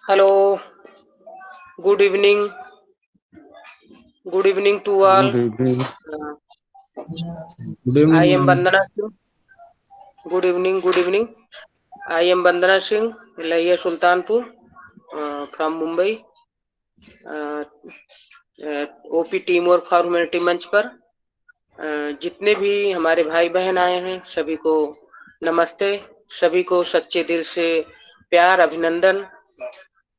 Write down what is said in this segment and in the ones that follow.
Hello, good evening. Good evening to all. Good evening. Uh, Good I evening, am ma'am. Vandana Singh. Good evening. Good evening. I am Vandana Singh, Laiya Sultanpur, from Mumbai. Uh, OP team work for humanity मंच पर जितने भी हमारे भाई बहन आए हैं सभी को नमस्ते। सभी को सच्चे दिल से प्यार अभिनंदन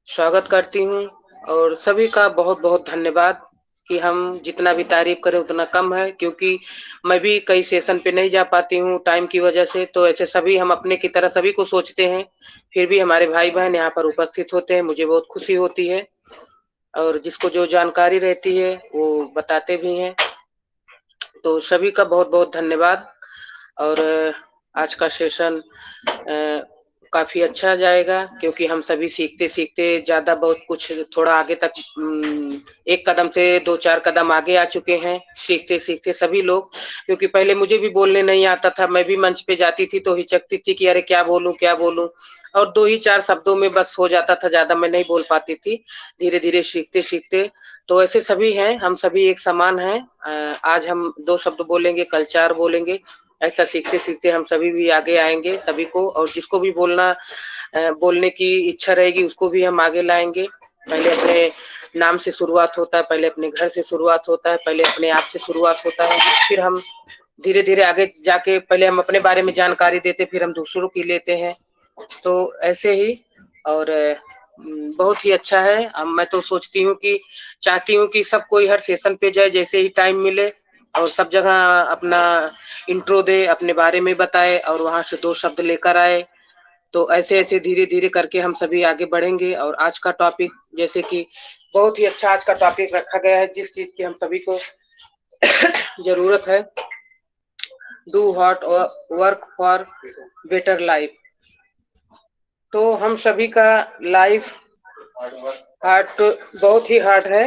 स्वागत करती हूँ और सभी का बहुत बहुत धन्यवाद कि हम जितना भी तारीफ करें उतना कम है, क्योंकि मैं भी कई सेशन पे नहीं जा पाती हूँ टाइम की वजह से। तो ऐसे सभी हम अपने की तरह सभी को सोचते हैं, फिर भी हमारे भाई बहन यहाँ पर उपस्थित होते हैं, मुझे बहुत खुशी होती है और जिसको जो जानकारी रहती है वो बताते भी हैं। तो सभी का बहुत बहुत धन्यवाद। और आज का सेशन काफी अच्छा जाएगा, क्योंकि हम सभी सीखते सीखते ज्यादा बहुत कुछ थोड़ा आगे तक एक कदम से दो चार कदम आगे आ चुके हैं सीखते सीखते सभी लोग। क्योंकि पहले मुझे भी बोलने नहीं आता था, मैं भी मंच पे जाती थी तो हिचकती थी कि अरे क्या बोलूं क्या बोलूं, और दो ही चार शब्दों में बस हो जाता था, ज्यादा मैं नहीं बोल पाती थी। धीरे धीरे सीखते सीखते तो ऐसे सभी हैं, हम सभी एक समान हैं। आज हम दो शब्द बोलेंगे, कल चार बोलेंगे, ऐसा सीखते सीखते हम सभी भी आगे आएंगे सभी को। और जिसको भी बोलने की इच्छा रहेगी उसको भी हम आगे लाएंगे। पहले अपने नाम से शुरुआत होता है, पहले अपने घर से शुरुआत होता है, पहले अपने आप से शुरुआत होता है, फिर हम धीरे धीरे आगे जाके पहले हम अपने बारे में जानकारी देते, फिर हम दूसरों की लेते हैं। तो ऐसे ही और बहुत ही अच्छा है। मैं तो सोचती हूँ कि चाहती हूँ कि सब कोई हर सेशन पे जाए जैसे ही टाइम मिले, और सब जगह अपना इंट्रो दे, अपने बारे में बताए और वहां से दो शब्द लेकर आए। तो ऐसे ऐसे धीरे धीरे करके हम सभी आगे बढ़ेंगे। और आज का टॉपिक जैसे कि बहुत ही अच्छा आज का टॉपिक रखा गया है, जिस चीज की हम सभी को जरूरत है, do hot work for better life. तो हम सभी का लाइफ हार्ट बहुत ही हार्ड है।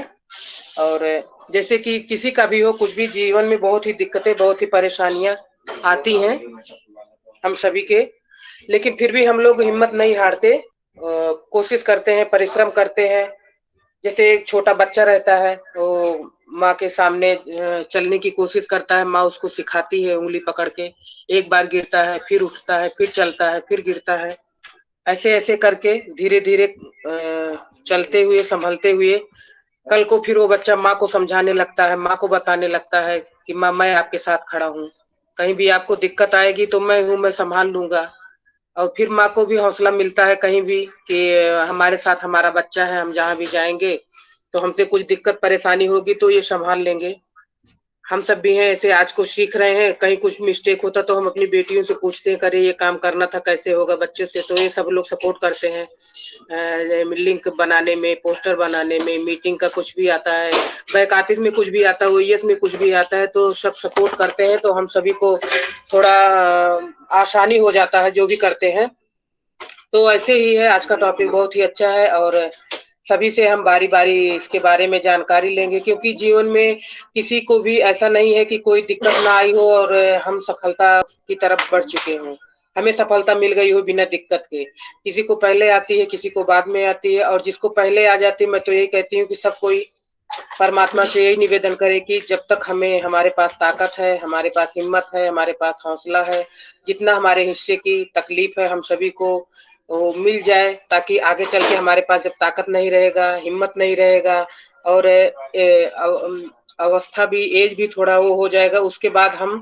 और जैसे कि किसी का भी हो, कुछ भी जीवन में बहुत ही दिक्कतें बहुत ही परेशानियां आती हैं हम सभी के, लेकिन फिर भी हम लोग हिम्मत नहीं हारते, कोशिश करते हैं, परिश्रम करते हैं। जैसे एक छोटा बच्चा रहता है, वो माँ के सामने चलने की कोशिश करता है, माँ उसको सिखाती है उंगली पकड़ के, एक बार गिरता है फिर उठता है फिर चलता है फिर गिरता है, ऐसे ऐसे करके धीरे धीरे चलते हुए संभलते हुए कल को फिर वो बच्चा माँ को समझाने लगता है, माँ को बताने लगता है कि माँ मैं आपके साथ खड़ा हूँ, कहीं भी आपको दिक्कत आएगी तो मैं हूँ, मैं संभाल लूंगा। और फिर माँ को भी हौसला मिलता है कहीं भी कि हमारे साथ हमारा बच्चा है, हम जहाँ भी जाएंगे तो हमसे कुछ दिक्कत परेशानी होगी तो ये संभाल लेंगे। हम सब भी हैं ऐसे, आज को सीख रहे हैं, कहीं कुछ मिस्टेक होता तो हम अपनी बेटियों से पूछते हैं, करे ये काम करना था कैसे होगा बच्चों से, तो ये सब लोग सपोर्ट करते हैं। लिंक बनाने में, पोस्टर बनाने में, मीटिंग का कुछ भी आता है, बैक ऑफिस में कुछ भी आता है, ओईएस में कुछ भी आता है, तो सब सपोर्ट करते हैं। तो हम सभी को थोड़ा आसानी हो जाता है जो भी करते हैं। तो ऐसे ही है, आज का टॉपिक बहुत ही अच्छा है और सभी से हम बारी बारी इसके बारे में जानकारी लेंगे, क्योंकि जीवन में किसी को भी ऐसा नहीं है कि कोई दिक्कत ना आई हो और हम सफलता की तरफ बढ़ चुके हों, हमें सफलता मिल गई हो बिना दिक्कत के। किसी को पहले आती है, किसी को बाद में आती है, और जिसको पहले आ जाती है मैं तो यही कहती हूँ कि सब कोई परमात्मा से यही निवेदन करे कि जब तक हमें हमारे पास ताकत है, हमारे पास हिम्मत है, हमारे पास हौसला है, जितना हमारे हिस्से की तकलीफ है हम सभी को वो मिल जाए, ताकि आगे चल के हमारे पास जब ताकत नहीं रहेगा, हिम्मत नहीं रहेगा और अवस्था भी, एज भी थोड़ा वो हो जाएगा, उसके बाद हम,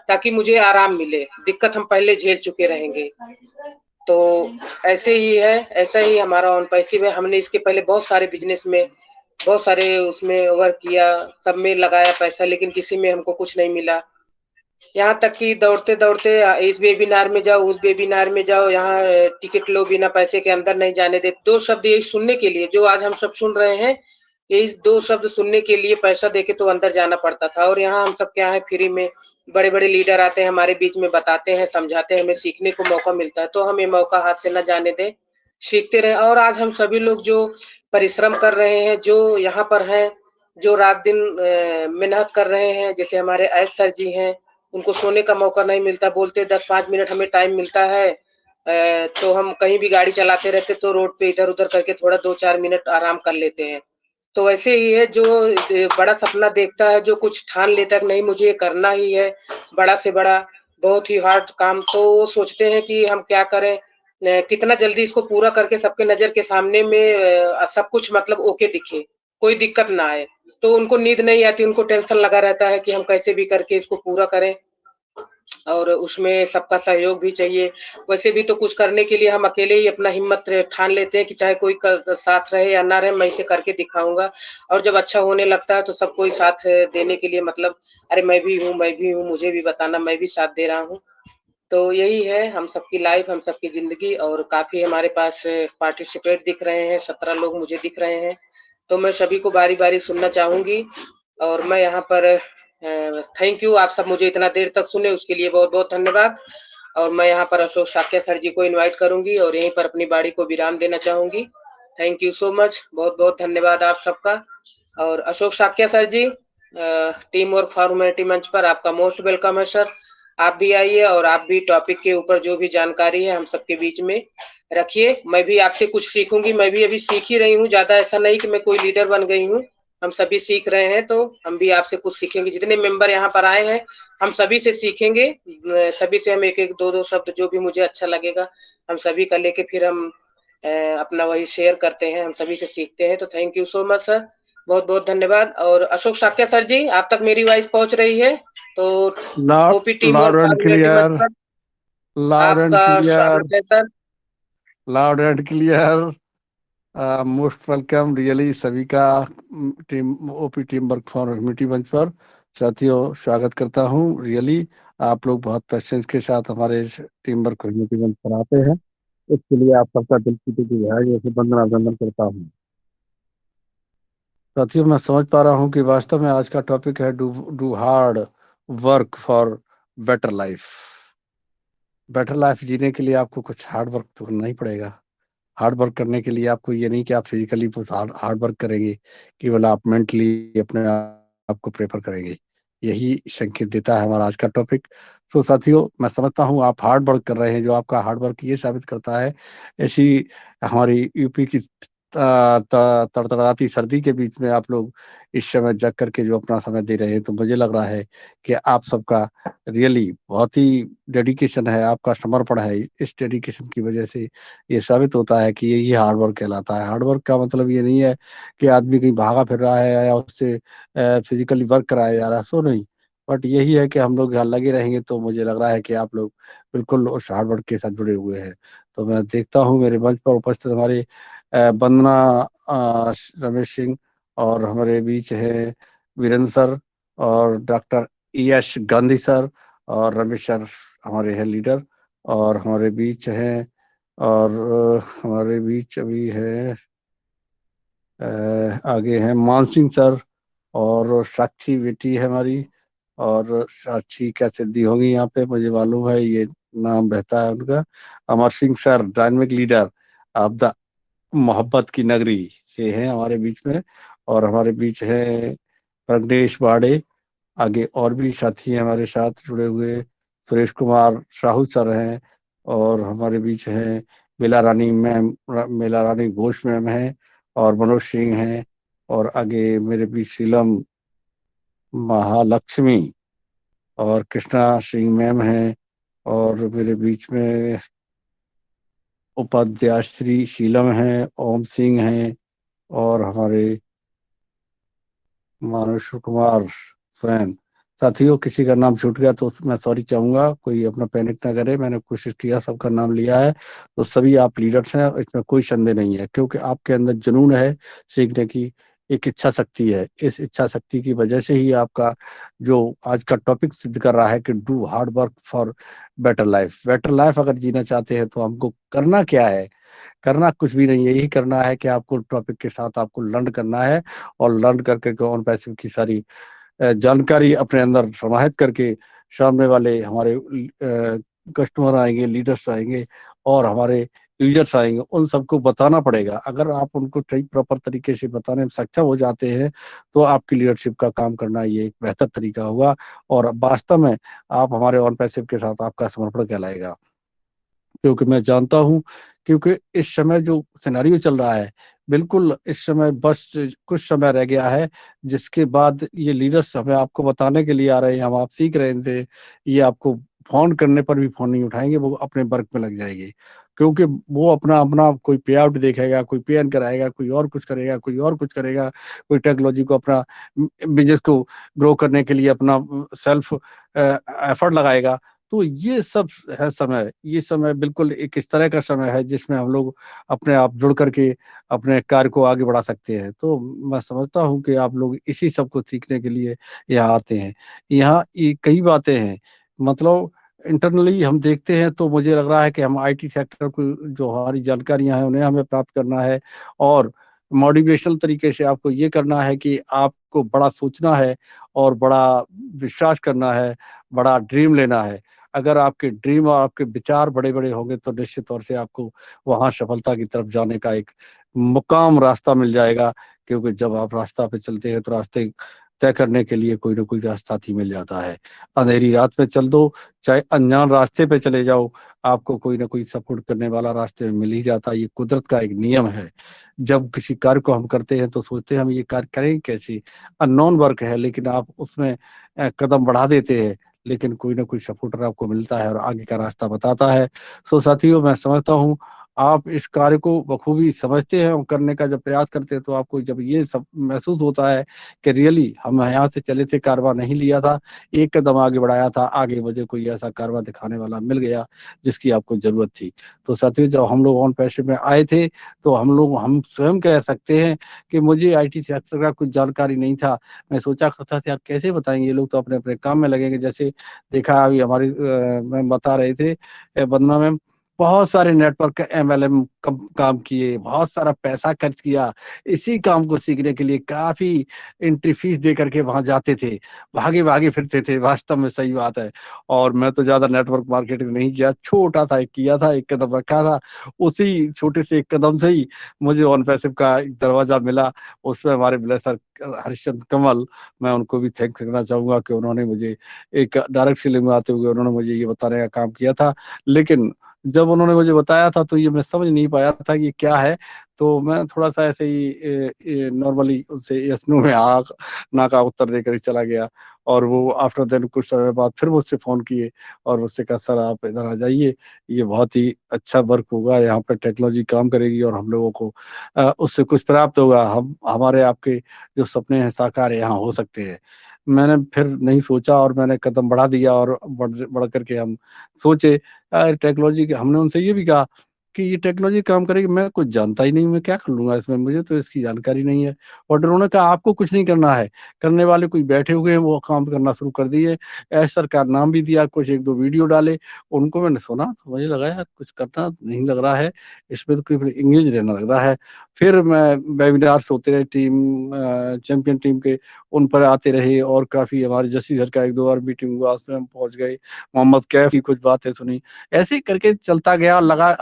ताकि मुझे आराम मिले, दिक्कत हम पहले झेल चुके रहेंगे। तो ऐसे ही है, ऐसा ही हमारा ऑन पैसिव है। हमने इसके पहले बहुत सारे बिजनेस में, बहुत सारे उसमें वर्क किया, सब में लगाया पैसा, लेकिन किसी में हमको कुछ नहीं मिला। यहाँ तक कि दौड़ते दौड़ते इस वेबिनार में जाओ, उस वेबिनार में जाओ, यहाँ टिकट लो, बिना पैसे के अंदर नहीं जाने दे। दो शब्द यही सुनने के लिए जो आज हम सब सुन रहे हैं, यही दो शब्द सुनने के लिए पैसा देके तो अंदर जाना पड़ता था। और यहाँ हम सब क्या है, फ्री में बड़े बड़े लीडर आते हैं हमारे बीच में, बताते हैं, समझाते हैं, हमें सीखने को मौका मिलता है। तो हम ये मौका हाथ से न जाने दें, सीखते रहे। और आज हम सभी लोग जो परिश्रम कर रहे हैं, जो यहाँ पर हैं, जो रात दिन मेहनत कर रहे हैं, जैसे हमारे ऐश सर जी हैं, उनको सोने का मौका नहीं मिलता, बोलते 10-5 मिनट हमें टाइम मिलता है, तो हम कहीं भी गाड़ी चलाते रहते तो रोड पे इधर-उधर करके थोड़ा 2-4 मिनट आराम कर लेते हैं। तो वैसे ही है जो बड़ा सपना देखता है, जो कुछ ठान लेता है कि नहीं मुझे ये करना ही है, बड़ा से बड़ा, बहुत ही हार्ड काम, तो वो सोचते हैं कि हम क्या करें, कितना जल्दी इसको पूरा करके सबके नज़र के सामने में सब कुछ मतलब ओके दिखे, कोई दिक्कत ना आए। तो उनको नींद नहीं आती, उनको टेंशन लगा रहता है कि हम कैसे भी करके इसको पूरा करें। और उसमें सबका सहयोग भी चाहिए। वैसे भी तो कुछ करने के लिए हम अकेले ही अपना हिम्मत ठान लेते हैं कि चाहे कोई साथ रहे या ना रहे, मैं इसे करके दिखाऊँगा। और जब अच्छा होने लगता है तो सब कोई साथ देने के लिए मतलब अरे मैं भी हूँ, मुझे भी बताना, मैं भी साथ दे रहा हूँ। तो यही है हम सबकी लाइफ़, हम सबकी ज़िंदगी, और काफ़ी हमारे पास पार्टिसिपेट दिख रहे हैं, 17 लोग मुझे दिख रहे हैं। तो मैं सभी को बारी-बारी सुनना चाहूँगी, और मैं यहाँ पर थैंक यू, आप सब मुझे इतना देर तक सुने उसके लिए बहुत-बहुत धन्यवाद। और मैं यहाँ पर अशोक साक्य सर जी को इनवाइट करूँगी और यहीं पर अपनी बारी को विराम देना चाहूँगी। थैंक यू सो मच, बहुत-बहुत धन्यवाद आप सबका। और Ashok Sakya sir ji, team work for humanity मंच पर आपका मोस्ट वेलकम है सर। आप भी आइए और आप भी टॉपिक के ऊपर जो भी जानकारी है हम सबके बीच में रखिए। मैं भी आपसे कुछ सीखूँगी, मैं भी अभी सीख ही रही हूँ, ज़्यादा ऐसा नहीं कि मैं कोई लीडर बन गई हूँ। हम सभी सीख रहे हैं, तो हम भी आपसे कुछ सीखेंगे। जितने मेंबर यहाँ पर आए हैं, हम सभी से सीखेंगे। सभी से हम 1-1, 2-2 शब्द जो भी मुझे अच्छा लगेगा, हम सभी का लेके फिर हम अपना वही शेयर करते हैं, हम सभी से सीखते हैं। तो thank you so much sir, बहुत-बहुत धन्यवाद। और अशोक साक्य सर जी, आप तक मेरी वॉइस पहुँच रही है? तो loud OP team loud work for and humanity मंच क्लियर, पर लाउड एंड आपका क्लियर, स्वागत है sir. Loud and clear. Most welcome really सभी का team OP team work for humanity मंच पर साथियों स्वागत करता हूँ। रियली आप लोग बहुत पेशेंस के साथ हमारे टीम वर्क ह्यूमैनिटी मंच पर आते हैं, इसके लिए आप सबका दिल की गहराइयों से वंदना अभिनंदन करता हूँ। साथियों, मैं समझ पा रहा हूँ कि वास्तव में आज का टॉपिक है do do hard work for better life. Better life जीने के लिए आपको कुछ हार्ड वर्क तो करना ही पड़ेगा। हार्ड वर्क करने के लिए आपको ये नहीं कि आप फिजिकली हार्ड वर्क करेंगे, केवल आप मेंटली अपने आप को प्रेफर करेंगे। यही संकेत देता है हमारा आज का टॉपिक। तो साथियों, मैं समझता हूँ आप हार्ड वर्क कर रहे हैं। जो आपका हार्ड वर्क ये साबित करता है, ऐसी हमारी यूपी की तड़तड़ाती सर्दी के बीच में आप लोग इस समय जग करके जो अपना समय दे रहे हैं, तो मुझे लग रहा है कि आप सबका रियली बहुत ही डेडिकेशन है, आपका समर्पण है। इस डेडिकेशन की वजह से ये साबित होता है कि यही हार्ड वर्क कहलाता है। हार्ड वर्क का मतलब ये नहीं है कि आदमी कहीं भागा फिर रहा है या उससे फिजिकली वर्क कराया जा रहा है, सो नहीं। बट यही है कि हम लोग यहाँ लगे रहेंगे, तो मुझे लग रहा है कि आप लोग बिल्कुल उस हार्ड वर्क के साथ जुड़े हुए हैं। तो मैं देखता हूँ मेरे मंच पर उपस्थित हमारे वंदना रमेश सिंह, और हमारे बीच है वीरेंद्र सर, और डॉक्टर यश गांधी सर, और रमेश सर हमारे हैं लीडर, और हमारे बीच हैं, और हमारे बीच अभी है आगे हैं मानसिंह सर, और साक्षी बेटी है हमारी। और साक्षी क्या सिद्धि होंगी यहाँ पे, मुझे मालूम है ये नाम रहता है उनका। Amar Singh sir dynamic leader of the मोहब्बत की नगरी से हैं हमारे बीच में। और हमारे बीच है प्रज्ञेश बाड़े। आगे और भी साथी हैं हमारे साथ जुड़े हुए, सुरेश कुमार साहू सर हैं, और हमारे बीच हैं मेला रानी मैम, मेला रानी घोष मैम हैं, और मनोज सिंह हैं, और आगे मेरे बीच शीलम महालक्ष्मी और कृष्णा सिंह मैम हैं, और मेरे बीच में उपाध्याय शीलम हैं, ओम सिंह हैं, और हमारे मानुष कुमार स्वयं। साथियों, किसी का नाम छूट गया तो मैं सॉरी चाहूंगा, कोई अपना पैनिक ना करे। मैंने कोशिश किया, सबका नाम लिया है। तो सभी आप लीडर्स हैं, इसमें कोई संदेह नहीं है, क्योंकि आपके अंदर जुनून है सीखने की, एक इच्छा शक्ति है। इस इच्छा शक्ति की वजह से ही आपका जो आज का टॉपिक सिद्ध कर रहा है कि do hard work for better life. Better life अगर जीना चाहते हैं तो हमको करना क्या है? करना कुछ भी नहीं है, यही करना है कि आपको टॉपिक के साथ आपको लर्न करना है, और लर्न करके ऑन पैसिव की सारी जानकारी अपने अंदर समाहित करके सामने वाले हमारे कस्टमर आएंगे, लीडर्स आएंगे, और हमारे यूजर्स आएंगे, उन सबको बताना पड़ेगा। अगर आप उनको सही प्रॉपर तरीके से बताने में सक्षम हो जाते हैं, तो आपकी लीडरशिप का काम करना ये एक बेहतर तरीका होगा, और वास्तव में आप हमारे ऑन पैसिव के साथ आपका समर्पण कहलाएगा। क्योंकि मैं जानता हूं, क्योंकि इस समय जो सिनेरियो चल रहा है, बिल्कुल इस समय बस कुछ समय रह गया है, जिसके बाद ये लीडर्स हमें आपको बताने के लिए आ रहे हैं, हम आप सीख रहे थे, ये आपको फोन करने पर भी फोन नहीं उठाएंगे, वो अपने वर्क में लग जाएंगे, क्योंकि वो अपना अपना कोई पे आउट देखेगा, कोई पे एन कराएगा, कोई और कुछ करेगा, कोई और कुछ करेगा, कोई टेक्नोलॉजी को अपना बिजनेस को ग्रो करने के लिए अपना सेल्फ एफर्ट लगाएगा। तो ये सब है समय, ये समय बिल्कुल एक इस तरह का समय है जिसमें हम लोग अपने आप जुड़ करके अपने कार्य को आगे बढ़ा सकते हैं। तो मैं समझता हूँ कि आप लोग इसी सब को सीखने के लिए यहाँ आते हैं। यहाँ ये कई बातें हैं, मतलब इंटरनली हम देखते हैं तो मुझे लग रहा है कि हम आईटी सेक्टर को जो हमारी जानकारियां हैं उन्हें हमें प्राप्त करना है, और मोटिवेशनल तरीके से आपको ये करना है कि आपको बड़ा सोचना है और बड़ा विश्वास करना है, बड़ा ड्रीम लेना है। अगर आपके ड्रीम और आपके विचार बड़े बड़े होंगे तो निश्चित तौर से आपको वहां सफलता की तरफ जाने का एक मुकाम रास्ता मिल जाएगा, क्योंकि जब आप रास्ता पे चलते हैं तो रास्ते तय करने के लिए कोई ना कोई रास्ता ही मिल जाता है। अंधेरी रात में चल दो, चाहे अनजान रास्ते पे चले जाओ, आपको कोई ना कोई सपोर्ट करने वाला रास्ते में मिल ही जाता है। ये कुदरत का एक नियम है। जब किसी कार्य को हम करते हैं तो सोचते हैं हम ये कार्य करें कैसे, अननोन वर्क है, लेकिन आप उसमें कदम बढ़ा देते हैं, लेकिन कोई ना कोई सपोर्टर आपको मिलता है और आगे का रास्ता बताता है। सो साथियों, मैं समझता हूँ आप इस कार्य को बखूबी समझते हैं और करने का जब प्रयास करते हैं तो आपको जब ये सब महसूस होता है कि रियली हम यहाँ से चले थे, कारवा नहीं लिया था, एक कदम आगे बढ़ाया था, आगे मुझे कोई ऐसा कारवा दिखाने वाला मिल गया जिसकी आपको जरूरत थी। तो साथियों, जब हम लोग ऑन पैशन में आए थे तो हम स्वयं कह सकते हैं कि मुझे आईटी सेक्टर का कुछ जानकारी नहीं था। मैं सोचा करता था यार कैसे बताएंगे, ये लोग तो अपने अपने काम में लगेंगे। जैसे देखा अभी हमारी मैम बता रहे थे, वंदना मैम, बहुत सारे नेटवर्क एमएलएम काम किए, बहुत सारा पैसा खर्च किया, इसी काम को सीखने के लिए काफी एंट्री फीस दे करके वहां जाते थे, भागे भागे फिरते थे, वास्तव में सही बात है। और मैं तो ज्यादा नेटवर्क मार्केटिंग नहीं किया, छोटा था एक किया था, एक कदम रखा था, उसी छोटे से एक कदम से ही मुझे ऑन पैसिव का एक दरवाजा मिला। उसमें हमारे ब्लेसर हरिश्चंद्र कमल, मैं उनको भी थैंक्स करना चाहूंगा कि उन्होंने मुझे एक डायरेक्ट सेलिंग में आते हुए उन्होंने मुझे ये बताने का काम किया था। लेकिन जब उन्होंने मुझे बताया था तो ये मैं समझ नहीं पाया था कि ये क्या है। तो मैं थोड़ा सा ऐसे ही नॉर्मली उनसे यस नो में आग ना का उत्तर देकर ही चला गया। और वो आफ्टर देन कुछ समय बाद फिर मुझसे फोन किए और मुझसे कहा सर आप इधर आ जाइए, ये बहुत ही अच्छा वर्क होगा, यहाँ पे टेक्नोलॉजी काम करेगी और हम लोगों को उससे कुछ प्राप्त होगा, हम हमारे आपके जो सपने हैं साकार यहाँ हो सकते हैं। मैंने फिर नहीं सोचा और मैंने कदम बढ़ा दिया और बढ़ करके हम सोचे टेक्नोलॉजी के। हमने उनसे ये भी कहा कि ये टेक्नोलॉजी काम करेगी, मैं कुछ जानता ही नहीं, मैं क्या कर लूंगा इसमें, मुझे तो इसकी जानकारी नहीं है। और उन्होंने कहा आपको कुछ नहीं करना है, करने वाले कोई बैठे हुए हैं वो काम करना शुरू कर दिए। ऐश सर का नाम भी दिया, कुछ एक दो वीडियो डाले, उनको मैंने सुना तो मुझे लगा यार कुछ करना नहीं लग रहा है, इसमें तो कोई इंगेज रहना लग रहा है। फिर मैं वेबिनार्स होते रहे टीम चैंपियन टीम के, उन पर आते रहे, और काफी हमारे जस्सी सर का एक दो बार मीटिंग हुआ, उसमें हम पहुंच गए, मोहम्मद कैफ की कुछ बातें सुनी, ऐसे ही करके चलता गया। लगा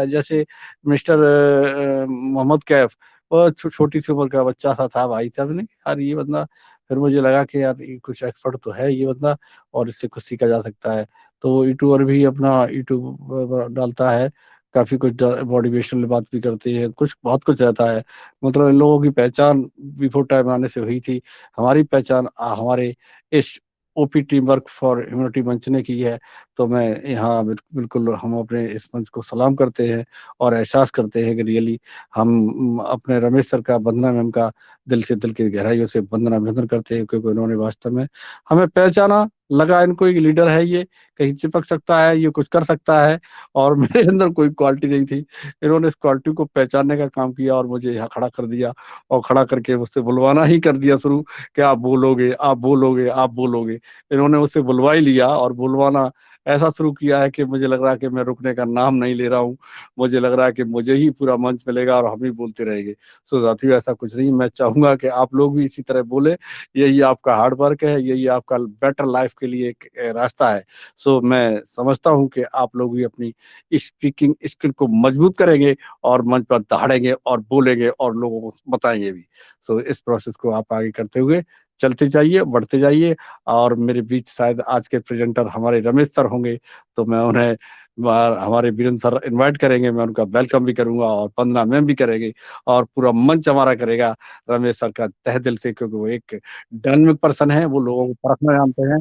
जैसे मिस्टर मोहम्मद कैफ, वो छोटी सी उम्र का बच्चा सा था भाई साहब ने, यार ये बंदा, फिर मुझे लगा कि यार ये कुछ एक्सपर्ट तो है ये बंदा, और इससे कुछ सीखा जा सकता है। तो यूट्यूबर भी अपना यूट्यूब डालता है, काफी कुछ मोटिवेशनल बात भी करते हैं, कुछ बहुत कुछ रहता है। मतलब इन लोगों की पहचान बिफोर टाइम आने से हुई थी, हमारी पहचान हमारे इस OP team work for humanity मंच ने की है। तो मैं यहाँ बिल्कुल हम अपने इस मंच को सलाम करते हैं और एहसास करते हैं कि रियली हम अपने रमेश सर का, वंदना मैम का दिल से, दिल की गहराइयों से वंदना अभिनंदन करते हैं, क्योंकि उन्होंने वास्तव में हमें पहचाना, लगा इनको एक लीडर है, ये कहीं चिपक सकता है, ये कुछ कर सकता है। और मेरे अंदर कोई क्वालिटी नहीं थी, इन्होंने इस क्वालिटी को पहचानने का काम किया और मुझे यहाँ खड़ा कर दिया, और खड़ा करके मुझसे बुलवाना ही कर दिया शुरू कि आप बोलोगे, आप बोलोगे, आप बोलोगे। इन्होंने मुझसे बुलवा ही लिया और बुलवाना ऐसा शुरू किया है कि मुझे लग रहा है कि मैं रुकने का नाम नहीं ले रहा हूँ, मुझे लग रहा है कि मुझे ही पूरा मंच मिलेगा और हम ही बोलते रहेंगे। सो साथियों, ऐसा कुछ नहीं, मैं चाहूंगा कि आप लोग भी इसी तरह बोले, यही आपका हार्ड वर्क है, यही आपका बेटर लाइफ के लिए एक रास्ता है। सो मैं समझता हूँ कि आप लोग भी अपनी स्पीकिंग स्किल को मजबूत करेंगे और मंच पर दहाड़ेंगे और बोलेंगे और लोगों को बताएंगे भी। सो इस प्रोसेस को आप आगे करते हुए चलते जाइए, बढ़ते जाइए। और मेरे बीच शायद आज के प्रेजेंटर हमारे रमेश सर होंगे, तो मैं उन्हें हमारे वीरेंद्र सर इनवाइट करेंगे, मैं उनका वेलकम भी करूंगा और वंदना मैम भी करेंगे और पूरा मंच हमारा करेगा रमेश सर का तहे दिल से, क्योंकि वो एक डायनामिक पर्सन है, वो लोगों को परखना जानते हैं।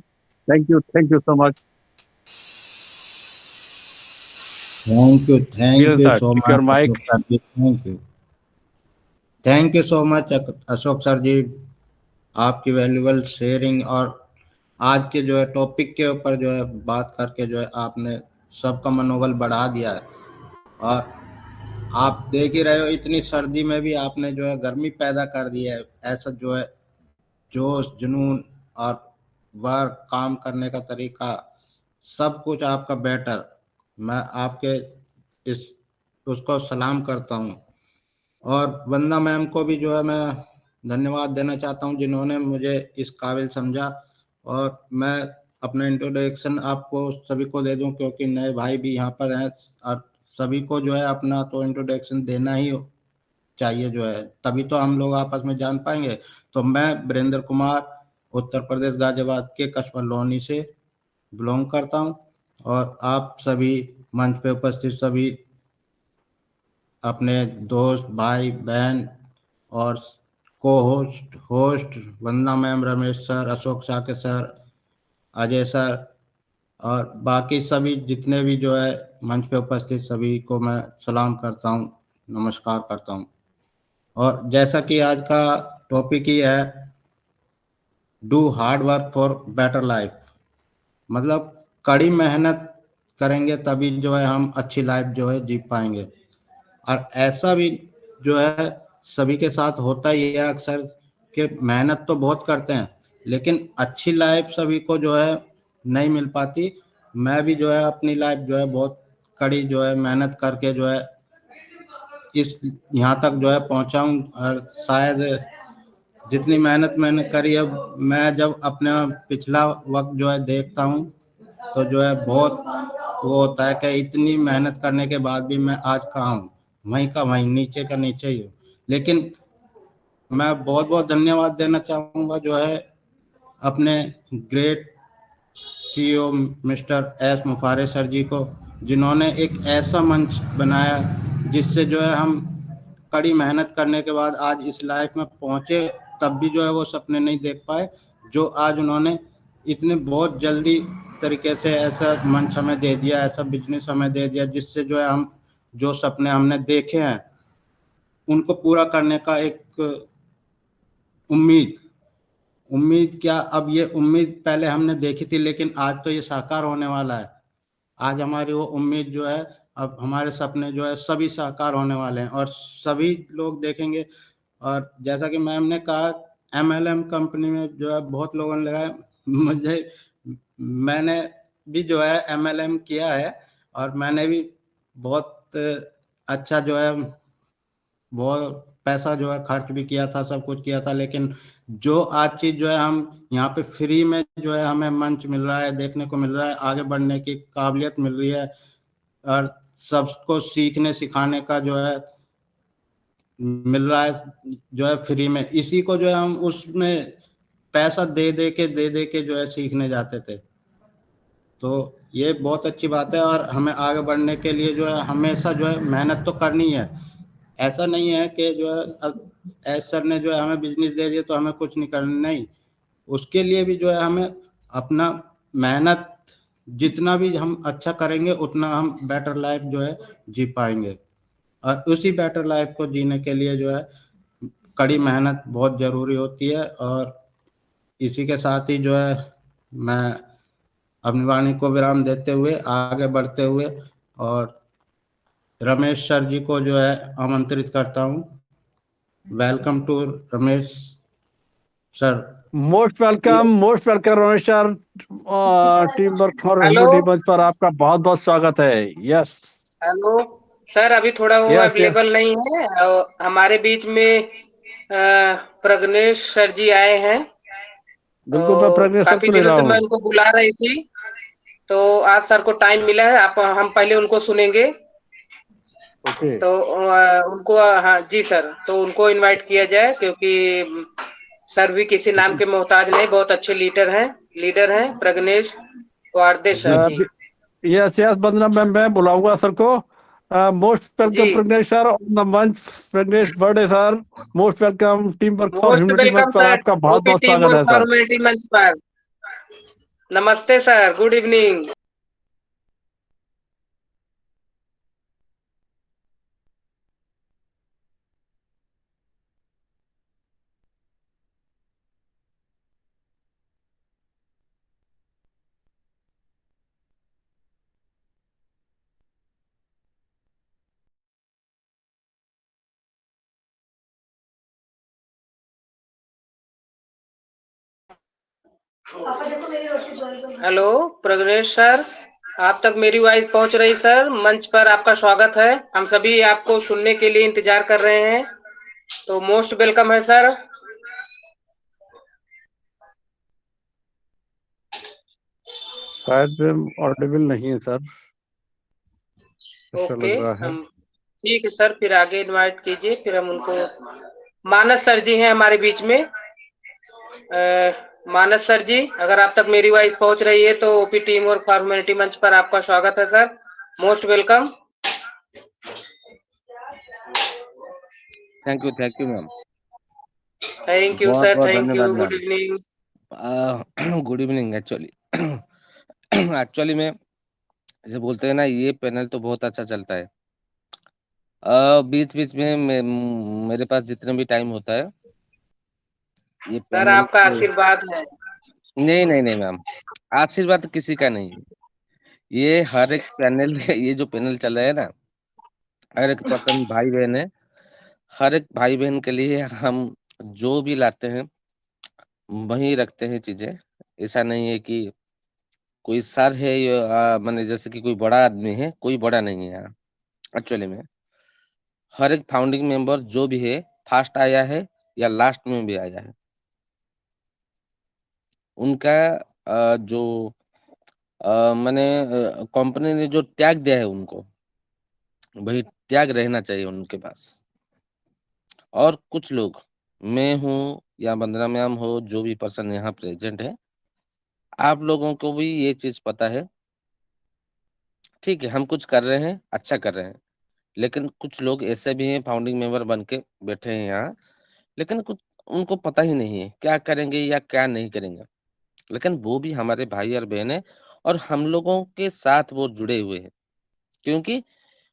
Thank you so much thank Virendra you sir, so take your much mike. Ashok sir ji, thank you so much Ashok sir ji, आपकी वैल्यूबल शेयरिंग और आज के जो है टॉपिक के ऊपर जो है बात करके जो है आपने सबका मनोबल बढ़ा दिया है। और आप देख ही रहे हो, इतनी सर्दी में भी आपने जो है गर्मी पैदा कर दी है। ऐसा जो है जोश जुनून और वर्क काम करने का तरीका सब कुछ आपका बेटर, मैं आपके इस उसको सलाम करता हूँ। और वंदना मैम को भी जो है मैं धन्यवाद देना चाहता हूँ, जिन्होंने मुझे इस काबिल समझा। और मैं अपना इंट्रोडक्शन आपको सभी को दे दूं, क्योंकि नए भाई भी यहाँ पर हैं और सभी को जो है अपना तो इंट्रोडक्शन देना ही चाहिए जो है, तभी तो हम लोग आपस में जान पाएंगे। तो मैं वीरेंद्र कुमार उत्तर प्रदेश गाजियाबाद के कस्बा लोनी से बिलोंग करता हूँ। और आप सभी मंच पे उपस्थित सभी अपने दोस्त भाई बहन और को host Vandana ma'am, Ramesh sir, Ashok Sake sir, Ajay sir और बाकी सभी जितने भी जो है मंच पे उपस्थित सभी को मैं सलाम करता हूँ, नमस्कार करता हूँ। और जैसा कि आज का टॉपिक ही है do hard work for better life, मतलब कड़ी मेहनत करेंगे तभी जो है हम अच्छी लाइफ जो है जी पाएंगे। और ऐसा भी जो है सभी के साथ होता ही है अक्सर, कि मेहनत तो बहुत करते हैं लेकिन अच्छी लाइफ सभी को जो है नहीं मिल पाती। मैं भी जो है अपनी लाइफ जो है बहुत कड़ी जो है मेहनत करके जो है इस यहाँ तक जो है पहुँचा हूँ। और शायद जितनी मेहनत मैंने करी है, मैं जब अपना पिछला वक्त जो है देखता हूँ तो जो है बहुत वो होता है कि इतनी मेहनत करने के बाद भी मैं आज कहाँ हूँ, वहीं का वहीं, नीचे का नीचे ही हूँ। लेकिन मैं बहुत बहुत धन्यवाद देना चाहूँगा जो है अपने great CEO mister S मुफारे sir जी को, जिन्होंने एक ऐसा मंच बनाया जिससे जो है हम कड़ी मेहनत करने के बाद आज इस लाइफ में पहुँचे, तब भी जो है वो सपने नहीं देख पाए जो आज उन्होंने इतने बहुत जल्दी तरीके से ऐसा मंच हमें दे दिया, ऐसा बिजनेस हमें दे दिया, जिससे जो है हम जो सपने हमने देखे हैं उनको पूरा करने का एक उम्मीद उम्मीद क्या, अब ये उम्मीद पहले हमने देखी थी लेकिन आज तो ये साकार होने वाला है। आज हमारी वो उम्मीद जो है, अब हमारे सपने जो है सभी साकार होने वाले हैं और सभी लोग देखेंगे। और जैसा कि मैम ने कहा, एमएलएम कंपनी में जो है बहुत लोगों ने लगाया, मुझे मैंने भी जो है एमएलएम किया है और मैंने भी बहुत अच्छा जो है बहुत पैसा जो है खर्च भी किया था, सब कुछ किया था। लेकिन जो आज चीज जो है हम यहाँ पे फ्री में जो है हमें मंच मिल रहा है, देखने को मिल रहा है, आगे बढ़ने की काबिलियत मिल रही है और सबको सीखने सिखाने का जो है मिल रहा है जो है फ्री में, इसी को जो है हम उसमें पैसा दे दे के जो है सीखने जाते थे। तो ये बहुत अच्छी बात है और हमें आगे बढ़ने के लिए जो है हमेशा जो है मेहनत तो करनी है। ऐसा नहीं है कि जो है एस सर ने जो है हमें बिजनेस दे दिया तो हमें कुछ नहीं करना, नहीं, उसके लिए भी जो है हमें अपना मेहनत जितना भी हम अच्छा करेंगे उतना हम बेटर लाइफ जो है जी पाएंगे। और उसी बेटर लाइफ को जीने के लिए जो है कड़ी मेहनत बहुत ज़रूरी होती है। और इसी के साथ ही जो है मैं अपनी वाणी को विराम देते हुए आगे बढ़ते हुए और रमेश सर जी को जो है आमंत्रित करता हूँ। Welcome to Ramesh sir. Most welcome Ramesh sir. Team work for hello. Humanity मंच पर आपका बहुत बहुत स्वागत है। यस हेलो सर, अभी थोड़ा वो यस यस अवेलेबल नहीं है और हमारे बीच में प्रग्नेश सर जी आए हैं, बिल्कुल, मैं तो प्रज्ञा सर काफी को ले दिनों रहा से मैं हूँ। उनको बुला रही थी, तो आज सर को टाइम मिला है। आप हम पहले उनको सुनेंगे, ओके तो उनको, हाँ जी सर, तो उनको इनवाइट किया जाए, क्योंकि सर भी किसी नाम के मोहताज नहीं, बहुत अच्छे लीडर हैं Pragnesh Warde ji sir ji. Yes yes Vandana ma'am, मैं बुलाऊंगा सर को। Most ji, welcome Pragnesh sir on the manch. Pragnesh birthday sir, most welcome team work for most humanity manch welcome पर सर, आपका बहुत ओपी बहुत टीम स्वागत और है सर। फॉर्मेलिटी मंच पर। नमस्ते sir, good evening. Hello Pragnesh sir, आप तक मेरी वॉइस पहुंच रही सर? मंच पर आपका स्वागत है। हम सभी आपको सुनने के लिए इंतजार कर रहे हैं, तो मोस्ट वेलकम है सर। शायद ऑडिबल नहीं है सर, ऐसा ओके, लग रहा है। हम ठीक है सर, फिर आगे इनवाइट कीजिए, फिर हम उनको। मानस सर जी हैं हमारे बीच में। मानस सर जी, अगर आप तक मेरी वॉइस पहुंच रही है तो ओपी टीम और फॉर्मेलिटी मंच पर आपका स्वागत है sir. Most welcome. Thank you ma'am. Thank you बहुत सर, बहुत थैंक धन्यवाद you, good ma'am. Evening. Good evening. Actually actually में जैसे बोलते हैं ना, ये पैनल तो बहुत अच्छा चलता है। बीच बीच में मेरे पास जितने भी टाइम होता है ये सर पैनल आपका के। आशीर्वाद है। नहीं नहीं नहीं मैम, आशीर्वाद किसी का नहीं है। ये हर एक पैनल ये जो पैनल चल रहा है ना, हर एक पर्सन भाई बहन है। हर एक भाई बहन के लिए हम जो भी लाते हैं वही रखते हैं चीजें। ऐसा नहीं है कि कोई सर है या माने जैसे कि कोई बड़ा आदमी है, कोई बड़ा नहीं है यहाँ। एक्चुअली में हर एक फाउंडिंग मेंबर जो भी है, फर्स्ट आया है या लास्ट में भी आया है, उनका जो माने कंपनी ने जो टैग दिया है उनको, वही टैग रहना चाहिए उनके पास। और कुछ लोग, मैं हूँ या वंदना मैम हो, जो भी पर्सन यहाँ प्रेजेंट है, आप लोगों को भी ये चीज पता है। ठीक है, हम कुछ कर रहे हैं, अच्छा कर रहे हैं, लेकिन कुछ लोग ऐसे भी हैं फाउंडिंग मेंबर बन के बैठे हैं यहाँ, लेकिन कुछ उनको पता ही नहीं है क्या करेंगे या क्या नहीं करेंगे। लेकिन वो भी हमारे भाई और बहन है, और हम लोगों के साथ वो जुड़े हुए हैं, क्योंकि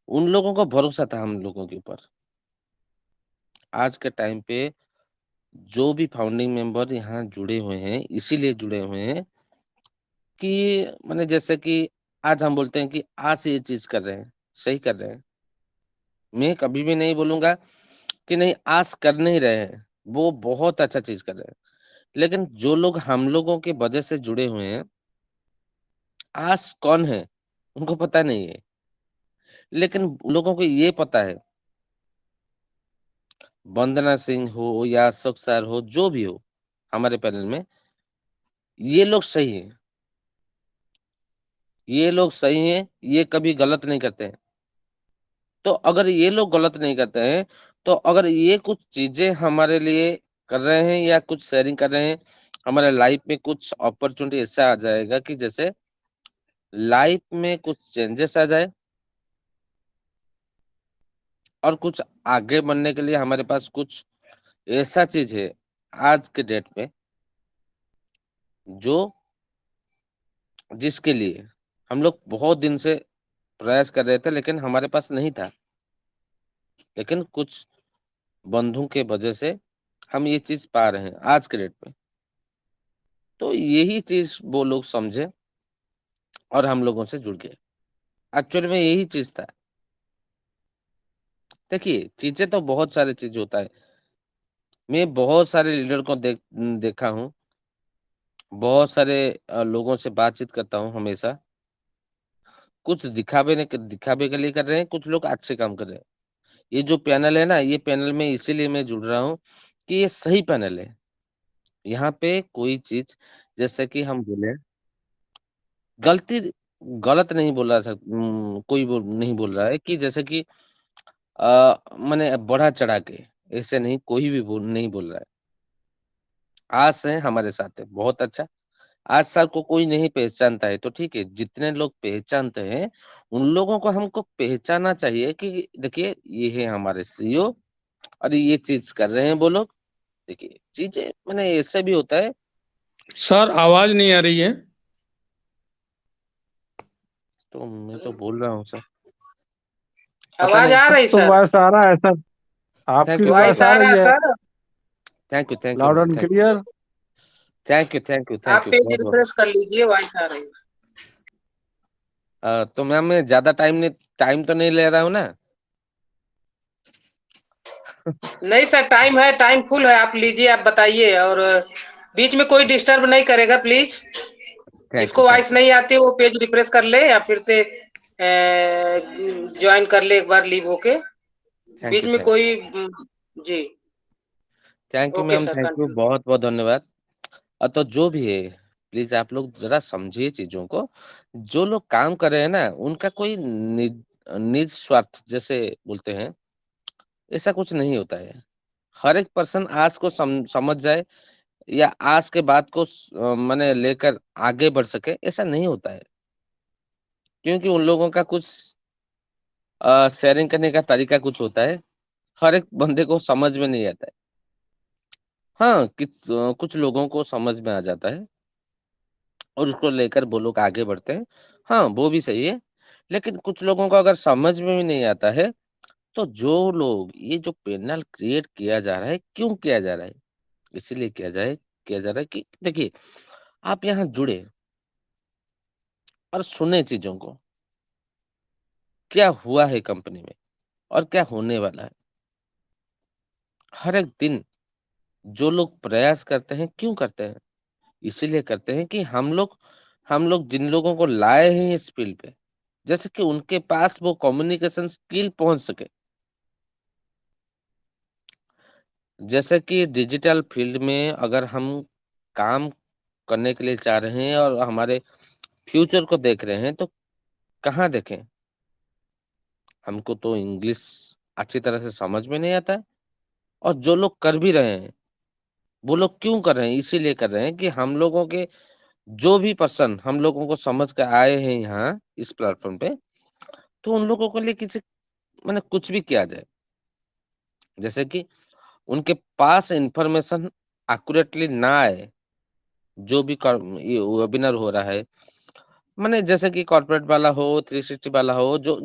उन लोगों को भरोसा था हम लोगों के ऊपर। आज के टाइम पे जो भी फाउंडिंग मेंबर यहाँ जुड़े हुए हैं, इसीलिए जुड़े हुए हैं कि माने जैसे कि आज हम बोलते हैं कि आज से ये चीज कर रहे हैं, सही कर रहे हैं। मैं कभी भी नहीं बोलूंगा कि नहीं, आज कर नहीं रहे हैं, वो बहुत अच्छा चीज कर रहे हैं। लेकिन जो लोग हम लोगों के वजह से जुड़े हुए हैं, आज कौन है उनको पता नहीं है, लेकिन उन लोगों को ये पता है, वंदना सिंह हो या अशोक सर हो, जो भी हो हमारे पैनल में, ये लोग सही है, ये लोग सही हैं, ये कभी गलत नहीं करते हैं। तो अगर ये लोग गलत नहीं करते हैं, तो अगर ये कुछ चीजें हमारे लिए कर रहे हैं या कुछ शेयरिंग कर रहे हैं, हमारे लाइफ में कुछ अपॉर्चुनिटी ऐसा आ जाएगा कि जैसे लाइफ में कुछ चेंजेस आ जाए, और कुछ आगे बढ़ने के लिए हमारे पास कुछ ऐसा चीज है आज के डेट में, जो जिसके लिए हम लोग बहुत दिन से प्रयास कर रहे थे, लेकिन हमारे पास नहीं था। लेकिन कुछ बंधु के वजह से हम ये चीज पा रहे हैं आज के डेट में। तो यही चीज वो लोग समझे और हम लोगों से जुड़ गए। एक्चुअली में यही चीज था। देखिए, चीजें तो बहुत सारी चीज होता है। मैं बहुत सारे लीडर को देखा हूँ, बहुत सारे लोगों से बातचीत करता हूँ हमेशा। कुछ दिखावे के लिए कर रहे हैं, कुछ लोग अच्छे काम कर रहे हैं। ये जो पैनल है ना, ये पैनल में इसीलिए मैं जुड़ रहा हूँ कि ये सही पैनल है। यहाँ पे कोई चीज, जैसे कि हम बोले, गलती गलत नहीं बोल रहा कोई नहीं बोल रहा है कि जैसे कि मैंने बढ़ा चढ़ा के, ऐसे नहीं, कोई भी नहीं बोल रहा है। आज से हमारे साथ है, बहुत अच्छा। आज साल को कोई नहीं पहचानता है तो ठीक है, जितने लोग पहचानते हैं उन लोगों को हमको पहचानना चाहिए कि देखिए ये है हमारे सीईओ और ये चीज कर रहे हैं वो लोग। देखिए चीजें मैंने ऐसे भी होता है। सर आवाज नहीं आ रही है। तो मैं तो बोल रहा हूँ सर, पता आवाज नहीं। आ रही तो सर? वॉइस आ रहा है सर, आपकी थैंक यू वॉइस वॉइस आ आ रहा रही है, sir? Thank you loud ma'am, and thank clear. आप यू पेज बहुत बहुत। रिफ्रेश कर लीजिए, वॉइस आ रही है। तो मैम मैं ज्यादा टाइम तो नहीं ले रहा हूँ ना? नहीं सर, टाइम है, टाइम फुल है, आप लीजिए, आप बताइए। और बीच में कोई डिस्टर्ब नहीं करेगा प्लीज। जिसको थैंक वॉइस यू नहीं आती वो पेज रिफ्रेश कर ले या फिर से ज्वाइन कर ले एक बार लीव होके। थैंक बीच यू में थैंक कोई जी। You okay ma'am, sir, thank you continue. बहुत बहुत धन्यवाद। तो जो भी है प्लीज आप लोग जरा समझिए चीजों को। जो लोग काम कर रहे हैं ना उनका कोई निज स्वार्थ जैसे बोलते हैं, ऐसा कुछ नहीं होता है। हर एक पर्सन आज को समझ जाए या आज के बाद को माने लेकर आगे बढ़ सके, ऐसा नहीं होता है। क्योंकि उन लोगों का कुछ शेयरिंग करने का तरीका कुछ होता है, हर एक बंदे को समझ में नहीं आता है। हाँ कुछ लोगों को समझ में आ जाता है और उसको लेकर वो लोग आगे बढ़ते हैं। हाँ वो भी सही है, लेकिन कुछ लोगों को अगर समझ में भी नहीं आता है तो जो लोग ये जो पैनल क्रिएट किया जा रहा है, क्यों किया जा रहा है? इसीलिए किया जा रहा है कि देखिए आप यहाँ जुड़े और सुने चीजों को, क्या हुआ है कंपनी में और क्या होने वाला है। हर एक दिन जो लोग प्रयास करते हैं, क्यों करते हैं? इसीलिए करते हैं कि हम लोग जिन लोगों को लाए हैं इस फील्ड पे, जैसे कि उनके पास वो कम्युनिकेशन स्किल पहुंच सके। जैसे कि डिजिटल फील्ड में अगर हम काम करने के लिए चाह रहे हैं और हमारे फ्यूचर को देख रहे हैं तो कहाँ देखें? हमको तो इंग्लिश अच्छी तरह से समझ में नहीं आता है। और जो लोग कर भी रहे हैं वो लोग क्यों कर रहे हैं? इसीलिए कर रहे हैं कि हम लोगों के जो भी पर्सन हम लोगों को समझ कर आए हैं यहाँ इस प्लेटफॉर्म पे, तो उन लोगों के लिए किसी मैंने कुछ भी किया जाए। जैसे कि उनके पास इंफॉर्मेशन एक्यूरेटली ना आए, जो भी ये वेबिनार हो रहा है, माने जैसे कि कॉर्पोरेट वाला हो, 360 वाला हो, जो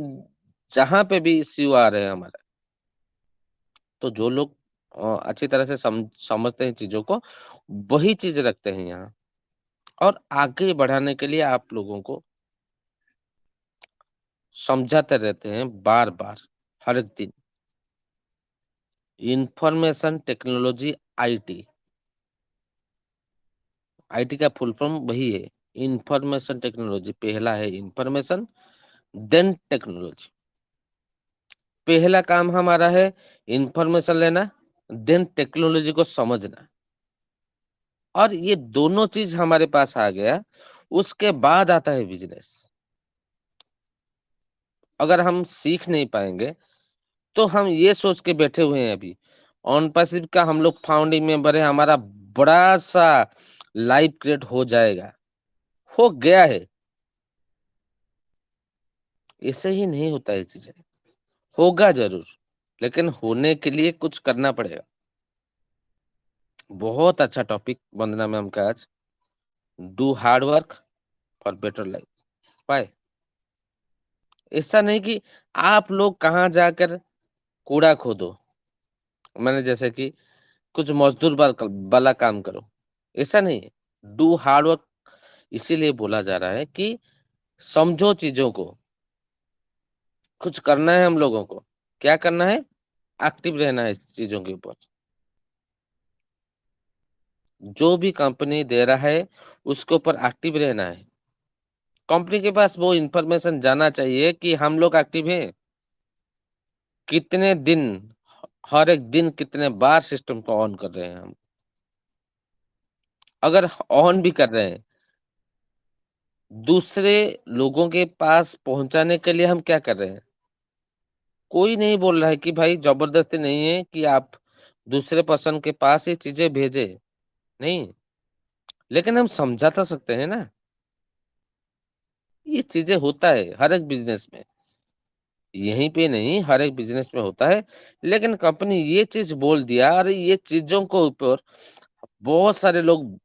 जहां पे भी इश्यू आ रहे हैं हमारे, तो जो लोग अच्छी तरह से समझते हैं चीजों को, वही चीज रखते हैं यहाँ। और आगे बढ़ाने के लिए आप लोगों को समझाते रहते हैं बार बार, हर एक दिन। Information technology, IT. आईटी का फुल फॉर्म वही है, इंफॉर्मेशन टेक्नोलॉजी। पहला है इंफॉर्मेशन, देन टेक्नोलॉजी। पहला काम हमारा है इंफॉर्मेशन लेना, देन टेक्नोलॉजी को समझना। और ये दोनों चीज हमारे पास आ गया, उसके बाद आता है बिजनेस। अगर हम सीख नहीं पाएंगे तो हम ये सोच के बैठे हुए हैं अभी। ऑन पैसिव का हम लोग फाउंडिंग मेंबर है, हमारा बड़ा सा लाइव क्रिएट हो जाएगा, हो गया है। ऐसे ही नहीं होता है चीजें, होगा जरूर, लेकिन होने के लिए कुछ करना पड़ेगा। बहुत अच्छा टॉपिक वंदना मैम का आज, do hard work for better life. Bye. ऐसा नहीं कि आप लोग कहाँ जाकर कूड़ा खोदो, मैंने जैसे कि कुछ मजदूर वाला काम करो, ऐसा नहीं है। डू हार्ड वर्क इसीलिए बोला जा रहा है कि समझो चीजों को, कुछ करना है हम लोगों को। क्या करना है? एक्टिव रहना है इस चीजों के ऊपर। जो भी कंपनी दे रहा है उसके ऊपर एक्टिव रहना है। कंपनी के पास वो इंफॉर्मेशन जाना चाहिए कि हम लोग एक्टिव हैं, कितने दिन, हर एक दिन कितने बार सिस्टम को ऑन कर रहे हैं हम। अगर ऑन भी कर रहे हैं, दूसरे लोगों के पास पहुंचाने के लिए हम क्या कर रहे हैं? कोई नहीं बोल रहा है कि भाई जबरदस्ती नहीं है कि आप दूसरे पर्सन के पास ये चीजें भेजे, नहीं। लेकिन हम समझा तो सकते हैं ना। ये चीजें होता है हर एक बिजनेस में, यहीं पे नहीं हर एक बिजनेस में होता है। लेकिन कंपनी ये चीज बोल दिया और ये चीजों को ऊपर बहुत सारे लोग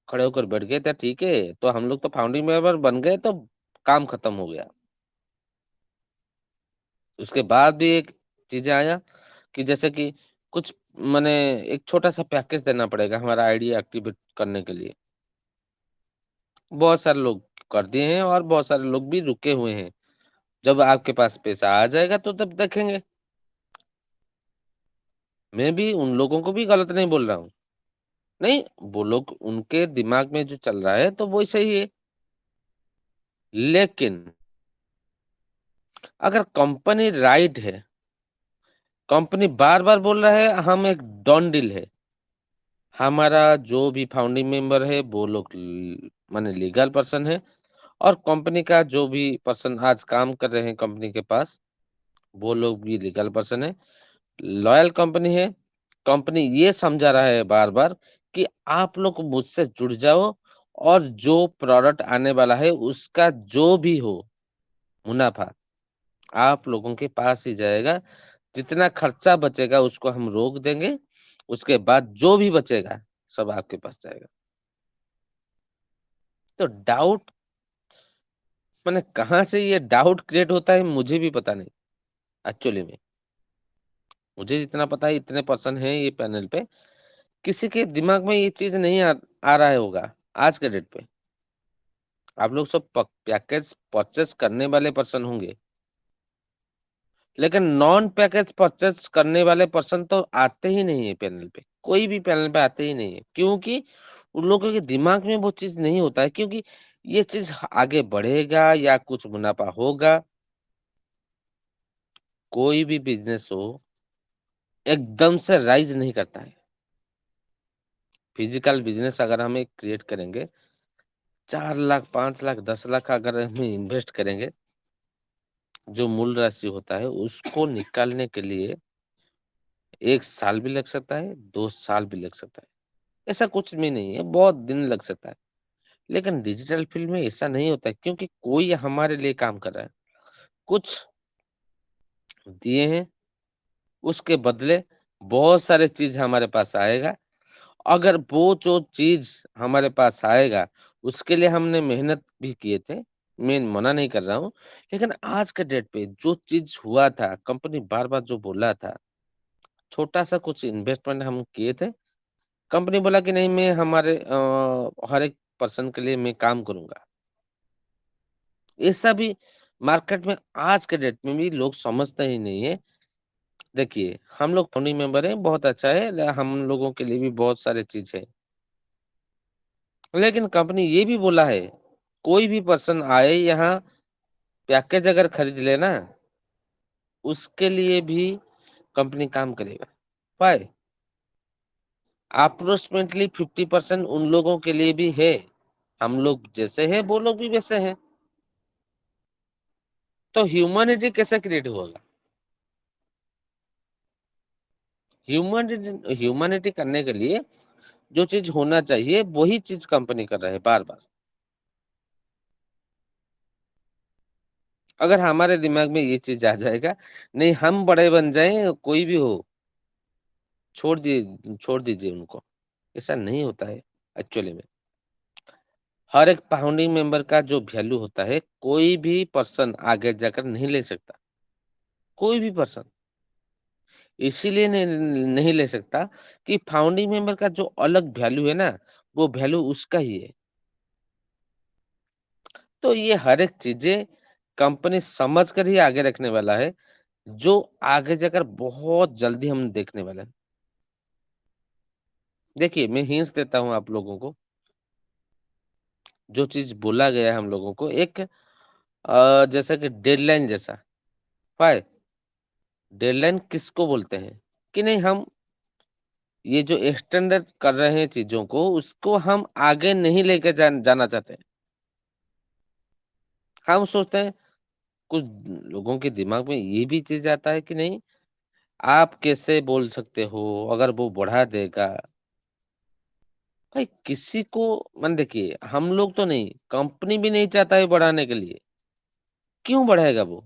खड़े होकर बैठ गए थे, ठीक है तो हम लोग तो फाउंडिंग मेंबर बन गए तो काम खत्म हो गया। उसके बाद भी एक चीजें आया कि जैसे कि कुछ माने एक छोटा सा पैकेज देना पड़ेगा हमारा आइडिया एक्टिवेट करने के लिए। बहुत सारे लोग कर दिए हैं और बहुत सारे लोग भी रुके हुए हैं। जब आपके पास पैसा आ जाएगा तो तब देखेंगे। मैं भी उन लोगों को भी गलत नहीं बोल रहा हूँ, नहीं वो लोग उनके दिमाग में जो चल रहा है तो वो सही है। लेकिन अगर कंपनी राइट है, कंपनी बार बार बोल रहा है हम एक डॉन डील है, हमारा जो भी फाउंडिंग मेंबर है वो लोग माने लीगल पर्सन है, और कंपनी का जो भी पर्सन आज काम कर रहे हैं कंपनी के पास वो लोग भी लीगल पर्सन है, लॉयल कंपनी है। कंपनी ये समझा रहा है बार बार कि आप लोग मुझसे जुड़ जाओ और जो प्रोडक्ट आने वाला है उसका जो भी हो मुनाफा आप लोगों के पास ही जाएगा। जितना खर्चा बचेगा उसको हम रोक देंगे, उसके बाद जो भी बचेगा सब आपके पास जाएगा। तो डाउट मैंने कहाँ से ये डाउट क्रिएट होता है मुझे भी पता नहीं एक्चुअली में। मुझे जितना पता है इतने पर्सन हैं ये पैनल पे, किसी के दिमाग में ये चीज नहीं आ रहा है होगा आज के डेट पे। आप लोग सब पैकेज परचेस करने वाले पर्सन होंगे, लेकिन नॉन पैकेज परचेस करने वाले पर्सन तो आते ही नहीं है पैनल पे, कोई भी पैनल पे आते ही नहीं है, क्योंकि उन लोगों के दिमाग में वो चीज नहीं होता है। क्योंकि ये चीज आगे बढ़ेगा या कुछ मुनाफा होगा, कोई भी बिजनेस हो एकदम से राइज नहीं करता है। फिजिकल बिजनेस अगर हम एक क्रिएट करेंगे 4 लाख 5 लाख 10 लाख अगर हम इन्वेस्ट करेंगे, जो मूल राशि होता है उसको निकालने के लिए 1 साल भी लग सकता है, 2 साल भी लग सकता है, ऐसा कुछ भी नहीं है, बहुत दिन लग सकता है। लेकिन डिजिटल फील्ड में ऐसा नहीं होता है, क्योंकि कोई हमारे लिए काम कर रहा है, कुछ दिए हैं उसके बदले बहुत सारे चीज हमारे पास आएगा। अगर वो जो चीज हमारे पास आएगा उसके लिए हमने मेहनत भी किए थे, मैं मना नहीं कर रहा हूँ, लेकिन आज के डेट पे जो चीज हुआ था कंपनी बार बार जो बोला था, छोटा सा कुछ इन्वेस्टमेंट हम किए थे, कंपनी बोला कि नहीं मैं हमारे हर एक पर्सन के लिए मैं काम करूंगा। ऐसा भी मार्केट में आज के डेट में भी लोग समझते ही नहीं है। देखिए हम लोग फाउंडिंग मेंबर हैं, बहुत अच्छा है, हम लोगों के लिए भी बहुत सारे चीज है, लेकिन कंपनी ये भी बोला है कोई भी पर्सन आए यहाँ पैकेज अगर खरीद लेना उसके लिए भी कंपनी काम करेगा। पाए अप्रोक्सीमेटली 50% उन लोगों के लिए भी है, हम लोग जैसे हैं वो लोग भी वैसे हैं। तो ह्यूमैनिटी कैसे क्रिएट होगा? ह्यूमैनिटी करने के लिए जो चीज होना चाहिए वही चीज कंपनी कर रहे है बार बार। अगर हमारे दिमाग में ये चीज आ जाएगा नहीं हम बड़े बन जाएं कोई भी हो, छोड़ दीजिए उनको, ऐसा नहीं होता है एक्चुअली में। हर एक फाउंडिंग मेंबर का जो वैल्यू होता है कोई भी पर्सन आगे जाकर नहीं ले सकता, कोई भी पर्सन इसीलिए नहीं ले सकता कि फाउंडिंग मेंबर का जो अलग वैल्यू है ना वो वैल्यू उसका ही है। तो ये हर एक चीजें कंपनी समझ कर ही आगे रखने वाला है, जो आगे जाकर बहुत जल्दी हम देखने वाले हैं। देखिए मैं हिंट्स देता हूँ आप लोगों को, जो चीज बोला गया है हम लोगों को एक जैसा कि डेडलाइन जैसा। पाए डेडलाइन किसको बोलते हैं कि नहीं हम ये जो एक्सटेंड कर रहे हैं चीजों को उसको हम आगे नहीं लेके जाना चाहते। हम सोचते हैं, कुछ लोगों के दिमाग में ये भी चीज आता है कि नहीं आप कैसे बोल सकते हो, अगर वो बढ़ा देगा भाई किसी को मान देखिए, हम लोग तो नहीं, कंपनी भी नहीं चाहता है बढ़ाने के लिए, क्यों बढ़ाएगा वो?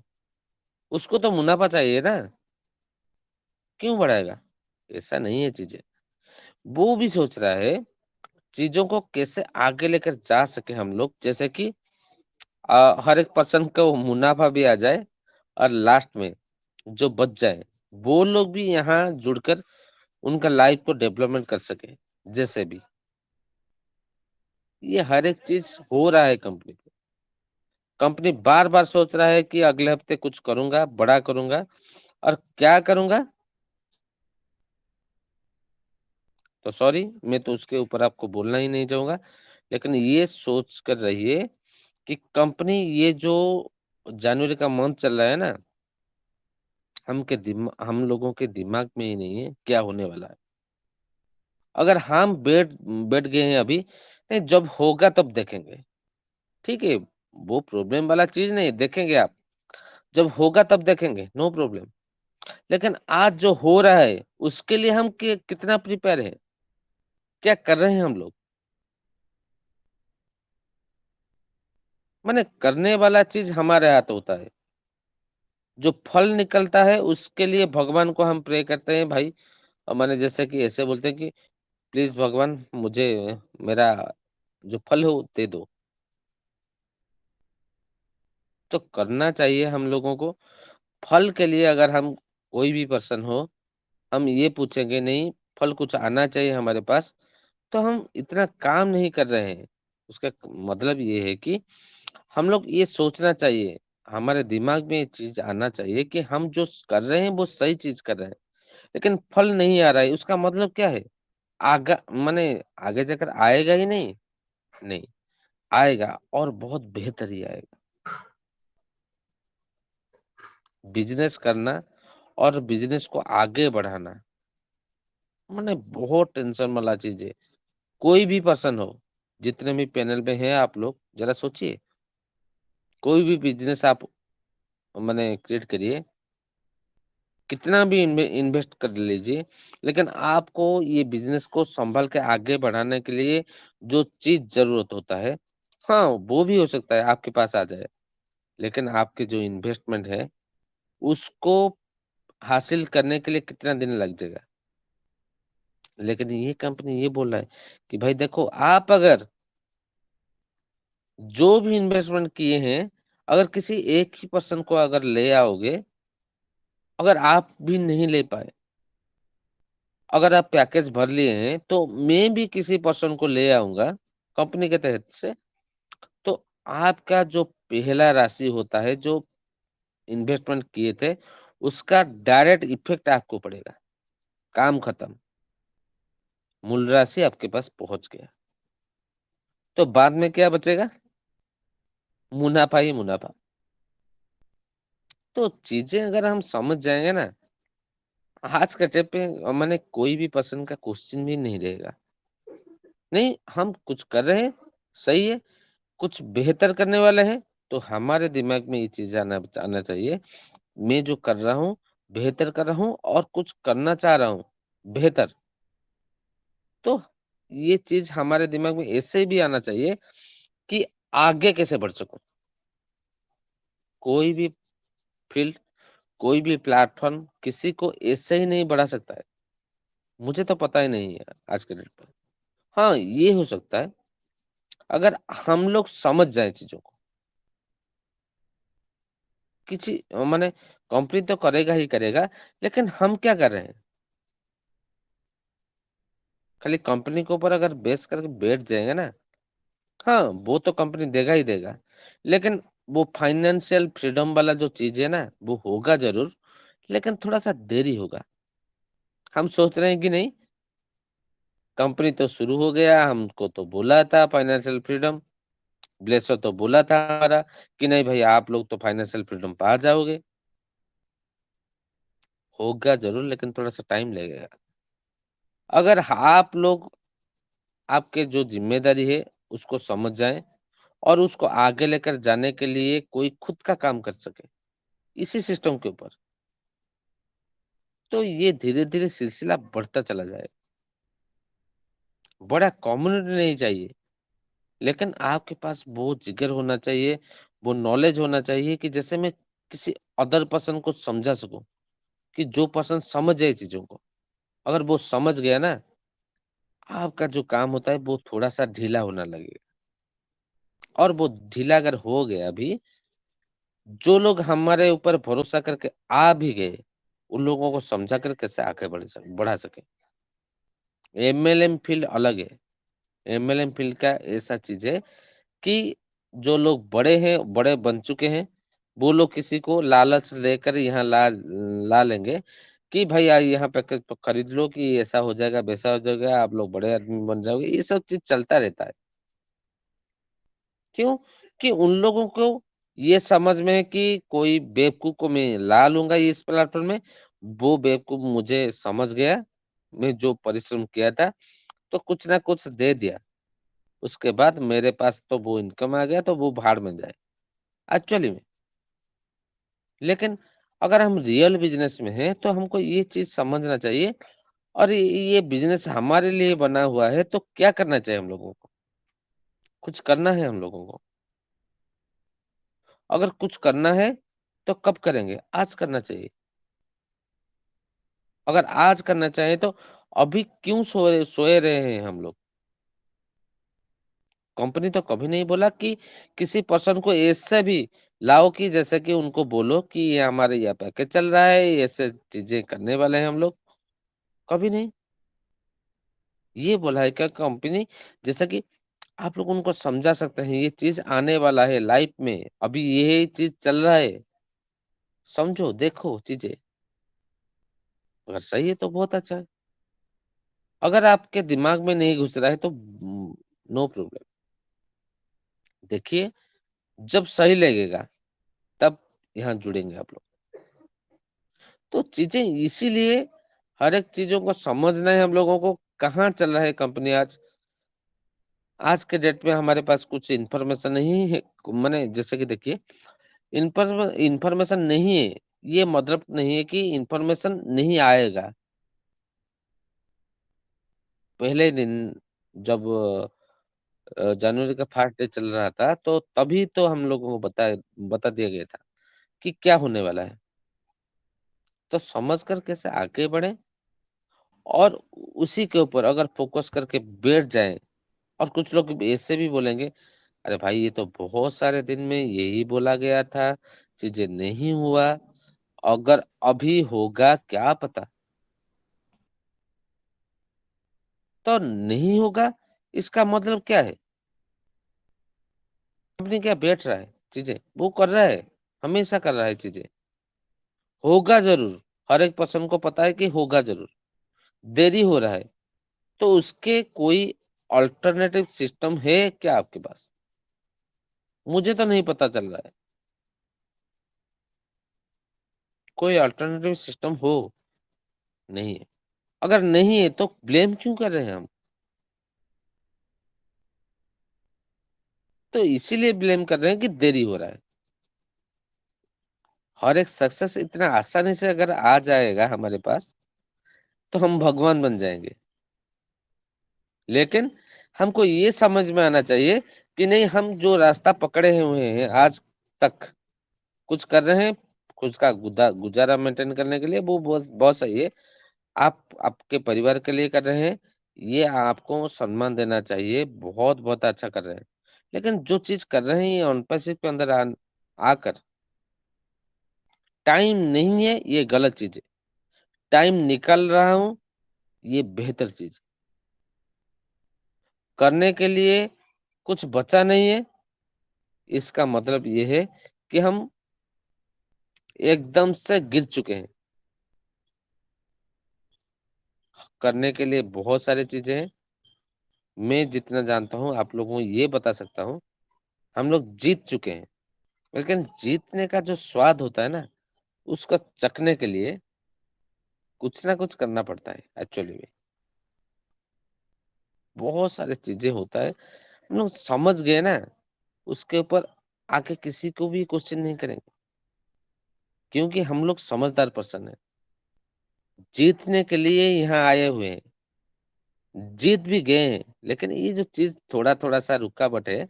उसको तो मुनाफा चाहिए ना, क्यों बढ़ाएगा? ऐसा नहीं है चीजें। वो भी सोच रहा है चीजों को कैसे आगे लेकर जा सके हम लोग, जैसे कि हर एक पर्सन को मुनाफा भी आ जाए और लास्ट में जो बच जाए वो लोग भी यहाँ जुड़कर उनका लाइफ को डेवलपमेंट कर सके। जैसे भी ये हर एक चीज हो रहा है कंपनी पे। कंपनी बार बार सोच रहा है कि अगले हफ्ते कुछ करूंगा, बड़ा करूंगा, और क्या करूंगा तो सॉरी, मैं तो उसके ऊपर आपको बोलना ही नहीं चाहूंगा। लेकिन ये सोच कर रहिए कि कंपनी ये जो जनवरी का मंथ चल रहा है ना, हम लोगों के दिमाग में ही नहीं है क्या होने वाला है। अगर हम बैठ बैठ गए हैं अभी, नहीं जब होगा तब देखेंगे, ठीक है, वो प्रॉब्लम वाला चीज नहीं, देखेंगे आप जब होगा तब देखेंगे, नो प्रॉब्लम। लेकिन आज जो हो रहा है उसके लिए हम कितना प्रिपेयर है, क्या कर रहे हैं हम लोग? माने करने वाला चीज हमारे हाथ होता है, जो फल निकलता है उसके लिए भगवान को हम प्रे करते हैं भाई। और माने जैसे कि ऐसे बोलते हैं कि प्लीज भगवान मुझे मेरा जो फल हो दे दो। तो करना चाहिए हम लोगों को। फल के लिए अगर हम कोई भी पर्सन हो, हम ये पूछेंगे नहीं, फल कुछ आना चाहिए हमारे पास, तो हम इतना काम नहीं कर रहे हैं। उसका मतलब ये है कि हम लोग ये सोचना चाहिए, हमारे दिमाग में ये चीज आना चाहिए कि हम जो कर रहे हैं वो सही चीज कर रहे हैं। लेकिन फल नहीं आ रहा है, उसका मतलब क्या है? आगा माने आगे जाकर आएगा ही नहीं, नहीं आएगा और बहुत बेहतर ही आएगा। बिजनेस करना और बिजनेस को आगे बढ़ाना माने बहुत टेंशन वाला चीज है। कोई भी पर्सन हो, जितने भी पैनल में हैं आप लोग जरा सोचिए, कोई भी बिजनेस आप माने क्रिएट करिए, कितना भी इन्वेस्ट कर लीजिए, लेकिन आपको ये बिजनेस को संभाल के आगे बढ़ाने के लिए जो चीज जरूरत होता है, हाँ वो भी हो सकता है आपके पास आ जाए, लेकिन आपके जो इन्वेस्टमेंट है उसको हासिल करने के लिए कितना दिन लग जाएगा। लेकिन ये कंपनी ये बोल रहा है कि भाई देखो, आप अगर जो भी इन्वेस्टमेंट किए हैं, अगर किसी एक ही पर्सन को अगर ले आओगे, अगर आप भी नहीं ले पाए, अगर आप पैकेज भर लिए हैं, तो मैं भी किसी पर्सन को ले आऊंगा कंपनी के तहत से, तो आपका जो पहला राशि होता है जो इन्वेस्टमेंट किए थे, उसका डायरेक्ट इफेक्ट आपको पड़ेगा। काम खत्म, मूल राशि आपके पास पहुंच गया, तो बाद में क्या बचेगा? मुनाफा ही मुनाफा। तो चीजें अगर हम समझ जाएंगे ना, आज के टाइम पे मैंने कोई भी पर्सन का क्वेश्चन भी नहीं रहेगा। नहीं हम कुछ कर रहे हैं, सही है, कुछ बेहतर करने वाले हैं, तो हमारे दिमाग में ये चीज आना आना चाहिए, मैं जो कर रहा हूँ बेहतर कर रहा हूँ और कुछ करना चाह रहा हूँ बेहतर। तो ये चीज हमारे दिमाग में ऐसे भी आना चाहिए कि आगे कैसे बढ़ सकूं। कोई भी फील्ड, कोई भी प्लेटफॉर्म किसी को ऐसे ही नहीं बढ़ा सकता है, मुझे तो पता ही नहीं है आज के डेट पर। हाँ ये हो सकता है अगर हम लोग समझ जाए चीजों को। किसी माने कंपनी तो करेगा ही करेगा, लेकिन हम क्या कर रहे हैं? खाली कंपनी के ऊपर अगर बेस करके बैठ जाएंगे ना, हाँ वो तो कंपनी देगा ही देगा, लेकिन वो फाइनेंशियल फ्रीडम वाला जो चीज है ना, वो होगा जरूर, लेकिन थोड़ा सा देरी होगा। हम सोच रहे हैं कि नहीं, कंपनी तो शुरू हो गया, हमको तो बोला था फाइनेंशियल फ्रीडम, ब्लेसर तो बोला था हमारा कि नहीं भाई आप लोग तो फाइनेंशियल फ्रीडम पा जाओगे। होगा जरूर, लेकिन थोड़ा सा टाइम लगेगा। अगर आप लोग आपके जो जिम्मेदारी है उसको समझ जाएं और उसको आगे लेकर जाने के लिए कोई खुद का काम कर सके इसी सिस्टम के ऊपर, तो ये धीरे धीरे सिलसिला बढ़ता चला जाए। बड़ा कम्युनिटी नहीं चाहिए, लेकिन आपके पास वो जिगर होना चाहिए, वो नॉलेज होना चाहिए कि जैसे मैं किसी अदर पर्सन को समझा सकूं, कि जो पर्सन समझ जाए चीजों को। अगर वो समझ गया ना, आपका जो काम होता है वो थोड़ा सा ढीला होने लगेगा। और वो ढीला अगर हो गया भी, जो लोग हमारे ऊपर भरोसा करके आ भी गए, उन लोगों को समझा कर कैसे आगे बढ़ा सके। एमएलएम फील्ड अलग है। एमएलएम फील्ड का ऐसा चीज है कि जो लोग बड़े हैं, बड़े बन चुके हैं, वो लोग किसी को लालच लेकर यहाँ ला लेंगे कि भाई यहाँ पैकेज खरीद लो, कि ऐसा हो जाएगा, वैसा हो जाएगा, आप लोग बड़े आदमी बन जाओगे। ये सब चीज चलता रहता है। क्यों? कि उन लोगों को ये समझ में है कि कोई बेवकूफ को मैं ला लूंगा इस प्लेटफॉर्म में, वो बेवकूफ मुझे समझ गया, मैं जो परिश्रम किया था तो कुछ ना कुछ दे दिया, उसके बाद मेरे पास तो वो इनकम आ गया, तो वो भाड़ में जाए एक्चुअली में। लेकिन अगर हम रियल बिजनेस में हैं तो हमको ये चीज समझना चाहिए, और ये बिजनेस हमारे लिए बना हुआ है, तो क्या करना चाहिए हम लोगों को? कुछ करना है हम लोगों को। अगर कुछ करना है तो कब करेंगे? आज करना चाहिए। अगर आज करना चाहिए तो अभी क्यों सोए रहे हैं हम लोग? कंपनी तो कभी नहीं बोला कि किसी पर्सन को ऐसे भी लाओ कि जैसे कि उनको बोलो कि ये हमारे यहाँ पैकेज चल रहा है, ऐसे चीजें करने वाले हैं हम लोग। कभी नहीं ये बोला है क्या कंपनी? जैसा कि आप लोग उनको समझा सकते हैं, ये चीज आने वाला है लाइफ में, अभी ये चीज चल रहा है, समझो, देखो चीजें। अगर सही है तो बहुत अच्छा है। अगर आपके दिमाग में नहीं घुस रहा है तो नो प्रॉब्लम। देखिए, जब सही लगेगा तब यहाँ जुड़ेंगे आप लोग। तो चीजें इसीलिए हर एक चीजों को समझना है हम लोगों को। कहाँ चल रहा है कंपनी आज? आज के डेट में हमारे पास कुछ इंफॉर्मेशन नहीं है। मैंने जैसे कि देखिए, इंफॉर्मेशन नहीं है, ये मतलब नहीं है कि इंफॉर्मेशन नहीं आएगा। पहले दिन जब जनवरी का फर्स्ट डे चल रहा था, तो तभी तो हम लोगों को बता दिया गया था कि क्या होने वाला है। तो समझ कर कैसे आगे बढ़े, और उसी के ऊपर अगर फोकस करके बैठ जाएं। और कुछ लोग ऐसे भी बोलेंगे, अरे भाई ये तो बहुत सारे दिन में यही बोला गया था, चीजें नहीं हुआ, अगर अभी होगा क्या पता। तो नहीं होगा, इसका मतलब क्या है? कंपनी क्या बैठ रहा है? चीजें वो कर रहा है, हमेशा कर रहा है चीजें। होगा जरूर, हर एक पर्सन को पता है कि होगा जरूर। देरी हो रहा है, तो उसके कोई अल्टरनेटिव सिस्टम है क्या आपके पास? मुझे तो नहीं पता चल रहा है कोई अल्टरनेटिव सिस्टम हो। नहीं है। अगर नहीं है तो ब्लेम क्यों कर रहे हैं हम? तो इसीलिए ब्लेम कर रहे हैं कि देरी हो रहा है। हर एक सक्सेस इतना आसानी से अगर आ जाएगा हमारे पास, तो हम भगवान बन जाएंगे। लेकिन हमको ये समझ में आना चाहिए कि नहीं, हम जो रास्ता पकड़े हुए हैं आज तक, कुछ कर रहे हैं, खुद का गुजारा मेंटेन करने के लिए, वो बहुत बहुत सही है। आप आपके परिवार के लिए कर रहे हैं, ये आपको सम्मान देना चाहिए, बहुत बहुत अच्छा कर रहे हैं। लेकिन जो चीज कर रहे हैं ये ऑनपैसिव के अंदर आकर, टाइम नहीं है, ये गलत चीज है। टाइम निकाल रहा हूँ, ये बेहतर चीज। करने के लिए कुछ बचा नहीं है, इसका मतलब ये है कि हम एकदम से गिर चुके हैं। करने के लिए बहुत सारी चीजें हैं। मैं जितना जानता हूँ आप लोगों को ये बता सकता हूँ, हम लोग जीत चुके हैं। लेकिन जीतने का जो स्वाद होता है ना, उसको चखने के लिए कुछ ना कुछ करना पड़ता है एक्चुअली में। बहुत सारी चीजें होता है, हम लोग समझ गए ना, उसके ऊपर आके किसी को भी क्वेश्चन नहीं करेंगे, क्योंकि हम लोग समझदार पर्सन है। जीतने के लिए यहाँ आए हुए हैं। जीत भी गए हैं, लेकिन ये जो चीज थोड़ा थोड़ा सा रुकावट है,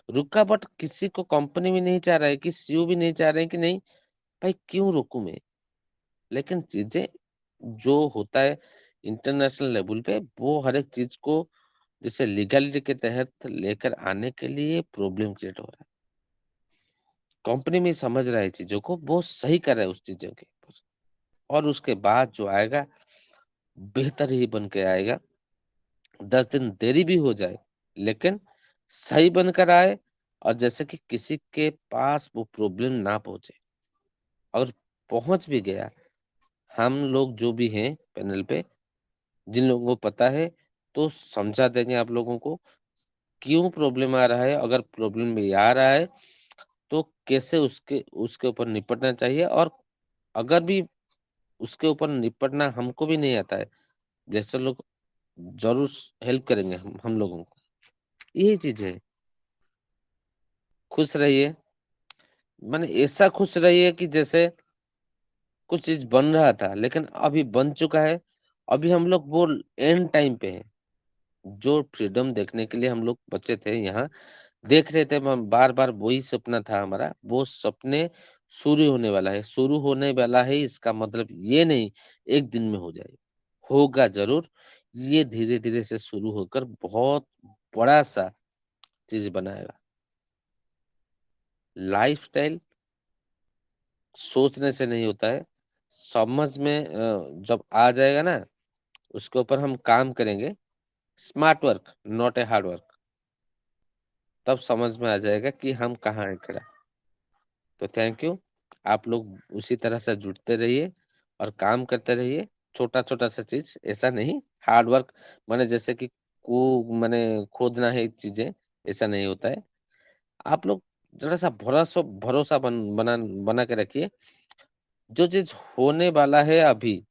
रुकावट किसी को कंपनी भी नहीं चाह रहा है कि सीईओ भी नहीं चाह रहे हैं कि नहीं भाई क्यों रोकूं मैं, लेकिन चीजें जो होता है इंटरनेशनल लेवल पे वो हर एक चीज को जैसे लीगलिटी के तहत लेकर आने के लिए प्रॉब्लम क्रिएट हो रहा है। कंपनी में समझ रहा है चीजों को, वो सही कर रहा है उस चीजों के ऊपर, और उसके बाद जो आएगा बेहतर ही बन के आएगा। 10 दिन देरी भी हो जाए लेकिन सही बनकर आए, और जैसे कि किसी के पास वो प्रॉब्लम ना पहुंचे, और पहुंच भी गया, हम लोग जो भी हैं पैनल पे जिन लोगों को पता है तो समझा देंगे आप लोगों को क्यों प्रॉब्लम आ रहा है, अगर प्रॉब्लम में आ रहा है तो कैसे उसके उसके ऊपर निपटना चाहिए, और अगर भी उसके ऊपर निपटना हमको भी नहीं आता है, जैसे लोग जरूर हेल्प करेंगे हम लोगों को। यही चीज है। खुश रहिए, माने ऐसा खुश रहिए कि जैसे कुछ चीज बन रहा था लेकिन अभी बन चुका है। अभी हम लोग वो एंड टाइम पे हैं, जो फ्रीडम देखने के लिए हम लोग बच्चे थे यहाँ देख रहे थे, हम बार बार वही सपना था हमारा, वो सपने शुरू होने वाला है, शुरू होने वाला है। इसका मतलब ये नहीं एक दिन में हो जाए, होगा जरूर। ये धीरे धीरे से शुरू होकर बहुत बड़ा सा चीज बनाएगा। लाइफस्टाइल सोचने से नहीं होता है, समझ में जब आ जाएगा ना, उसके ऊपर हम काम करेंगे, smart work not a hard work, तब समझ में आ जाएगा कि हम कहाँ हैं खड़ा। तो थैंक यू। आप लोग उसी तरह से जुड़ते रहिए और काम करते रहिए। छोटा छोटा सा चीज, ऐसा नहीं हार्ड वर्क माने जैसे कि को माने खोदना है चीजें, ऐसा नहीं होता है। आप लोग जरा सा भरोसा भरोसा बना के रखिए। जो चीज होने वाला है अभी,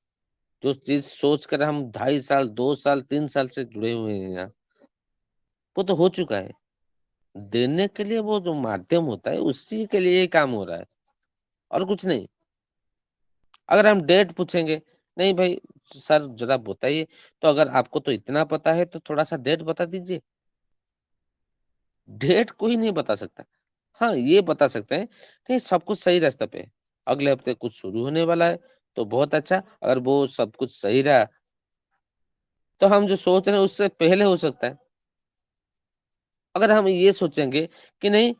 जो चीज सोच कर हम 2.5 साल 2 साल 3 साल से जुड़े हुए हैं यहाँ, वो तो हो चुका है। देने के लिए वो जो माध्यम होता है उसी के लिए ये काम हो रहा है, और कुछ नहीं। अगर हम डेट पूछेंगे, नहीं भाई सर जरा बताइए, तो अगर आपको तो इतना पता है तो थोड़ा सा डेट बता दीजिए। डेट कोई नहीं बता सकता। हाँ ये बता सकते हैं कि सब कुछ सही रास्ते पे है, अगले हफ्ते कुछ शुरू होने वाला है, तो बहुत अच्छा। अगर वो सब कुछ सही रहा तो हम जो सोच रहे हैं उससे पहले हो सकता है। अगर हम ये सोचेंगे कि नहीं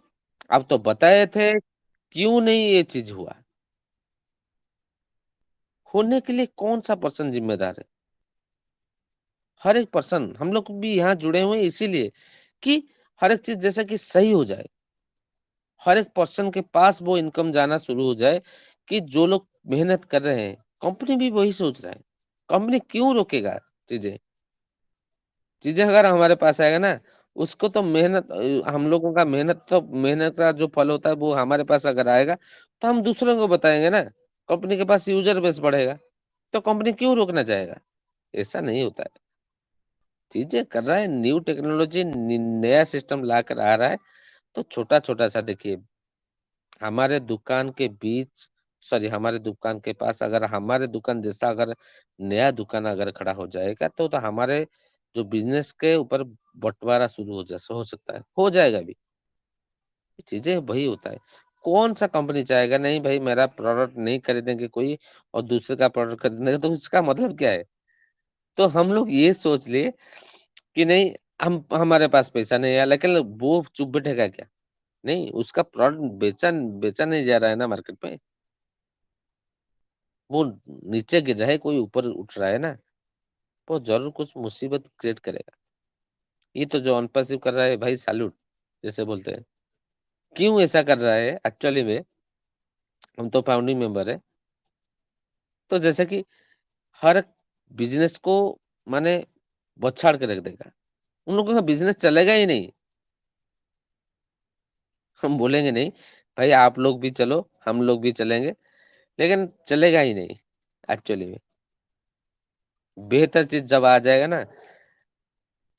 अब तो बताए थे, क्यों नहीं ये चीज हुआ, होने के लिए कौन सा पर्सन जिम्मेदार है? हर एक पर्सन, हम लोग भी यहाँ जुड़े हुए हैं इसीलिए कि हर एक चीज जैसा कि सही हो जाए, हर एक पर्सन के पास वो इनकम जाना शुरू हो जाए कि जो लोग मेहनत कर रहे हैं। कंपनी भी वही सोच रहा है, कंपनी क्यों रोकेगा चीजें? चीजें अगर हमारे पास आएगा ना, उसको तो मेहनत हम लोगों का मेहनत का जो फल होता है वो हमारे पास अगर आएगा तो हम दूसरों को बताएंगे ना, कंपनी के पास यूजर बेस बढ़ेगा, तो कंपनी क्यों रोकना चाहेगा? ऐसा नहीं होता है। चीजें कर रहा है, न्यू टेक्नोलॉजी नया सिस्टम ला कर आ रहा है, तो छोटा छोटा सा देखिए। हमारे दुकान के बीच सॉरी हमारे दुकान के पास अगर हमारे दुकान जैसा अगर नया दुकान अगर खड़ा हो जाएगा तो हमारे जो बिजनेस के ऊपर बंटवारा शुरू हो सकता है, हो जाएगा भी। चीजें वही होता है। कौन सा कंपनी चाहेगा नहीं भाई मेरा प्रोडक्ट नहीं खरीदेंगे कोई और दूसरे का प्रोडक्ट खरीदेंगे, तो इसका मतलब क्या है? तो हम लोग ये सोच लिए कि नहीं, हम हमारे पास पैसा नहीं है, लेकिन वो चुप बैठेगा क्या? नहीं, उसका प्रोडक्ट बेचा बेचा नहीं जा रहा है ना मार्केट में, वो नीचे गिर रहा है, कोई ऊपर उठ रहा है ना, वो जरूर कुछ मुसीबत क्रिएट करेगा। ये तो जो अनपर्सिव कर रहा है भाई, सैल्यूट जैसे बोलते हैं। क्यों ऐसा कर रहा है एक्चुअली में? हम तो फाउंडिंग मेंबर है, तो जैसे कि हर बिजनेस को माने बछाड़ के रख देगा, उन लोगों का बिजनेस चलेगा ही नहीं। हम बोलेंगे नहीं भाई आप लोग भी चलो, हम लोग भी चलेंगे, लेकिन चलेगा ही नहीं एक्चुअली में। बेहतर चीज जब आ जाएगा ना,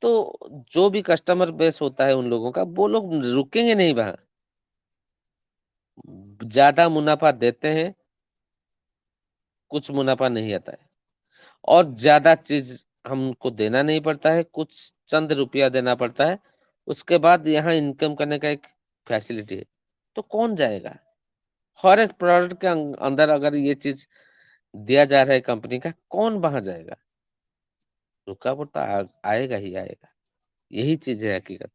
तो जो भी कस्टमर बेस होता है उन लोगों का, वो लोग रुकेंगे नहीं वहां। ज्यादा मुनाफा देते हैं, कुछ मुनाफा नहीं आता है, और ज्यादा चीज हमको देना नहीं पड़ता है, कुछ चंद रुपया देना पड़ता है, उसके बाद यहाँ इनकम करने का एक फैसिलिटी है। तो कौन जाएगा? हर एक प्रोडक्ट के अंदर अगर ये चीज दिया जा रहा है कंपनी का, कौन वहां जाएगा? रुकावट तो आएगा ही आएगा। यही चीज है हकीकत।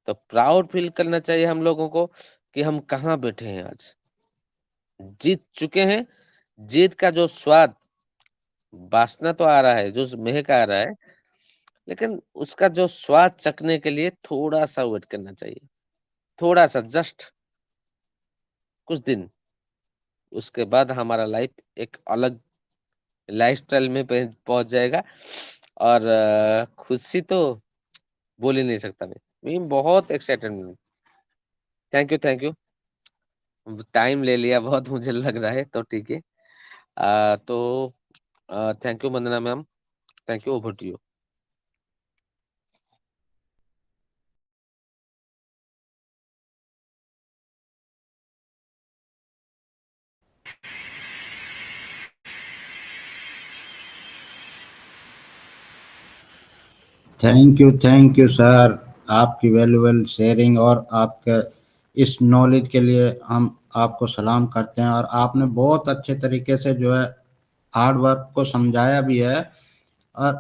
तो प्राउड फील करना चाहिए हम लोगों को कि हम कहाँ बैठे हैं, आज जीत चुके हैं। जीत का जो स्वाद, वासना तो आ रहा है, जो महक आ रहा है, लेकिन उसका जो स्वाद चखने के लिए थोड़ा सा वेट करना चाहिए, थोड़ा सा, जस्ट कुछ दिन। उसके बाद हमारा लाइफ एक अलग लाइफस्टाइल में पहुंच जाएगा। और खुशी तो बोल ही नहीं सकता मैं बहुत एक्साइटेड हूँ। Thank you. टाइम ले लिया बहुत मुझे लग रहा है, तो ठीक है। तो thank you Vandana ma'am, thank you, over to you. Thank you sir, आपकी वैल्यूबल शेयरिंग और आपके इस नॉलेज के लिए हम आपको सलाम करते हैं। और आपने बहुत अच्छे तरीके से जो है हार्ड वर्क को समझाया भी है। और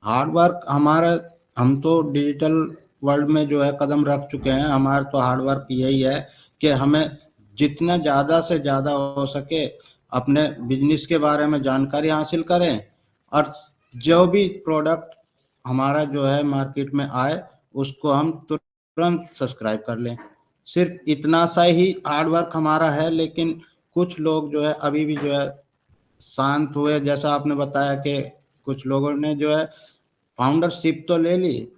हार्ड वर्क हमारा, हम तो डिजिटल वर्ल्ड में जो है कदम रख चुके हैं। हमारा तो हार्ड वर्क यही है कि हमें जितना ज़्यादा से ज़्यादा हो सके अपने बिजनेस के बारे में जानकारी हासिल करें, और जो भी प्रोडक्ट हमारा जो है मार्केट में आए उसको हम तुरंत सब्सक्राइब कर लें। सिर्फ इतना सा ही हार्ड वर्क हमारा है। लेकिन कुछ लोग जो है अभी भी जो है शांत हुए, जैसा आपने बताया कि कुछ लोगों ने जो है फाउंडरशिप तो ले ली,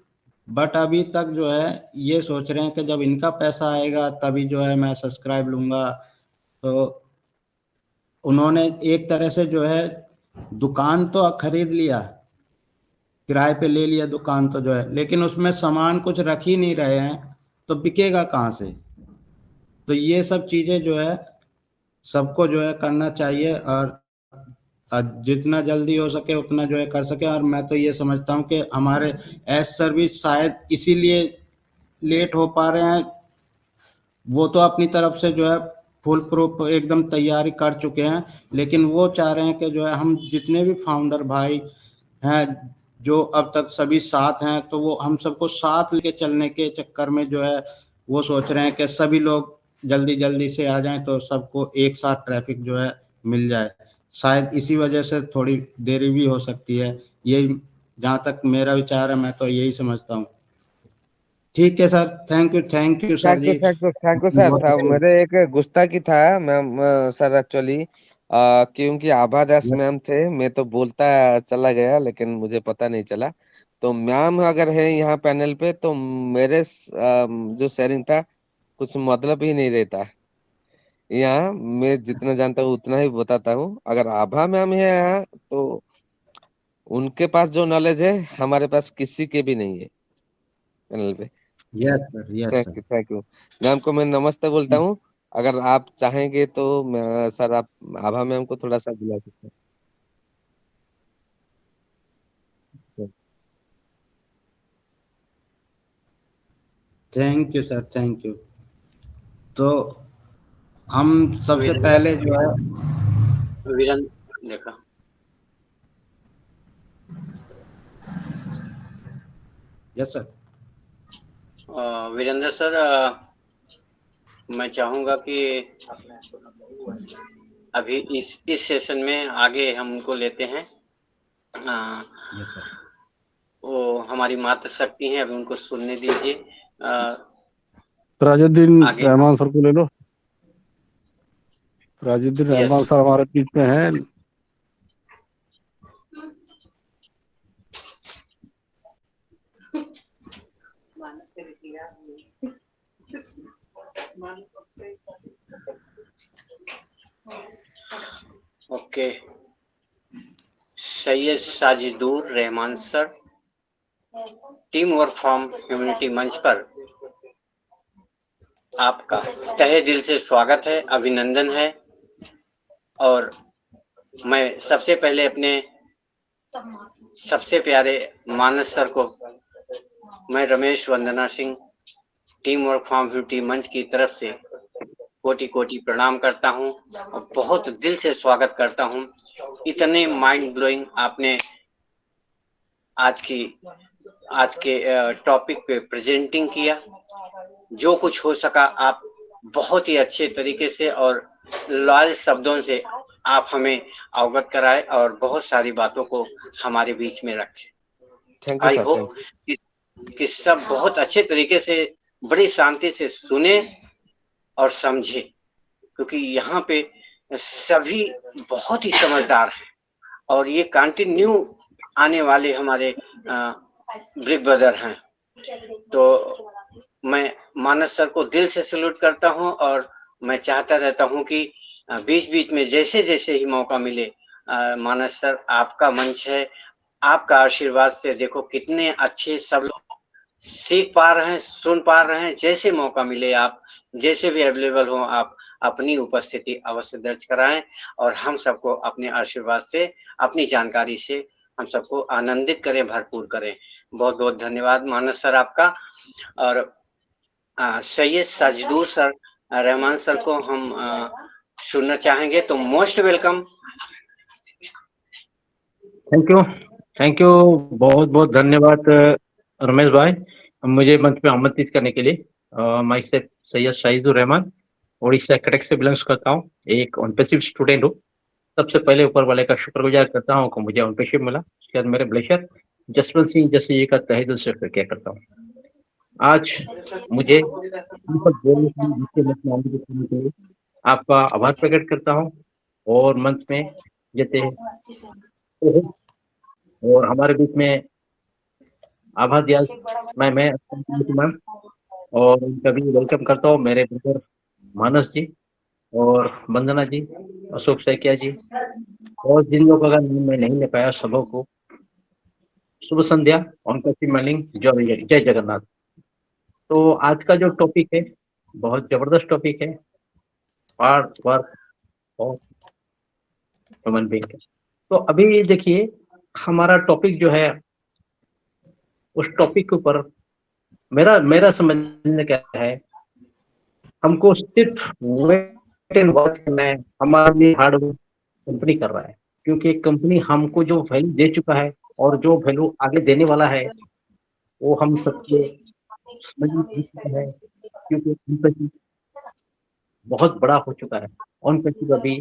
बट अभी तक जो है ये सोच रहे हैं कि जब इनका पैसा आएगा तभी जो है मैं सब्सक्राइब लूंगा। तो उन्होंने एक तरह से जो है दुकान तो खरीद लिया, किराए पे ले लिया दुकान तो जो है, लेकिन उसमें सामान कुछ रख ही नहीं रहे हैं, तो बिकेगा कहाँ से? तो ये सब चीजें जो है सबको जो है करना चाहिए, और जितना जल्दी हो सके उतना जो है कर सके। और मैं तो ये समझता हूँ कि हमारे एस सर्विस शायद इसीलिए लेट हो पा रहे हैं। वो तो अपनी तरफ से जो है फुल प्रूफ एकदम तैयारी कर चुके हैं, लेकिन वो चाह रहे हैं कि जो है हम जितने भी फाउंडर भाई हैं जो अब तक सभी साथ हैं, तो वो हम सबको साथ लेके चलने के चक्कर में जो है वो सोच रहे हैं कि सभी लोग जल्दी जल्दी से आ जाएं तो सबको एक साथ ट्रैफिक जो है मिल जाए। शायद इसी वजह से थोड़ी देरी भी हो सकती है। यही जहाँ तक मेरा विचार है, मैं तो यही समझता हूँ। ठीक है sir, thank you sir ji. Thank you आपने सर। बहुत था अच्छे। मेरे एक गुस्ताखी था मैम सर, एक्चुअली क्योंकि आभा दास मैम थे, मैं तो बोलता चला गया लेकिन मुझे पता नहीं चला। तो मैम अगर है यहाँ पैनल पे तो मेरे जो शेयरिंग था कुछ मतलब ही नहीं रहता। यहाँ मैं जितना जानता हूँ उतना ही बताता हूँ। अगर आभा मैम है यहाँ तो उनके पास जो नॉलेज है हमारे पास किसी के भी नहीं है पैनल पे। Yes sir, yes sir. Thank you ma'am को मैं नमस्ते बोलता हूँ। अगर आप चाहेंगे तो सर आप आभा मैम को थोड़ा सा बुला सकते हैं। Thank you sir, thank you. तो हम सबसे वीरेंद्र पहले जो है, वीरेंद्र देखा यस सर। वीरेंद्र सर, मैं चाहूंगा कि अभी इस सेशन में आगे हम उनको लेते हैं। Yes sir. वो हमारी मातृ शक्ति हैं, अभी उनको सुनने दीजिए। राजुद्दीन आगे हम रहमान सर को ले लो। राजुद्दीन यस रहमान सर हमारे बीच में हैं। Okay. Syed Sajidur Rahman sir, team work from humanity मंच पर आपका तहे दिल से स्वागत है, अभिनंदन है। और मैं सबसे पहले अपने सबसे प्यारे मानस सर को मैं Ramesh Vandana Singh team work form duty manch की तरफ से कोटि कोटि प्रणाम करता हूं और बहुत दिल से स्वागत करता हूं। इतने माइंड ब्लोइंग आपने आज के टॉपिक पे प्रेजेंटिंग किया। जो कुछ हो सका आप बहुत ही अच्छे तरीके से और लाल शब्दों से आप हमें अवगत कराए और बहुत सारी बातों को हमारे बीच में रखे। Thank you I sir, hope कि सब बहुत अच्छे तरीके से बड़ी शांति से सुने और समझे, क्योंकि यहाँ पे सभी बहुत ही समझदार हैं और ये कंटिन्यू आने वाले हमारे बिग ब्रदर हैं। तो मैं मानस सर को दिल से सैल्यूट करता हूं और मैं चाहता रहता हूं कि बीच बीच में जैसे जैसे ही मौका मिले, मानस सर आपका मंच है, आपका आशीर्वाद से देखो कितने अच्छे सब लोग सीख पा रहे हैं, सुन पा रहे हैं। जैसे मौका मिले आप जैसे भी अवेलेबल हो आप अपनी उपस्थिति अवश्य दर्ज कराएं और हम सबको अपने आशीर्वाद से अपनी जानकारी से हम सबको आनंदित करें, भरपूर करें। बहुत बहुत धन्यवाद मानस सर आपका। और सैयद साजिदुर सर रहमान सर को हम सुनना चाहेंगे, तो मोस्ट वेलकम। थैंक यू बहुत बहुत धन्यवाद रमेश भाई मुझे मंच पे आमंत्रित करने के लिए। मैं सैयद शाहिदुर रहमान उड़ीसा कटक से बिलोंग्स करता हूँ, एक ऑनपेसिव स्टूडेंट हूँ। सबसे पहले ऊपर वाले का शुक्रगुजार करता हूँ कि मुझे ऑनपेसिव मिला। उसके बाद मेरे ब्लेशर जसवंत सिंह जैसे ये का तहे दिल से शुक्रिया करता हूँ। आज मुझे आपका आभार प्रकट करता हूँ और मंच में जैसे और हमारे बीच में आभार दिया मैं और उनका भी वेलकम करता हूँ। मेरे ब्रदर मानस जी और वंदना जी, अशोक सैकिया जी और जिन लोगों का नाम मैं नहीं ले पाया सबों को शुभ संध्या, उनका सिमलिंग जय जगन्नाथ। तो आज का जो टॉपिक है बहुत जबरदस्त टॉपिक है, हार्ड वर्क और ह्यूमन बीइंग। तो अभी देखिए हमारा टॉपिक जो है उस टॉपिक के ऊपर मेरा समझने क्या है, हमको सिर्फ वेट एंड वॉच करना है। हमारे लिए हार्ड वर्क कंपनी कर रहा है, क्योंकि कंपनी हमको जो वैल्यू दे चुका है और जो वैल्यू आगे देने वाला है वो हम सबको समझ में चुका है, क्योंकि बहुत बड़ा हो चुका है। ऑन पेसिव अभी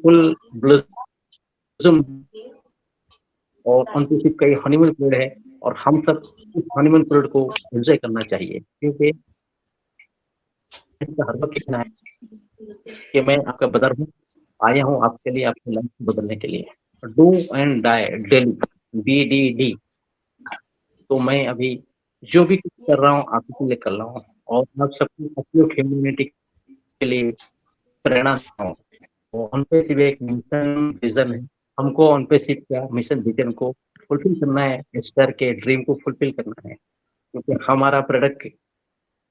फुल ब्लूज़म और ऑन पेसिव का हनीमून पीरियड है और हम सब इस हनीमून पीरियड को एंजॉय करना चाहिए, क्योंकि हर वक्त कहना है कि मैं आपका ब्रदर हूँ, आया हूँ आपके लिए, आपकी लाइफ को बदलने के लिए। Do and die daily, DDD। तो मैं अभी जो भी कुछ कर रहा हूँ आपके लिए कर रहा हूँ और आप सबको अपनी ह्यूमैनिटी के लिए प्रेरणा देता हूँ। ऑन पेसिव एक मिशन विजन है, हमको ऑन पेसिव का मिशन विजन को फुलफिल करना है, इस तरह के ड्रीम को फुलफिल करना है, क्योंकि हमारा प्रोडक्ट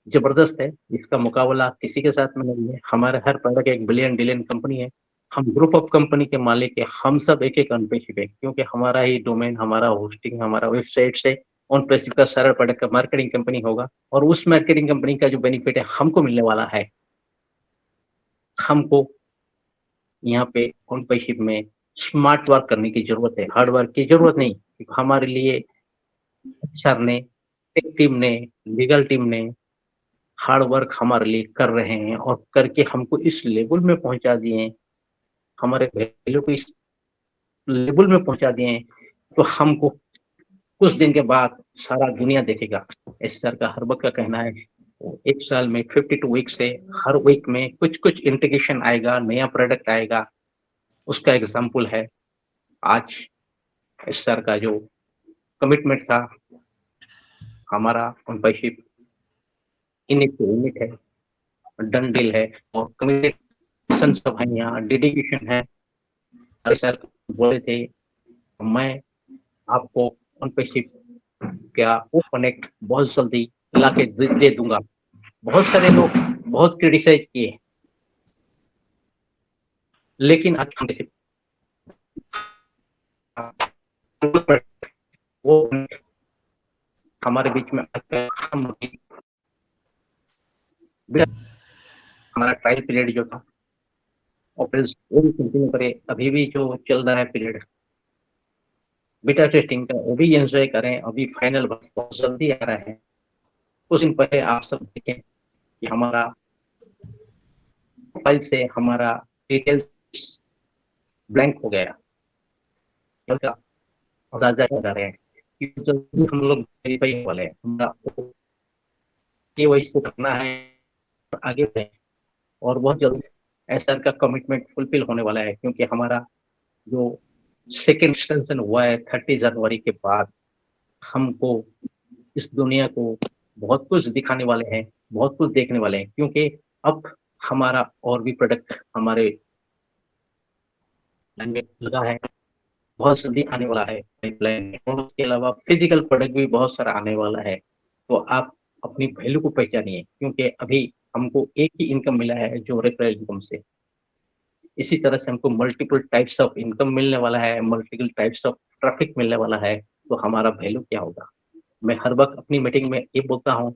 जबरदस्त है, इसका मुकाबला किसी के साथ में नहीं है। हमारे हर प्रोडक्ट एक बिलियन डिलियन कंपनी है, हम ग्रुप ऑफ कंपनी के मालिक है, हम सब एक एक ऑन पेसिव है, क्योंकि हमारा ही डोमेन, हमारा होस्टिंग, हमारा वेबसाइट से ऑन पेसिव का सारा प्रोडक्ट का मार्केटिंग कंपनी होगा और उस मार्केटिंग कंपनी का जो बेनिफिट है हमको मिलने वाला है। हमको यहाँ पे ऑन पेसिव में स्मार्ट वर्क करने की जरूरत है, हार्ड वर्क की जरूरत नहीं। हमारे लिए HR ने, टेक टीम ने, लीगल टीम ने हार्ड वर्क हमारे लिए कर रहे हैं और करके हमको इस लेवल में पहुंचा दिए हैं, हमारे वैल्यू को इस लेवल में पहुंचा दिए हैं। तो हमको कुछ दिन के बाद सारा दुनिया देखेगा। SR का हर वक्त का कहना है एक साल में 52 वीक से हर वीक में कुछ कुछ इंटीग्रेशन आएगा, नया प्रोडक्ट आएगा। उसका एग्जाम्पल है आज SR का जो कमिटमेंट था हमारा ऑन पेसिव यूनिट है, डन डील है और कम्युनिकेशन सब है, यहाँ डेडिकेशन है। सर बोले थे मैं आपको ऑन पेसिव क्या वो कनेक्ट बहुत जल्दी ला के दे दूंगा। बहुत सारे लोग बहुत क्रिटिसाइज किए, लेकिन आज वो हमारे बीच में हम हमारा ट्रायल पीरियड जो था और फिर वो भी कंटिन्यू करे, अभी भी जो चल रहा है पीरियड बीटा टेस्टिंग का, वो भी एंजॉय करें। अभी फाइनल बहुत जल्दी आ रहा है। कुछ दिन पहले आप सब देखें कि हमारा फाइल से हमारा डिटेल्स ब्लैंक हो गया, अंदाजा लगा रहे हैं कि जल्दी हम लोग वेरीफाई वाले हैं, हमारा केवाईसी करना है आगे बढ़े और बहुत जल्द एसआर का कमिटमेंट फुलफिल होने वाला है, क्योंकि हमारा जो सेकेंड एक्सटेंशन हुआ है 30 जनवरी के बाद, हमको इस दुनिया को बहुत कुछ दिखाने वाले हैं, बहुत कुछ देखने वाले हैं, क्योंकि अब हमारा और भी प्रोडक्ट हमारे लगा है, बहुत जल्दी आने वाला है पाइपलाइन में, और उसके अलावा फिजिकल प्रोडक्ट भी बहुत सारा आने वाला है। तो आप अपनी वैल्यू को पहचानिए, क्योंकि अभी हमको एक ही इनकम मिला है जो रेफरल इनकम से, इसी तरह से हमको मल्टीपल टाइप्स ऑफ इनकम मिलने वाला है, मल्टीपल टाइप्स ऑफ ट्रैफिक मिलने वाला है। तो हमारा वैल्यू क्या होगा? मैं हर वक्त अपनी मीटिंग में ये बोलता हूँ,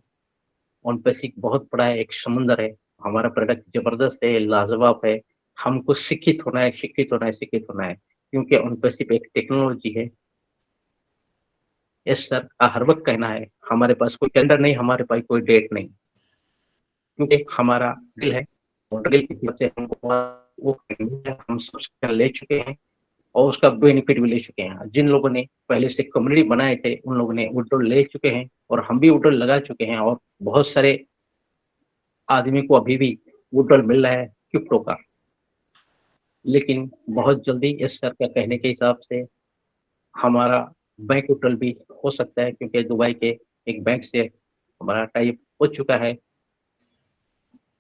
ऑन पैसिक बहुत बड़ा है, एक समुंदर है, हमारा प्रोडक्ट जबरदस्त है, लाजवाब है, हमको शिक्षित होना है, शिक्षित होना है, शिक्षित होना है, क्योंकि ऑन पैसिक एक टेक्नोलॉजी है। यस सर का हर वक्त कहना है, हमारे पास कोई टेंडर नहीं, हमारे पास कोई डेट नहीं, क्योंकि हमारा दिल है और दिल की वजह से हमको वो हम सब ले चुके हैं और उसका बेनिफिट भी ले चुके हैं। जिन लोगों ने पहले से कम्युनिटी बनाए थे उन लोगों ने विड्रॉल ले चुके हैं और हम भी विड्रॉल लगा चुके हैं, और बहुत सारे आदमी को अभी भी विड्रॉल मिल रहा है क्रिप्टो का। लेकिन बहुत जल्दी इस सर का कहने के हिसाब से हमारा बैंक विड्रॉल भी हो सकता है, क्योंकि दुबई के एक बैंक से हमारा टाइप हो चुका है,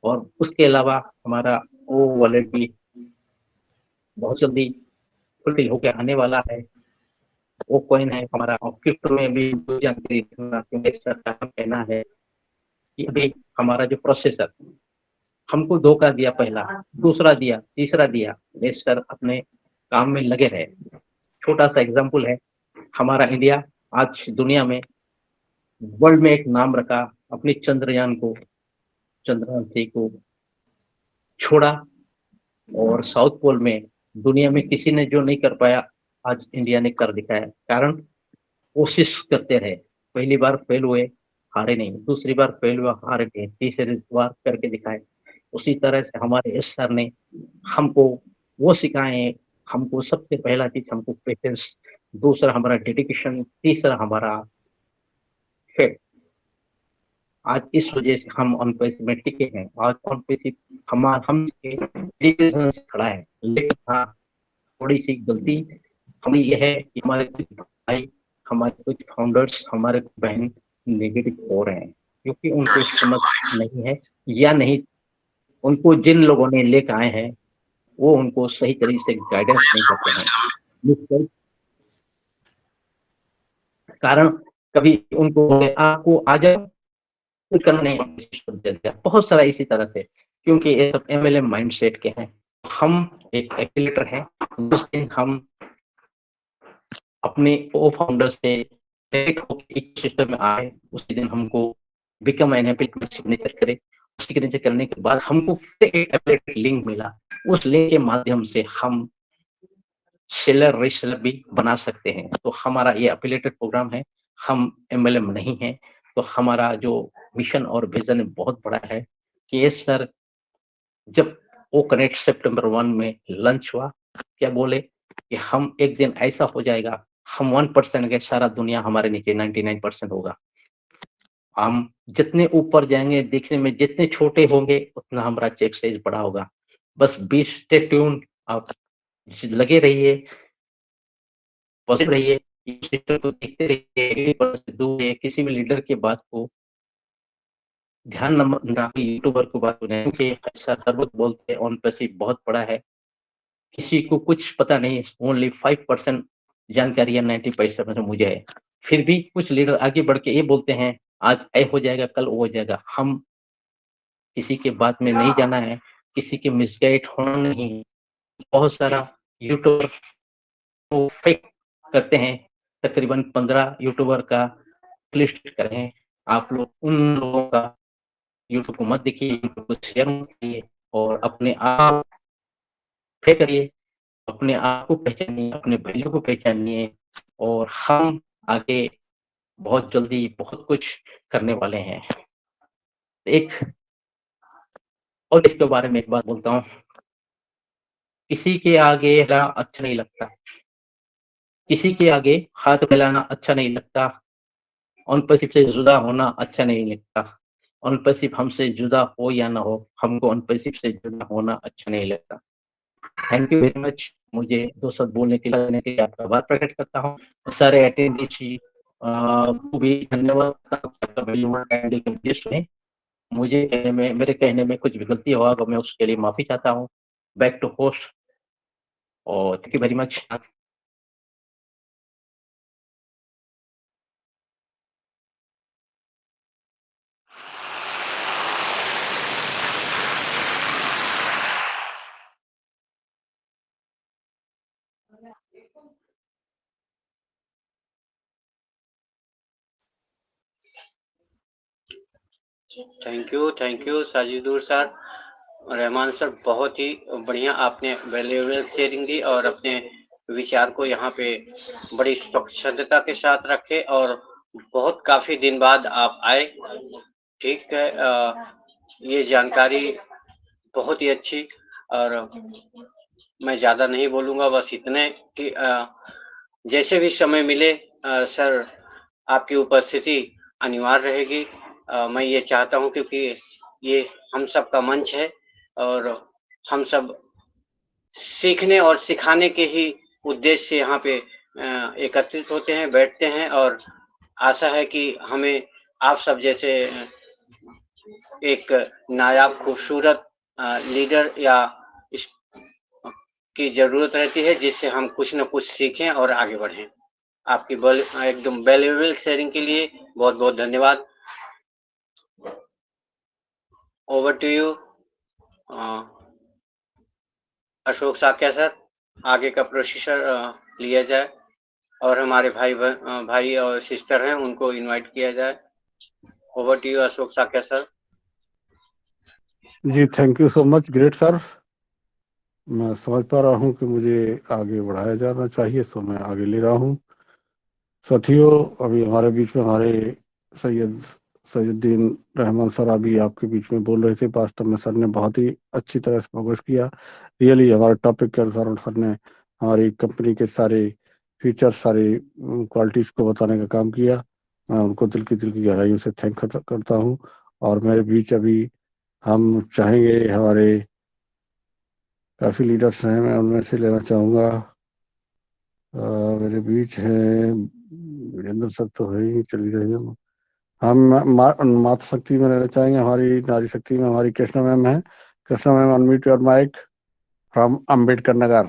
और उसके अलावा हमारा वो वॉलेट भी बहुत जल्दी फुलफिल होकर आने वाला है। वो कॉइन है हमारा, और क्रिप्टो में भी जानकारी रखना, क्योंकि सर का कहना है कि अभी हमारा जो प्रोसेसर हमको धोखा दिया, पहला, दूसरा दिया, तीसरा दिया, ये सर अपने काम में लगे रहे। छोटा सा एग्जांपल है, हमारा इंडिया आज दुनिया में वर्ल्ड में एक नाम रखा, अपनी चंद्रयान 3 को छोड़ा, और साउथ पोल में दुनिया में किसी ने जो नहीं कर पाया आज इंडिया ने कर दिखाया। कारण कोशिश करते रहे, पहली बार फेल हुए, हारे नहीं, दूसरी बार फेल हुआ, हारे नहीं, तीसरी बार करके दिखाए। उसी तरह से हमारे एस सर ने हमको वो सिखाए, हमको सबसे पहला चीज हमको पेशेंस, दूसरा हमारा डेडिकेशन, तीसरा हमारा फेथ। आज इस वजह से हम ऑन पैसे में टिके हैं, आज ऑन पैसे हम डेडिकेशन से खड़ा है। लेकिन हाँ, थोड़ी सी गलती हमें यह है कि हमारे कुछ भाई, हमारे कुछ फाउंडर्स, हमारे बहन नेगेटिव हो रहे हैं, क्योंकि उनको समझ नहीं है, या नहीं उनको जिन लोगों ने लेकर आए हैं वो उनको सही तरीके से गाइडेंस नहीं करते हैं। कारण कभी उनको आपको आ जाओ कुछ करना नहीं, बहुत सारा इसी तरह से, क्योंकि ये सब MLM माइंडसेट के हैं। हम एक एफिलिएटर हैं, जिस दिन हम अपने ओ फाउंडर से सिस्टम में आए, उसी दिन हमको बिकम एन एफिलिएट सिग्नेचर करे, सिग्नेचर करने के बाद हमको फिर एक एफिलिएट लिंक मिला, उस लिंक के माध्यम से हम सेलर रीसेलर भी बना सकते हैं। तो हमारा ये एफिलिएटेड प्रोग्राम है, हम MLM नहीं है। तो हमारा जो मिशन और विजन बहुत बड़ा है कि ये सर जब वो कनेक्ट सितंबर 1 में लॉन्च हुआ, क्या बोले कि हम एक दिन ऐसा हो जाएगा, हम 1% के सारा दुनिया हमारे नीचे 99% होगा। हम जितने ऊपर जाएंगे, देखने में जितने छोटे होंगे, उतना हमारा चेक साइज बड़ा होगा। बस 20 स्टे ट्यून, आप लगे रहिए, पॉजिटिव रहिए, सिस्टम को देखते रहिए, दूर रहिए, किसी भी लीडर की बात को ध्यान न रखिए, यूट्यूबर को बात सुने, ऐसा हर वक्त बोलते हैं ऑन पैसिव बहुत बड़ा है, किसी को कुछ पता नहीं, ओनली 5% जानकारी है, 90% मुझे है। फिर भी कुछ लीडर आगे बढ़ के ये बोलते हैं आज ऐ हो जाएगा, कल वो हो जाएगा। हम किसी के बात में नहीं जाना है, किसी के मिसगाइड होना नहीं। बहुत सारा यूट्यूबर फेक करते हैं, तकरीबन 15 यूट्यूबर का लिस्ट करें। आप लोग उन लोगों का यूट्यूब को मत देखिए, यूट्यूब को शेयर मत करिए और अपने आप पे करिए, अपने आप को पहचानिए, अपने भाइयों को पहचानिए और हम आगे बहुत जल्दी बहुत कुछ करने वाले हैं। एक और इसके बारे में एक बात बोलता हूँ, किसी के आगे रहना अच्छा नहीं लगता, किसी के आगे हाथ फैलाना अच्छा नहीं लगता, अनपसिब से जुदा होना अच्छा नहीं लगता। अनपसिब हमसे जुदा हो या ना हो, हमको अनपसिब से जुदा होना अच्छा नहीं लगता। Thank you very much. मुझे 2 शब्द बोलने के लिए आपका आभार प्रकट करता हूँ। सारे अटेंडेंस को भी धन्यवाद करता हूँ। मुझे कहने में, मेरे कहने में कुछ भी गलती हुआ तो मैं उसके लिए माफी चाहता हूँ। बैक टू होस्ट और thank you very much. Thank you Sajidur sir, Rahman sir, बहुत ही बढ़िया आपने वैल्यूएबल शेयरिंग दी और अपने विचार को यहाँ पे बड़ी स्वच्छता के साथ रखे और बहुत काफी दिन बाद आप आए। ठीक है, ये जानकारी बहुत ही अच्छी और मैं ज्यादा नहीं बोलूंगा, बस इतने कि जैसे भी समय मिले सर आपकी उपस्थिति अनिवार्य रहेगी। मैं ये चाहता हूं क्योंकि ये हम सब का मंच है और हम सब सीखने और सिखाने के ही उद्देश्य से यहाँ पे एकत्रित होते हैं, बैठते हैं और आशा है कि हमें आप सब जैसे एक नायाब खूबसूरत लीडर या की जरूरत रहती है जिससे हम कुछ न कुछ सीखें और आगे बढ़ें। आपकी एकदम वैल्यूएबल शेयरिंग के लिए बहुत बहुत धन्यवाद। Over to you Ashok Sakya sir, आगे का प्रोसीजर लिया जाए और हमारे भाई और सिस्टर हैं उनको इनवाइट किया जाए। Over to you Ashok Sakya sir. Ji thank you so much, great sir. मैं समझ पा रहा हूँ कि मुझे आगे बढ़ाया जाना चाहिए, सो मैं आगे ले रहा हूँ। साथियों, अभी हमारे बीच में हमारे सैयदुद्दीन रहमान सर अभी आपके बीच में बोल रहे थे। वास्तव में सर ने बहुत ही अच्छी तरह से फोकस किया। रियली हमारे टॉपिक के अनुसार सर ने हमारी कंपनी के सारे फीचर्स, सारी क्वालिटीज को बताने का काम किया। मैं उनको दिल की गहराइयों से थैंक करता हूँ। और मेरे बीच अभी हम चाहेंगे, हमारे काफ़ी लीडर्स हैं, मैं उनमें से लेना चाहूँगा। मेरे बीच हैं वीरेंद्र सर तो है ही, चल ही रहे हैं। हम मातृ शक्ति में लेना चाहेंगे, हमारी नारी शक्ति में हमारी कृष्णा मैम है। Krishna ma'am, unmute your mike from Ambedkar Nagar.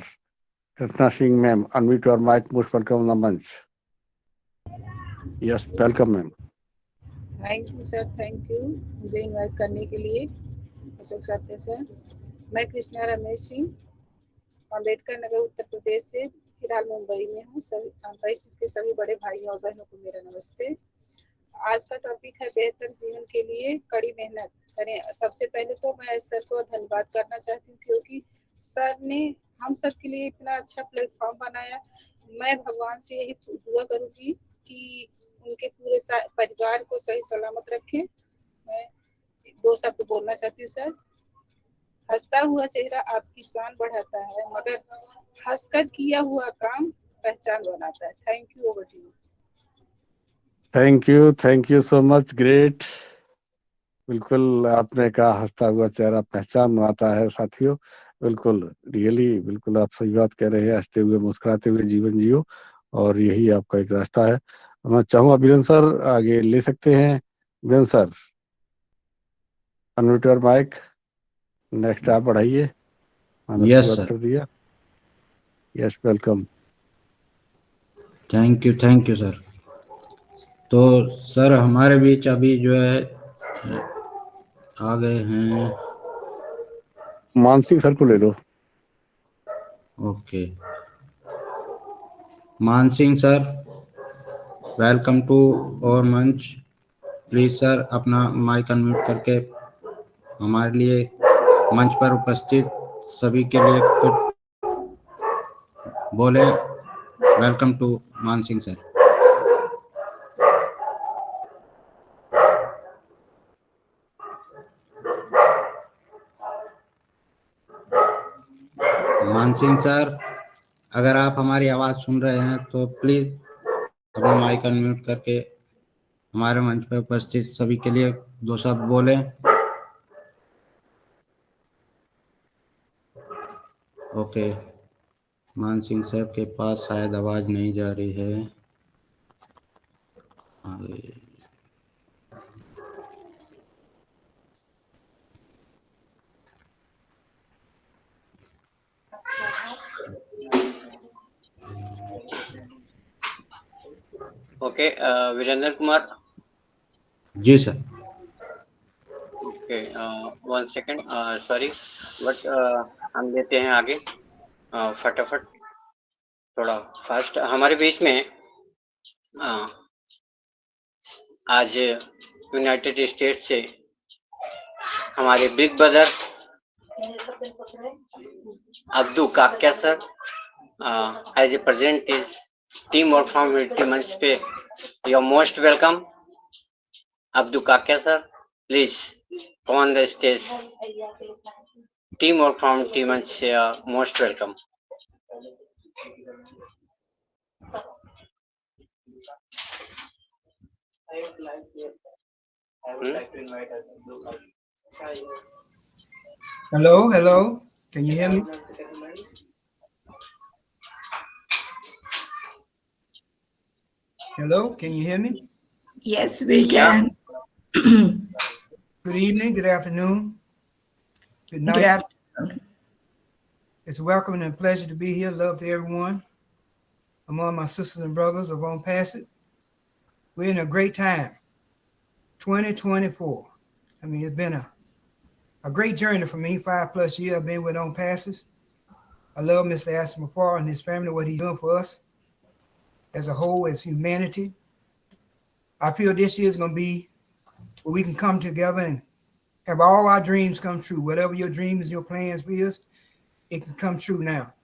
Krishna Singh ma'am, unmute your mic, most welcome on the मंच। Yes, welcome ma'am. Thank you sir, thank you मुझे इनवाइट करने के लिए अशोक सात्या सर। मैं कृष्णा रमेश सिंह, अम्बेडकर नगर, उत्तर प्रदेश से फिलहाल मुंबई में हूँ। सभी फ्रांचाइजीज के सभी बड़े भाइयों और बहनों को मेरा नमस्ते। आज का टॉपिक है बेहतर जीवन के लिए कड़ी मेहनत करें। सबसे पहले तो मैं सर को धन्यवाद करना चाहती हूँ क्योंकि सर ने हम सब के लिए इतना अच्छा प्लेटफॉर्म बनाया। मैं भगवान से यही दुआ करूंगी कि उनके पूरे परिवार को सही सलामत रखें। मैं 2 शब्द बोलना चाहती हूँ सर। हंसता हुआ चेहरा आपकी शान बढ़ाता है, मगर हंसकर किया हुआ काम पहचान बनाता है। Thank you. Over to you. Thank you so much, great. बिल्कुल आपने कहा, हंसता हुआ चेहरा पहचान बनाता है। साथियों, बिल्कुल रियली, बिल्कुल आप सही बात कह रहे हैं। हंसते हुए मुस्कुराते हुए जीवन जियो और यही आपका एक रास्ता है। मैं चाहूँगा वीरेंद्र सर आगे ले सकते हैं। Virendra sir, unmute your mic. Next आप बढ़ाइए। मैंने यस शुरुआत सर, कर दिया। Yes, welcome. Thank you sir. तो सर हमारे बीच अभी जो है आ गए हैं। मानसिक सर को ले लो। ओके, मान सिंह सर, वेलकम टू और मंच। प्लीज सर अपना माइक अनम्यूट करके हमारे लिए मंच पर उपस्थित सभी के लिए कुछ बोले। वेलकम टू मान सिंह सर। मान सिंह सर, अगर आप हमारी आवाज सुन रहे हैं तो प्लीज अपना माइक अनम्यूट करके हमारे मंच पर उपस्थित सभी के लिए दो शब्द बोले। ओके, मान सिंह सर के पास शायद आवाज नहीं जा रही है। Okay, Virendra Kumar. Ji sir. Okay, 1 second, sorry, but हम लेते हैं आगे फटाफट, थोड़ा फास्ट। हमारे बीच में आज यूनाइटेड स्टेट्स से हमारे big brother Abdu Kakya sir as a present team work from unity manch पे, you are most welcome. Abdu Kakya sir, please come on the stage. Team work from Team Manch, most welcome. Hello. Can you hear me? Hello, can you hear me? Yes, we can. Good evening, good afternoon, good night. Good afternoon. It's a welcome and a pleasure to be here. Love to everyone. Among my sisters and brothers of On Passage. We're in a great time. 2024. I mean, it's been a great journey for me. 5+ years I've been with On Passage. I love Mr. Aston Mafar and his family, what he's doing for us as a whole, as humanity. I feel this year is going to be where we can come together and have all our dreams come true. Whatever your dreams, your plans is, it can come true now.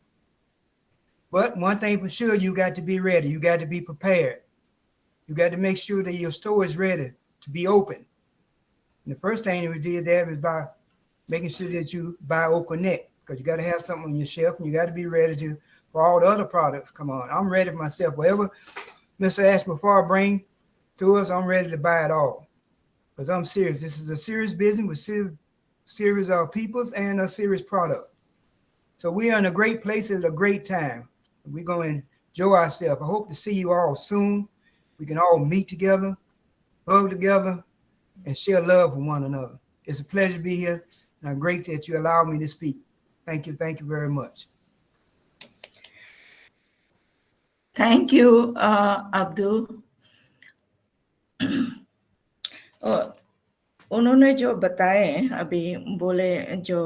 But one thing for sure, you got to be ready. You got to be prepared. You got to make sure that your store is ready to be open. And the first thing we did there was by making sure that you buy Okonet, because you got to have something on your shelf and you got to be ready for all the other products. Come on, I'm ready for myself. Whatever Mr. Ashby Farr bring to us, I'm ready to buy it all. Because I'm serious. This is a serious business with serious peoples and a serious product. So we are in a great place at a great time. We're going to enjoy ourselves. I hope to see you all soon. We can all meet together, hug together, and share love with one another. It's a pleasure to be here, and I'm grateful that you allow me to speak. Thank you very much. Thank you, Abdul. उन्होंने जो बताए अभी बोले, जो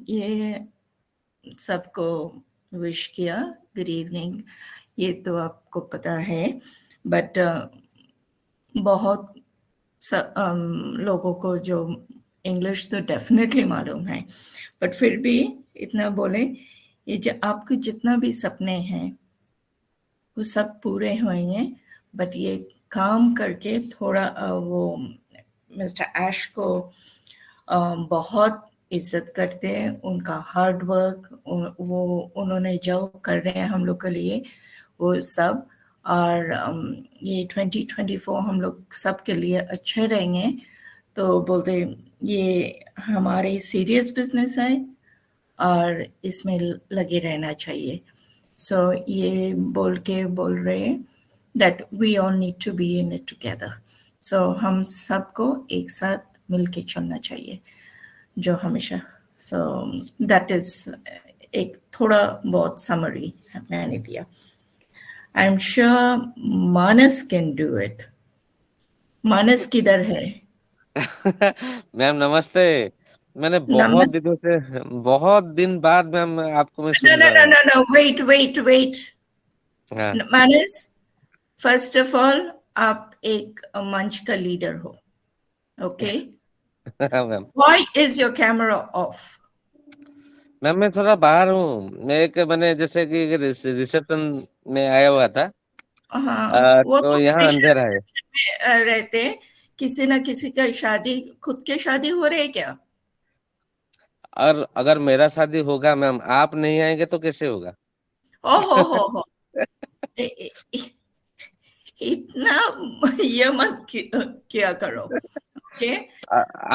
ये सबको wish किया good evening, ये तो आपको पता है, बट बहुत लोगों को जो इंग्लिश तो डेफिनेटली मालूम है, बट फिर भी इतना बोले, ये जो आपके जितना भी सपने हैं वो सब पूरे होंगे, बट ये काम करके थोड़ा वो मिस्टर ऐश को बहुत इज्जत करते हैं, उनका हार्ड वर्क, वो उन्होंने जो कर रहे हैं हम लोग के लिए वो सब, और ये 2024 हम लोग सब के लिए अच्छे रहेंगे। तो बोलते ये हमारी सीरियस बिजनेस है और इसमें लगे रहना चाहिए। सो ये बोल रहे that we all need to be in it together. So हम सबको एक साथ मिलके चलना चाहिए जो हमेशा। So that is एक थोड़ा बहुत summary मैंने दिया। I'm sure Manas can do it. मानस किधर है? मैम नमस्ते। मैंने बहुत दिन बाद मैम आपको मैं सुन रहा हूँ। No, wait. हाँ मानस, फर्स्ट ऑफ ऑल आप एक मंच का लीडर हो, okay? Ma'am why is your camera off? Ma'am मैं थोड़ा बाहर हूँ। मैं एक मैंने जैसे कि रिसेप्शन में आया हुआ था। हाँ, वो तो तो यहाँ हमेशा अंधेरा है। रिसेप्शन में रहते हैं। किसी ना किसी का शादी, खुद के शादी हो रही है क्या? और अगर मेरा शादी होगा मैम, आप नहीं आएंगे तो कैसे होगा? ओ हो ए- ए- ए- इतना ये मत किया करो, ओके?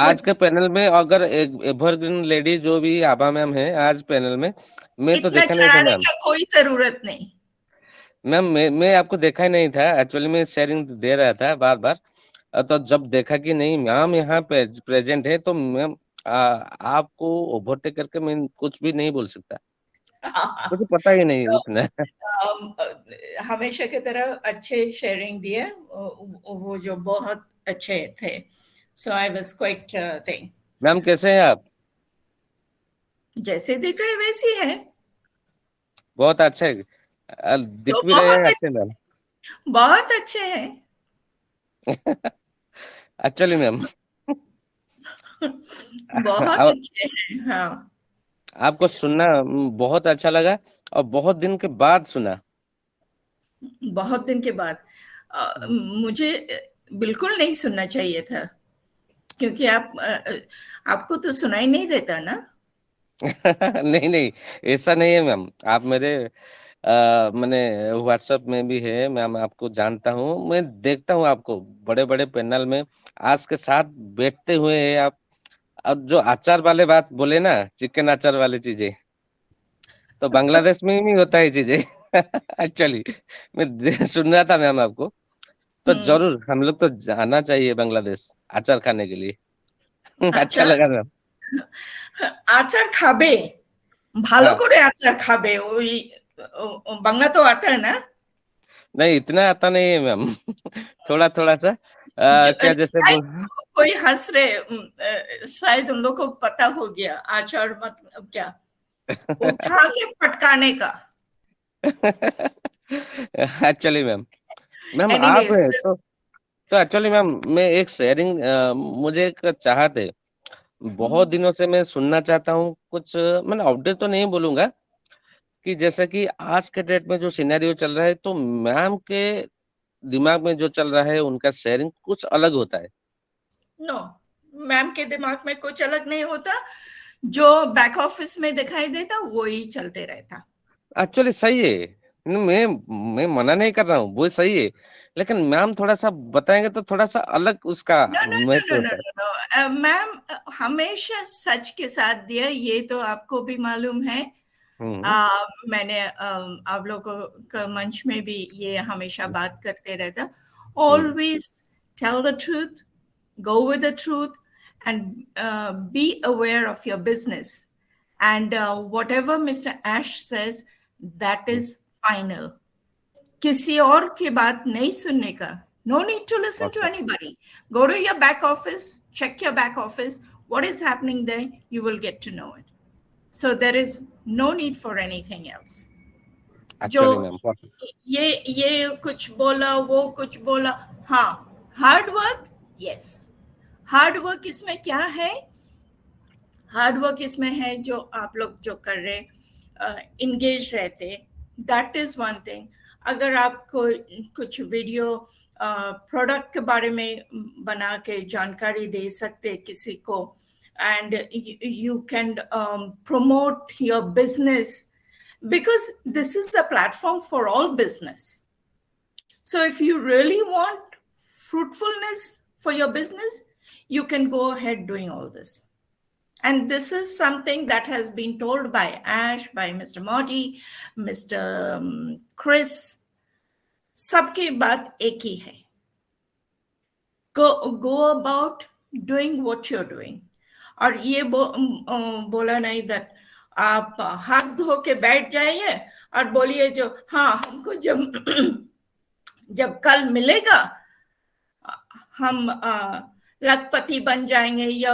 आज के पैनल में अगर एक एवरग्रीन लेडी जो भी आभा मैम है आज पैनल में, मैं तो इतना देखा नहीं था चढ़ाने मैम। का कोई जरूरत नहीं। मैम मैं आपको देखा ही नहीं था एक्चुअली, मैं शेयरिंग दे रहा था बार बार। तो जब देखा कि नहीं मैम यहाँ पे प्रेजेंट है तो मैम आपको ओवरटेक करके मैं कुछ भी नहीं बोल सकता, मुझे पता ही नहीं तो, उतना। हमेशा की तरह अच्छे शेयरिंग दिए, वो जो बहुत अच्छे थे। So I was quite thing. Ma'am कैसे हैं आप? जैसे दिख रहे वैसी है। बहुत अच्छे है। तो दिख भी रहे हैं अच्छे मैम। बहुत अच्छे हैं। एक्चुअली मैम बहुत अच्छे हैं, हाँ। आपको सुनना बहुत अच्छा लगा, और बहुत दिन के बाद सुना। बहुत दिन के बाद मुझे बिल्कुल नहीं सुनना चाहिए था, क्योंकि आपको तो सुनाई नहीं देता ना। नहीं नहीं, ऐसा नहीं है मैम। आप मेरे मैंने व्हाट्सएप में भी है मैम, आपको जानता हूँ, मैं देखता हूँ आपको बड़े बड़े पैनल में आज के साथ बैठते हुए हैं आप। अब जो अचार वाले बात बोले ना, चिकन अचार वाली चीजें, तो बांग्लादेश में ही होता है चीजें। एक्चुअली मैं सुन रहा था मैम आपको, तो जरूर हम लोग तो जाना चाहिए बांग्लादेश अचार खाने के लिए। अच्छा আচার लगा मैम। আচার খাবে, ভালো हाँ করে আচার খাবে। ওই বাংলা তো आता है ना? नहीं, इतना आता नहीं है मैम। थोड़ा थोड़ा सा क्या जैसे बोल। कोई हंस रहे, शायद उन लोग को पता हो गया आचार मतलब क्या, उठा के पटकाने का। एक्चुअली मैम, मैम आप एनीवेज, है तो एक्चुअली मैम मैं एक शेयरिंग, मुझे एक चाहत है, बहुत दिनों से मैं सुनना चाहता हूँ कुछ। मैंने अपडेट तो नहीं बोलूंगा, कि जैसे कि आज के डेट में जो सिनेरियो चल रहा है, तो मैम के दिमाग में जो चल रहा है उनका शेयरिंग कुछ अलग होता है। नो, मैम के दिमाग में कुछ अलग नहीं होता। जो बैक ऑफिस में दिखाई देता वही चलते रहता। एक्चुअली सही है। मैं मना नहीं कर रहा हूँ, वो सही है, लेकिन मैम थोड़ा सा बताएंगे तो थोड़ा सा अलग उसका नो नो नो महत्व नो होता है। नो नो, मैम हमेशा सच के साथ दिया, ये तो आपको भी मालूम है। हम्म मैंने आप लोगों का मंच में भी ये हमेशा बात करते रहता। Hmm always tell the truth, go with the truth, and be aware of your business. And whatever Mr. Ash says, that hmm, is final. किसी और की बात नहीं सुनने का. No need to listen to okay, anybody. Go to your back office, check your back office. What is happening there, you will get to know it. So there is no need for anything else. जो actually ma'am ये कुछ बोला, वो कुछ बोला, हाँ, hard work, yes. Hard work इसमें क्या है? हार्ड वर्क इसमें है जो आप लोग जो कर रहे, इंगेज रहते, दैट इज वन थिंग। अगर आपको कुछ वीडियो प्रोडक्ट के बारे में बना के जानकारी दे सकते किसी को, and you can promote your business, because this is the platform for all business. So if you really want fruitfulness for your business, you can go ahead doing all this. And this is something that has been told by Ash, by Mr. Modi, Mr. Chris. सबकी बात एक ही है, go about doing what you're doing. और ये बोला नहीं that आप हाथ धो के बैठ जाइए और बोलिए जो हाँ हमको जब कल मिलेगा हम लखपति बन जाएंगे, या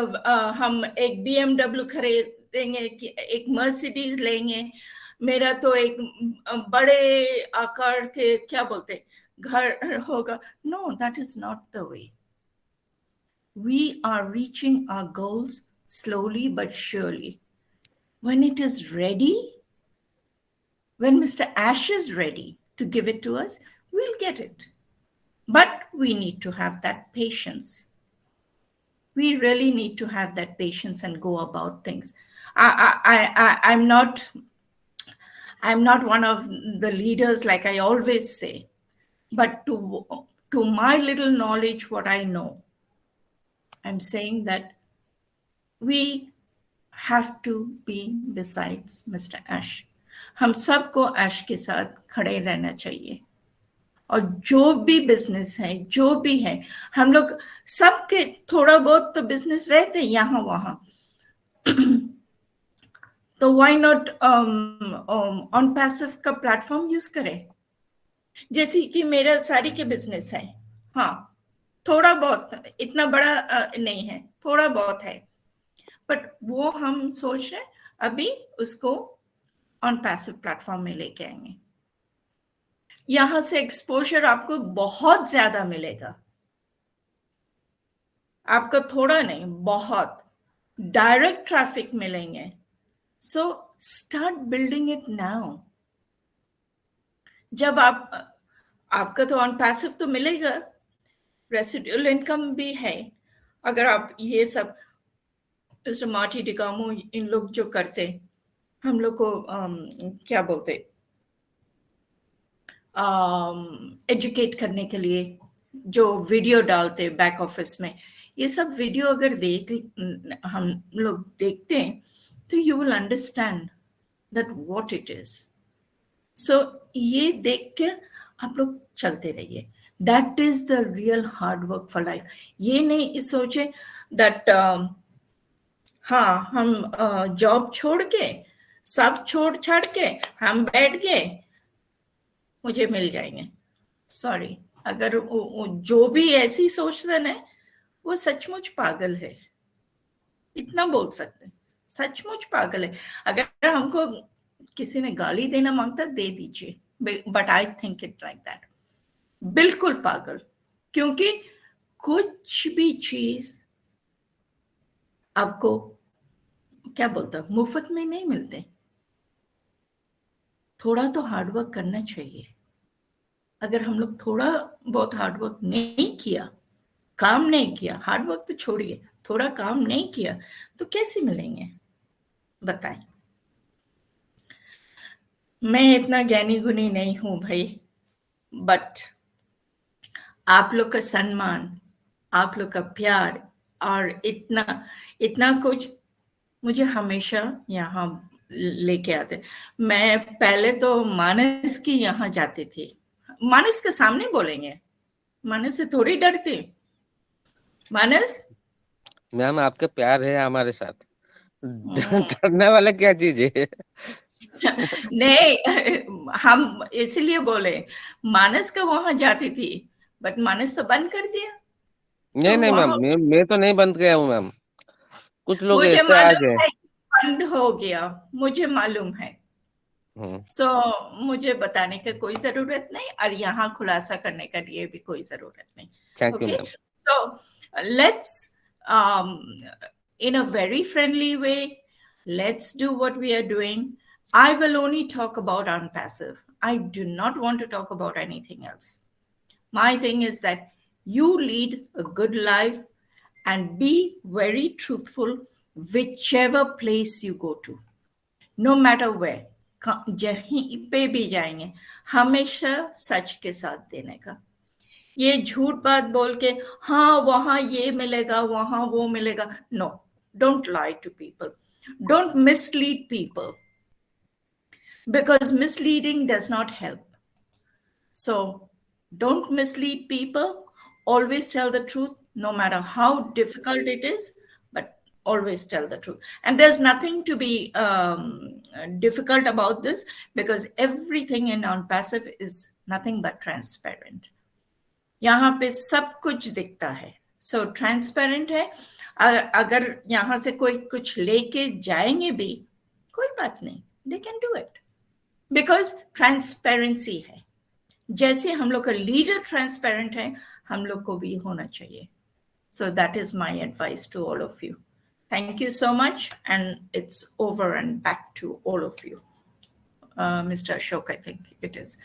हम एक BMW खरीदेंगे, एक मर्सिडीज लेंगे, मेरा तो एक बड़े आकार के क्या बोलते घर होगा. No, that is not the way. We are reaching our goals slowly but surely. When it is ready, when Mr. Ash is ready to give it to us, we'll get it. But we need to have that patience. We really need to have that patience and go about things. I'm not one of the leaders, like I always say, but to my little knowledge, what I know, I'm saying that we have to be besides Mr. Ash. हम सबको Ash के साथ खड़े रहना चाहिए. और जो भी बिजनेस है, जो भी है, हम लोग सबके थोड़ा बहुत तो बिजनेस रहते हैं यहाँ वहाँ. तो व्हाई नॉट ऑन पैसिव का प्लेटफॉर्म यूज करें. जैसे कि मेरा साड़ी के बिजनेस है, हाँ थोड़ा बहुत, इतना बड़ा नहीं है, थोड़ा बहुत है, बट वो हम सोच रहे अभी उसको ऑन पैसिव प्लेटफॉर्म में लेके आएंगे. यहां से एक्सपोजर आपको बहुत ज्यादा मिलेगा, आपको थोड़ा नहीं, बहुत डायरेक्ट ट्रैफिक मिलेंगे. So start building it now. जब आपका तो ऑन पैसिव तो मिलेगा, रेसिडुअल इनकम भी है. अगर आप ये सब मिस्टर मार्टी डिकामो इन लोग जो करते, हम लोग को क्या बोलते, एजुकेट करने के लिए जो वीडियो डालते बैक ऑफिस में, ये सब वीडियो अगर हम लोग देखते हैं तो you will understand that what it is. So ये देख कर आप लोग चलते रहिए. That is the real hard work for life. ये नहीं सोचे दैट हाँ हम जॉब छोड़ के, सब छोड़ छाड़ के हम बैठ गए, मुझे मिल जाएंगे. सॉरी, अगर जो भी ऐसी सोचता है वो सचमुच पागल है. इतना बोल सकते हैं, सचमुच पागल है. अगर हमको किसी ने गाली देना मांगता दे दीजिए, but I think it like that. बिल्कुल पागल. क्योंकि कुछ भी चीज आपको क्या बोलता मुफ्त में नहीं मिलते. थोड़ा तो हार्डवर्क करना चाहिए. अगर हम लोग थोड़ा बहुत हार्डवर्क नहीं किया, काम नहीं किया, हार्डवर्क तो छोड़िए, थोड़ा काम नहीं किया तो कैसे मिलेंगे बताएं. मैं इतना ज्ञानी गुनी नहीं हूं भाई, बट आप लोग का सम्मान, आप लोग का प्यार और इतना कुछ मुझे हमेशा यहाँ लेके आते. मैं पहले तो मानस की यहाँ जाती थी. मानस के सामने बोलेंगे, मानस से थोड़ी डरती. मानस मैम आपके प्यार है हमारे साथ, डरने वाला क्या चीज है. नहीं, हम इसलिए बोले मानस का वहां जाती थी, बट मानस तो बंद कर दिया. नहीं तो नहीं मैम, मैं तो नहीं बंद गया हूँ मैम, कुछ लोग ऐसे आ गए. बंद हो गया, मुझे मालूम है. सो मुझे बताने की कोई जरूरत नहीं, और यहाँ खुलासा करने के लिए भी कोई जरूरत नहीं. Thank you ma'am. So let's in a very friendly way, let's do what we are doing. I will only talk about unpassive. I do not want to talk about anything else. My thing is that you lead a good life and be very truthful whichever place you go to, no matter where. जहीं पे भी जाएंगे हमेशा सच के साथ देने का. ये झूठ बात बोल के हाँ वहां ये मिलेगा, वहां वो मिलेगा. No, don't lie to people, don't mislead people, because misleading does not help. So don't mislead people. Always tell the truth, no matter how difficult it is, but always tell the truth. And there's nothing to be difficult about this, because everything in non-passive is nothing but transparent. यहाँ पे सब कुछ दिखता है. So transparent है. अगर यहाँ से कोई कुछ लेके जाएंगे भी, कोई बात नहीं, they can do it. Because transparency है, जैसे हम लोग का लीडर ट्रांसपेरेंट है, हम लोग को भी होना चाहिए. So that is my advice to all of you. Thank you so much, and it's over and back to all of you. Mr. Ashok, I think it is.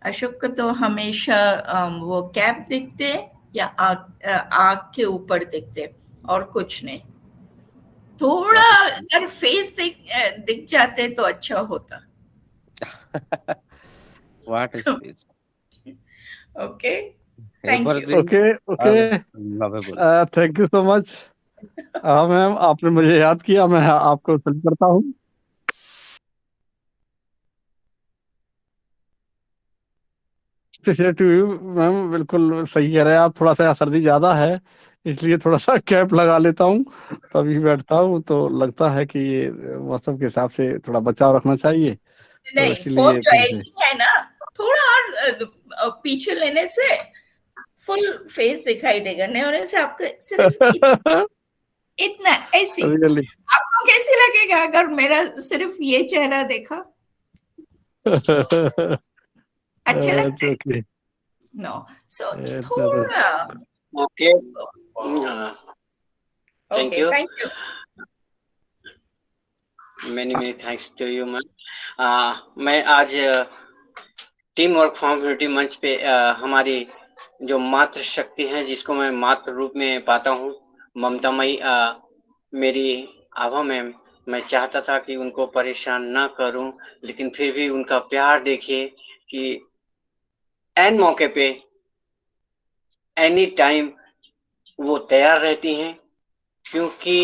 Ashok का तो हमेशा वो कैप दिखते या आग के ऊपर दिखते और कुछ नहीं. थोड़ा अगर फेस दिख जाते तो अच्छा होता. What is this? Okay. Thank you. Okay. Thank you so much. Ma'am, आपने मुझे याद किया, मैं आपको सल्यूट करता हूँ. मैम बिल्कुल सही कह रहे हैं आप. थोड़ा सा सर्दी ज्यादा है, इसलिए थोड़ा सा कैप लगा लेता हूँ, तभी बैठता हूँ. तो लगता है कि ये मौसम के हिसाब से थोड़ा बचाव रखना चाहिए. नहीं, फोन तो ऐसी है ना, थोड़ा और पीछे लेने से फुल फेस दिखाई देगा, नहीं होने से आपको सिर्फ इतना ऐसी. आपको कैसे लगेगा अगर मेरा सिर्फ ये चेहरा देखा? अच्छा लगता है? No. So थोड़ा. Okay. Thank you. Thank you. Many thanks to you, man. मैं आज team work form unity manch पे हमारी जो मातृ शक्ति है, जिसको मैं मातृ रूप में पाता हूँ, ममतामयी मेरी आभा मैम, मैं चाहता था कि उनको परेशान ना करूं, लेकिन फिर भी उनका प्यार देखिए कि एन मौके पे एनी टाइम वो तैयार रहती हैं, क्योंकि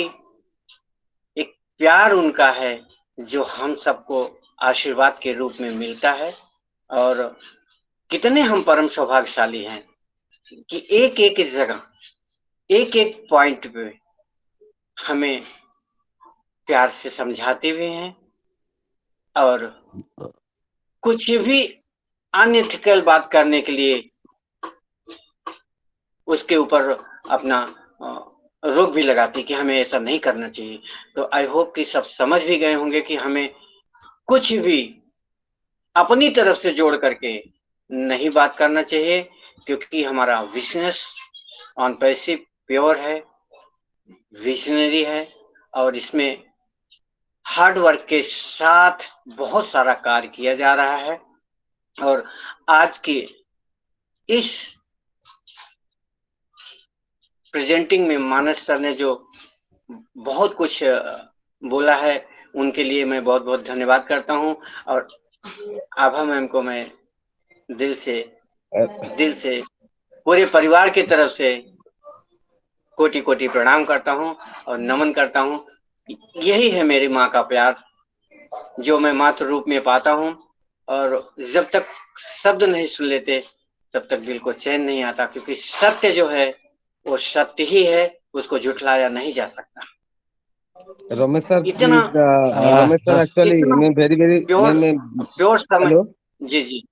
एक प्यार उनका है जो हम सबको आशीर्वाद के रूप में मिलता है. और कितने हम परम सौभाग्यशाली हैं कि एक एक जगह, एक एक पॉइंट पे हमें प्यार से समझाते हुए हैं, और कुछ भी अनएथिकल बात करने के लिए उसके ऊपर अपना रोक भी लगाती कि हमें ऐसा नहीं करना चाहिए. तो आई होप कि सब समझ भी गए होंगे कि हमें कुछ भी अपनी तरफ से जोड़ करके नहीं बात करना चाहिए, क्योंकि हमारा बिजनेस ऑन पैसिव प्योर है, विजनरी है, और इसमें हार्ड वर्क के साथ बहुत सारा कार्य किया जा रहा है. और आज के इस प्रेजेंटिंग में मानस सर ने जो बहुत कुछ बोला है, उनके लिए मैं बहुत बहुत धन्यवाद करता हूं. और आभा मैम को मैं दिल से पूरे परिवार की तरफ से कोटि कोटि प्रणाम करता हूं और नमन करता हूं. यही है मेरी माँ का प्यार, जो मैं मातृ रूप में पाता हूं. और जब तक शब्द नहीं सुन लेते तब तक दिल को चैन नहीं आता, क्योंकि सत्य जो है वो सत्य ही है, उसको झुठलाया नहीं जा सकता. रमेश सर, इतना रमेश सर एक्चुअली मैं वेरी प्योर समय. जी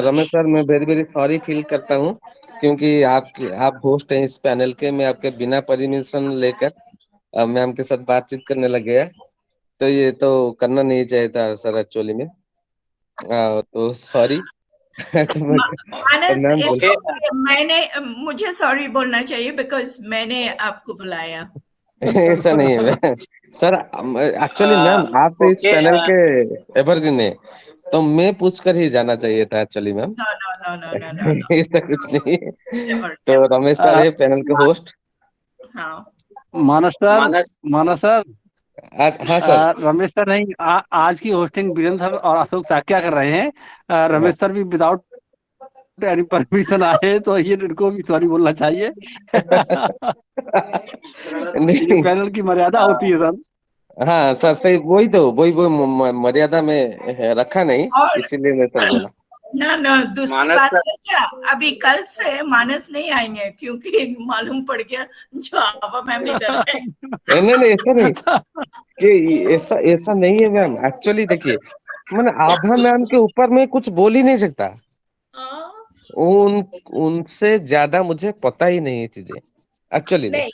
रमेश सर, मैं वेरी सॉरी फील करता हूँ, क्योंकि आप होस्ट हैं इस पैनल के. मैं आपके बिना परमिशन लेकर मैम के साथ बातचीत करने लग गया, तो ये तो करना नहीं चाहिए था सर एक्चुअली में. तो सॉरी. मुझे सॉरी बोलना चाहिए बिकॉज मैंने आपको बुलाया. ऐसा नहीं है सर. एक्चुअली मैम आप इस पैनल के एवरग्रीन है, तो मैं पूछ कर ही जाना चाहिए था एक्चुअली मैम. ऐसा कुछ नहीं. तो रमेश सर है पैनल के होस्ट. मानस सर. हाँ सर. रमेश सर नहीं, आज की होस्टिंग वीरेंद्र सर और अशोक साक्या कर रहे हैं. रमेश सर भी विदाउट एनी परमिशन आए, तो ये इनको भी सॉरी बोलना चाहिए. नहीं, पैनल की मर्यादा होती है सर. हाँ सर, सही. वही मर्यादा में रखा नहीं, इसीलिए मैं सर बोला. ना दूसरी बात है क्या, अभी कल से मानस नहीं आएंगे, क्योंकि मालूम पड़ गया जो आभा मैम इधर है. नहीं ऐसा नहीं कि ऐसा नहीं है मैम. एक्चुअली देखिए, मैंने आभा मैम के ऊपर में कुछ बोल ही नहीं सकता. उनसे ज्यादा मुझे पता ही नहीं है चीजें एक्चुअली. नहीं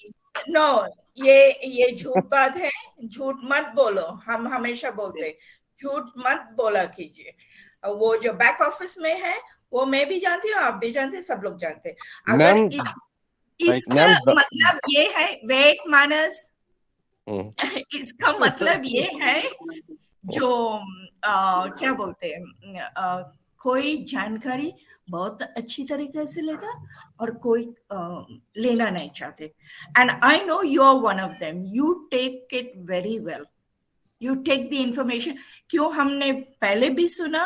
ये झूठ बात है, झूठ मत बोलो. हम हमेशा बोलते झूठ मत बोला कीजिए। वो जो बैक ऑफिस में है वो मैं भी जानती हूँ, आप भी जानते हैं, सब लोग जानते हैं। अगर मैम इसका मैम मतलब ये है, वेट मानस, इसका मतलब ये है जो क्या बोलते हैं, कोई जानकारी बहुत अच्छी तरीके से लेता और कोई लेना नहीं चाहते। And I know you are one of them, you take it very well, you take the information. क्यों, हमने पहले भी सुना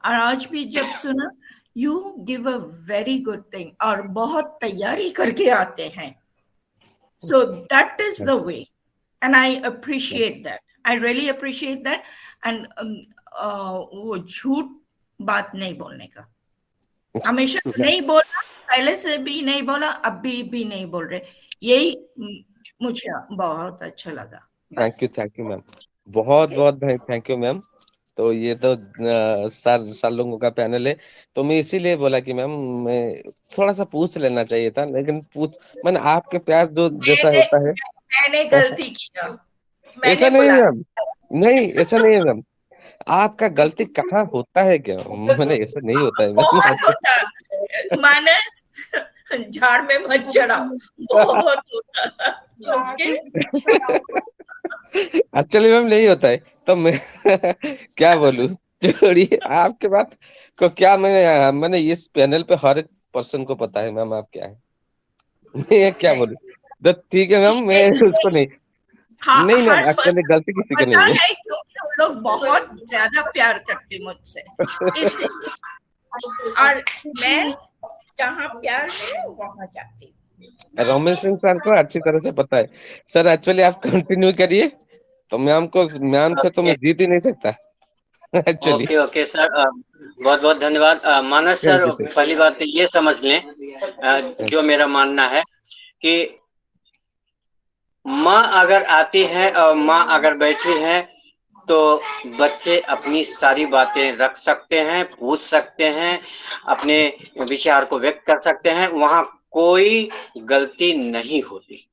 और आज भी जब सुना, you give a very good thing और बहुत तैयारी करके आते हैं। So that is the way and I appreciate that, I really appreciate that. And वो झूठ बात नहीं बोलने का, हमेशा नहीं बोला, पहले से भी नहीं बोला, अभी भी नहीं बोल रहे, यही मुझे बहुत अच्छा लगा। थैंक यू मैम, बहुत बहुत थैंक यू मैम। तो ये तो सार लोगों का पैनल है, तो मैं इसीलिए बोला कि मैम मैं थोड़ा सा पूछ लेना चाहिए था, लेकिन मैंने आपके प्यार जो जैसा होता है। मैंने गलती किया, ऐसा मैंने नहीं बोला मैम, नहीं ऐसा नहीं है मैम, आपका गलती कहाँ होता है क्या, मैंने ऐसा नहीं होता है मैम। बहुत होता मानस, झाड़ में मत चढ़ा, बहुत होता। ओके एक्चुअली मैम नहीं होता है, तो मैं क्या बोलूं, छोड़िए आपके बात को। क्या मैंने इस पैनल पे हर एक पर्सन को पता है मैम आप क्या है, मैं क्या बोलूं। तो ठीक है मैम, मैं उसको नहीं नहीं हर मैम, एक्चुअली पर्सन गलती किसी की पता नहीं है। है, क्योंकि हम लोग बहुत ज्यादा प्यार करते मुझसे, इसी और मैं जहाँ प्यार मिले वहां जाती हूँ। रमेश सिंह सर को अच्छी तरह से पता है सर। एक्चुअली आप कंटिन्यू करिए, तो मैम से तो मैं जीत ही नहीं सकता एक्चुअली। ओके ओके सर, बहुत बहुत धन्यवाद। मानस थैंक सर, यू सर। पहली बात तो ये समझ लें, जो मेरा मानना है कि माँ अगर आती है और माँ अगर बैठी है तो बच्चे अपनी सारी बातें रख सकते हैं, पूछ सकते हैं, अपने विचार को व्यक्त कर सकते हैं, वहां कोई गलती नहीं होती।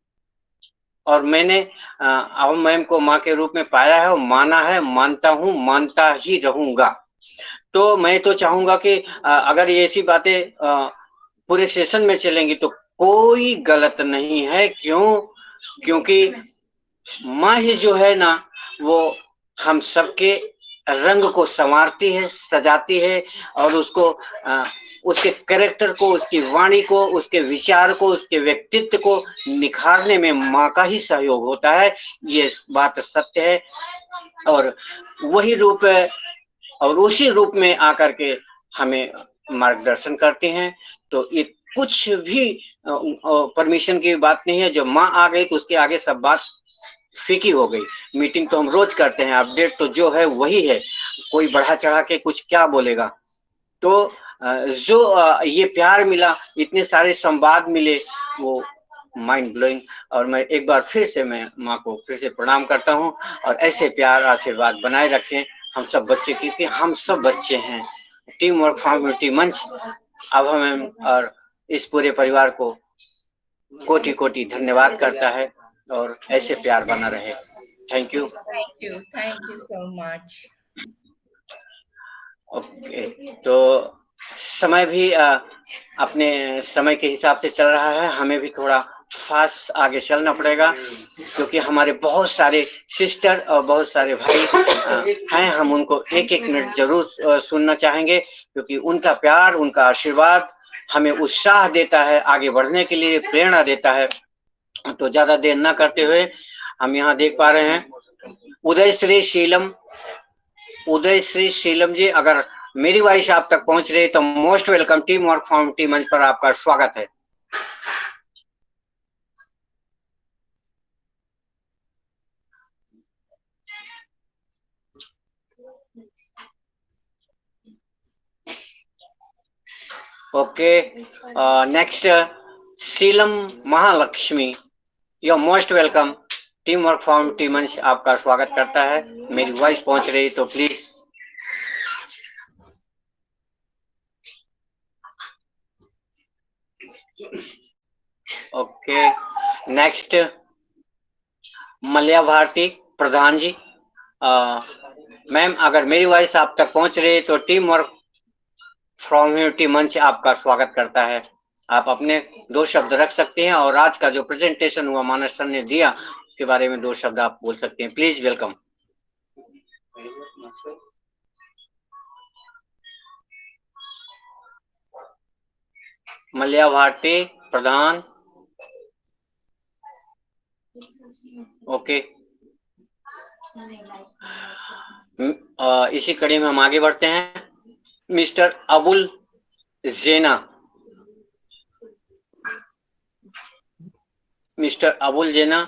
और मैंने अब मैम को माँ के रूप में पाया है और माना है, मानता हूँ, मानता ही रहूंगा। तो मैं तो चाहूंगा कि अगर ये ऐसी बातें पूरे सेशन में चलेंगी तो कोई गलत नहीं है। क्यों? क्योंकि माँ ही जो है ना, वो हम सबके रंग को संवारती है, सजाती है, और उसको उसके कैरेक्टर को, उसकी वाणी को, उसके विचार को, उसके व्यक्तित्व को निखारने में माँ का ही सहयोग होता है। ये बात सत्य है। और वही रूप है, और उसी रूप में आकर के हमें मार्गदर्शन करते हैं। तो ये कुछ भी परमिशन की बात नहीं है। जब माँ आ गई तो उसके आगे सब बात फीकी हो गई। मीटिंग तो हम रोज करते हैं, अपडेट तो जो है वही है, कोई बढ़ा चढ़ा के कुछ क्या बोलेगा। तो जो ये प्यार मिला, इतने सारे संवाद मिले, वो माइंड ब्लोइंग। और मैं एक बार फिर से मैं माँ को फिर से प्रणाम करता हूँ, और ऐसे प्यार आशीर्वाद बनाए रखें हम सब बच्चे, क्योंकि हम सब बच्चे हैं। टीम वर्क फॉर्मेटिव मंच अब हमें और इस पूरे परिवार को कोटि कोटि धन्यवाद करता है, और ऐसे प्यार बना रहे। Thank you so much. Okay, तो समय भी अपने समय के हिसाब से चल रहा है, हमें भी थोड़ा फास्ट आगे चलना पड़ेगा, क्योंकि हमारे बहुत सारे सिस्टर और बहुत सारे भाई हैं। हम उनको एक एक मिनट जरूर सुनना चाहेंगे, क्योंकि उनका प्यार, उनका आशीर्वाद हमें उत्साह देता है, आगे बढ़ने के लिए प्रेरणा देता है। तो ज्यादा देर न करते हुए हम यहाँ देख पा रहे हैं उदय श्री शीलम जी, अगर मेरी वॉइस आप तक पहुंच रही है तो most welcome. Team work formative manch पर आपका स्वागत है। Okay, next Sheelam Mahalakshmi, you most welcome. Team work formative manch आपका स्वागत करता है। मेरी वॉइस पहुंच रही तो please. Okay, next Malya Bharti Pradhan ji, ma'am अगर मेरी वॉइस आप तक पहुंच रही है तो टीम वर्क फ्रॉम ह्यूमनिटी मंच आपका स्वागत करता है। आप अपने 2 शब्द रख सकते हैं और आज का जो प्रेजेंटेशन हुआ मानस सर ने दिया उसके बारे में 2 शब्द आप बोल सकते हैं। Please welcome. Malya Bharti Pradhan. Okay, इसी कड़ी में हम आगे बढ़ते हैं। Mister Abul Jena, mister Abul Jena,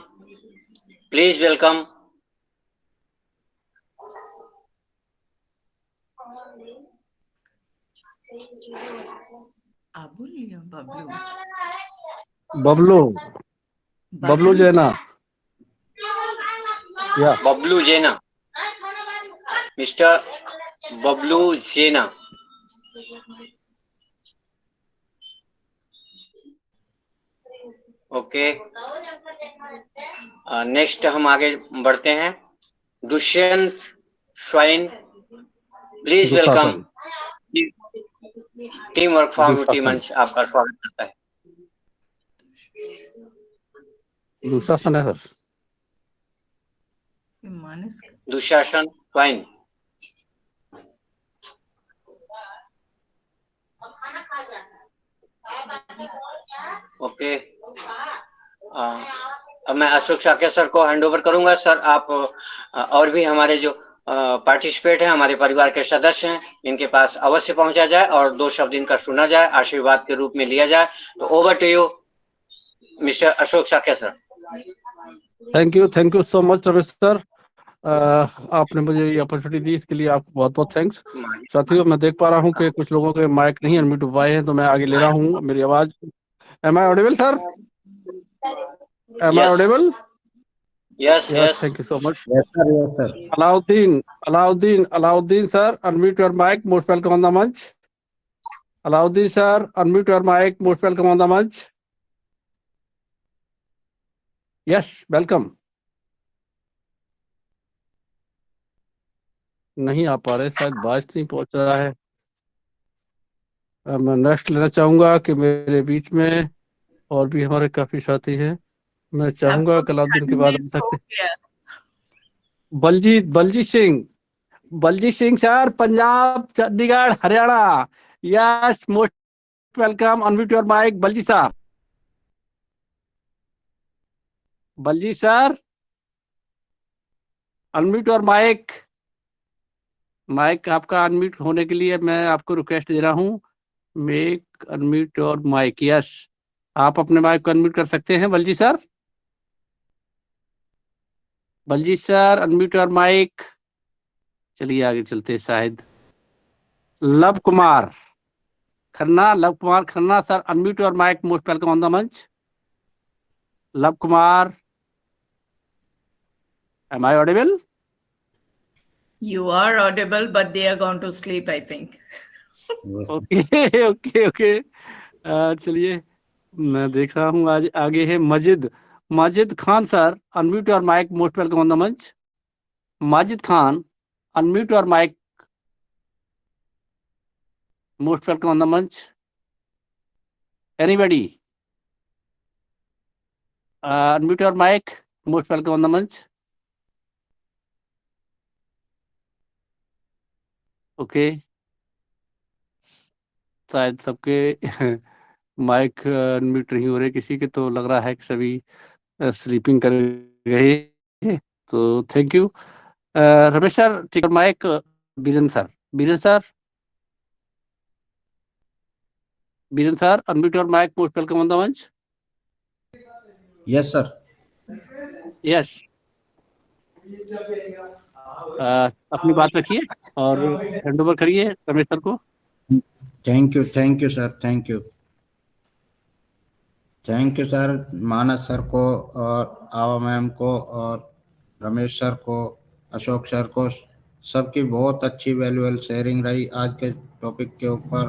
please welcome. Abul या बबलू? बबलू बबलू जैना या Bablu Jena, mister Bablu Jena. Okay, next हम आगे बढ़ते हैं। Dushyant Swain, please welcome. Dushasan team work from UT Dushasan मंच आपका स्वागत करता है। दुशासन है सर। मानस दुशासन स्वाइन। ओके, अब मैं अशोक साकेत सर को हैंड ओवर करूंगा। सर आप और भी हमारे जो पार्टिसिपेट हैं, हमारे परिवार के सदस्य हैं, इनके पास अवश्य पहुंचा जाए और 2 शब्द इनका सुना जाए, आशीर्वाद के रूप में लिया जाए। तो over to you mister Ashok Saket sir. Thank you so much Ramesh sir. आपने मुझे ये अपॉर्चुनिटी दी, इसके लिए आपको बहुत बहुत थैंक्स। साथियों, मैं देख पा रहा हूँ कि कुछ लोगों के माइक नहीं अनम्यूट हुए हैं, तो मैं आगे ले रहा हूँ। मेरी आवाज, am I audible sir? Am I audible? Yes yes, thank you so much. Yes sir. Alauddin sir, unmute your mic, most welcome on the मंच। Alauddin sir, unmute your mic, most welcome on the मंच। Yes, welcome. नहीं आ पा रहे, शायद बाज नहीं पहुंच रहा है। मैं नेक्स्ट लेना चाहूंगा कि मेरे बीच में और भी हमारे काफी साथी हैं। मैं चाहूंगा कि अलाउद्दीन के बाद Baljit Singh sir, Punjab, Chandigarh, Haryana. Yes, most welcome, unmute your mic Baljit sir. Baljit sir, unmute your mic. Mic आपका अनम्यूट होने के लिए मैं आपको रिक्वेस्ट दे रहा हूँ, make unmute your mic. Yes, आप अपने माइक को अनम्यूट कर सकते हैं Baljit sir. Baljit sir, unmute your mic. चलिए आगे चलते हैं। शायद Luv Kumar Khanna sir, unmute your mic, most welcome on the मंच। Love Kumar, am I audible? You are audible, but they are gone to sleep, I think. Okay. चलिए, मैं देख रहा हूँ आज आगे है Majid Khan sir, unmute your mic, most welcome on the मंच। Majid Khan, unmute your mic, most welcome on the मंच। Anybody, unmute your mic, most welcome on the मंच। ओके, शायद सबके माइक अनम्यूट नहीं हो रहे किसी के, तो लग रहा है कि सभी स्लीपिंग कर गए। तो thank you. Ramesh sir, take mic. Biren sir, unmute your mic, most welcome on the मंच। Yes sir. यस, अपनी बात रखिए और हैंड ओवर करिए रमेश सर को। Thank you sir, thank you sir, Manas sir को और आवा मैम को और रमेश सर को, अशोक सर को, सबकी बहुत अच्छी वैल्यूएबल शेयरिंग रही आज के टॉपिक के ऊपर।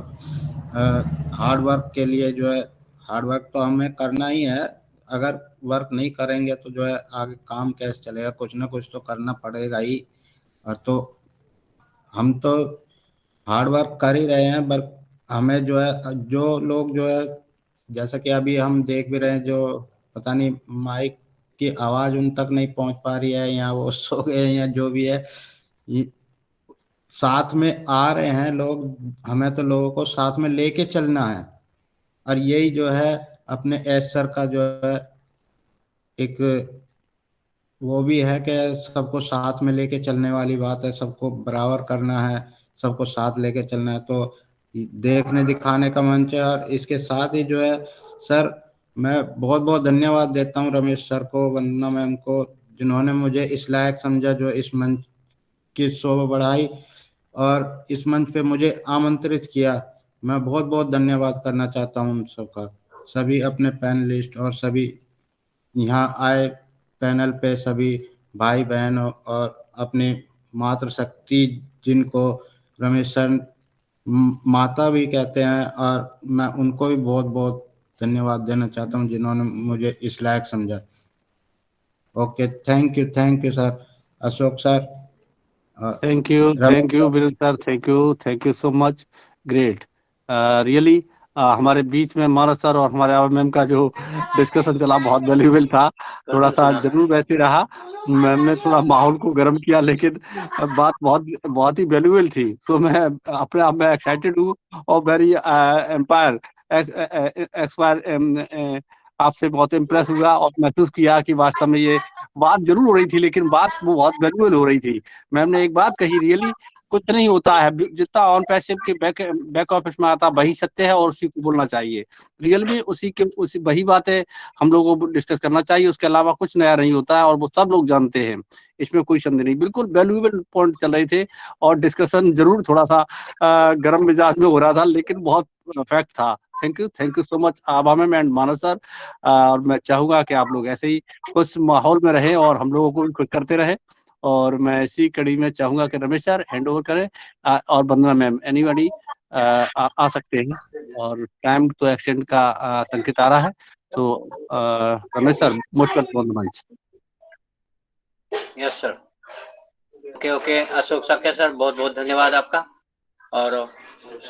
हार्ड वर्क के लिए जो है, हार्ड वर्क तो हमें करना ही है। अगर वर्क नहीं करेंगे तो जो है आगे काम कैसे चलेगा, कुछ ना कुछ तो करना पड़ेगा ही। और तो हम तो हार्ड वर्क कर ही रहे हैं, पर हमें जो है, जो लोग जो है, जैसा कि अभी हम देख भी रहे हैं, जो पता नहीं माइक की आवाज उन तक नहीं पहुंच पा रही है, या वो सो गए हैं, या जो भी है, ये साथ में आ रहे हैं लोग। हमें तो लोगों को साथ में लेके चलना है, और यही जो है अपने एस सर का जो है एक वो भी है कि सबको साथ में लेके चलने वाली बात है, सबको बराबर करना है, सबको साथ लेके चलना है। तो देखने दिखाने का मंच है, और इसके साथ ही जो है सर, मैं बहुत बहुत धन्यवाद देता हूँ रमेश सर को, वंदना मैम को, जिन्होंने मुझे इस लायक समझा, जो इस मंच की शोभा बढ़ाई और इस मंच पे मुझे आमंत्रित किया। मैं बहुत बहुत धन्यवाद करना चाहता हूँ उन सबका, सभी अपने पैनलिस्ट और सभी यहाँ आए पैनल पे सभी भाई बहन और अपनी मातृशक्ति, जिनको रमेश सर माता भी कहते हैं, और मैं उनको भी बहुत बहुत धन्यवाद देना चाहता हूँ जिन्होंने मुझे इस लायक समझा। Okay, thank you sir, Ashok sir. Thank you Vinod sir, thank you so much, great. Really हमारे बीच में मानस सर और हमारे आवा मैम का जो डिस्कशन चला बहुत वैल्यूएबल था। थोड़ा सा जरूर वैसे रहा, मैम ने थोड़ा माहौल को गर्म किया, लेकिन बात बहुत बहुत ही वैल्यूएबल थी। सो मैं अपने आप में एक्साइटेड हूँ और वेरी एम्पायर एक्सपायर आपसे बहुत इम्प्रेस हुआ और महसूस किया कि वास्तव में ये बात जरूर हो रही थी, लेकिन बात वो बहुत वैल्यूएबल हो रही थी। मैम ने एक बात कही, रियली कुछ नहीं होता है, जितना ऑन पैसिव के बैक ऑफिस में आता वही सत्य है और उसी को बोलना चाहिए। रियल में उसी वही बातें हम लोगों को डिस्कस करना चाहिए, उसके अलावा कुछ नया नहीं होता है और वो सब लोग जानते हैं, इसमें कोई संदेह नहीं। बिल्कुल वैल्यूएबल पॉइंट चल रहे थे और डिस्कशन जरूर थोड़ा सा गर्म मिजाज में हो रहा था, लेकिन बहुत फैक्ट था। Thank you so much Abha ma'am and Manas sir. और मैं चाहूंगा कि आप लोग ऐसे ही उस माहौल में रहे और हम लोगों को भी कुछ करते रहे। और मैं इसी कड़ी में चाहूंगा कि रमेश सर हैंड ओवर करें, और वंदना मैम एनीबॉडी आ सकते हैं, और टाइम तो एक्सटेंड का संकेत आ रहा है। तो Ramesh sir, most welcome on the मंच। Yes sir. Okay Ashok Sakya sir, बहुत बहुत धन्यवाद आपका। और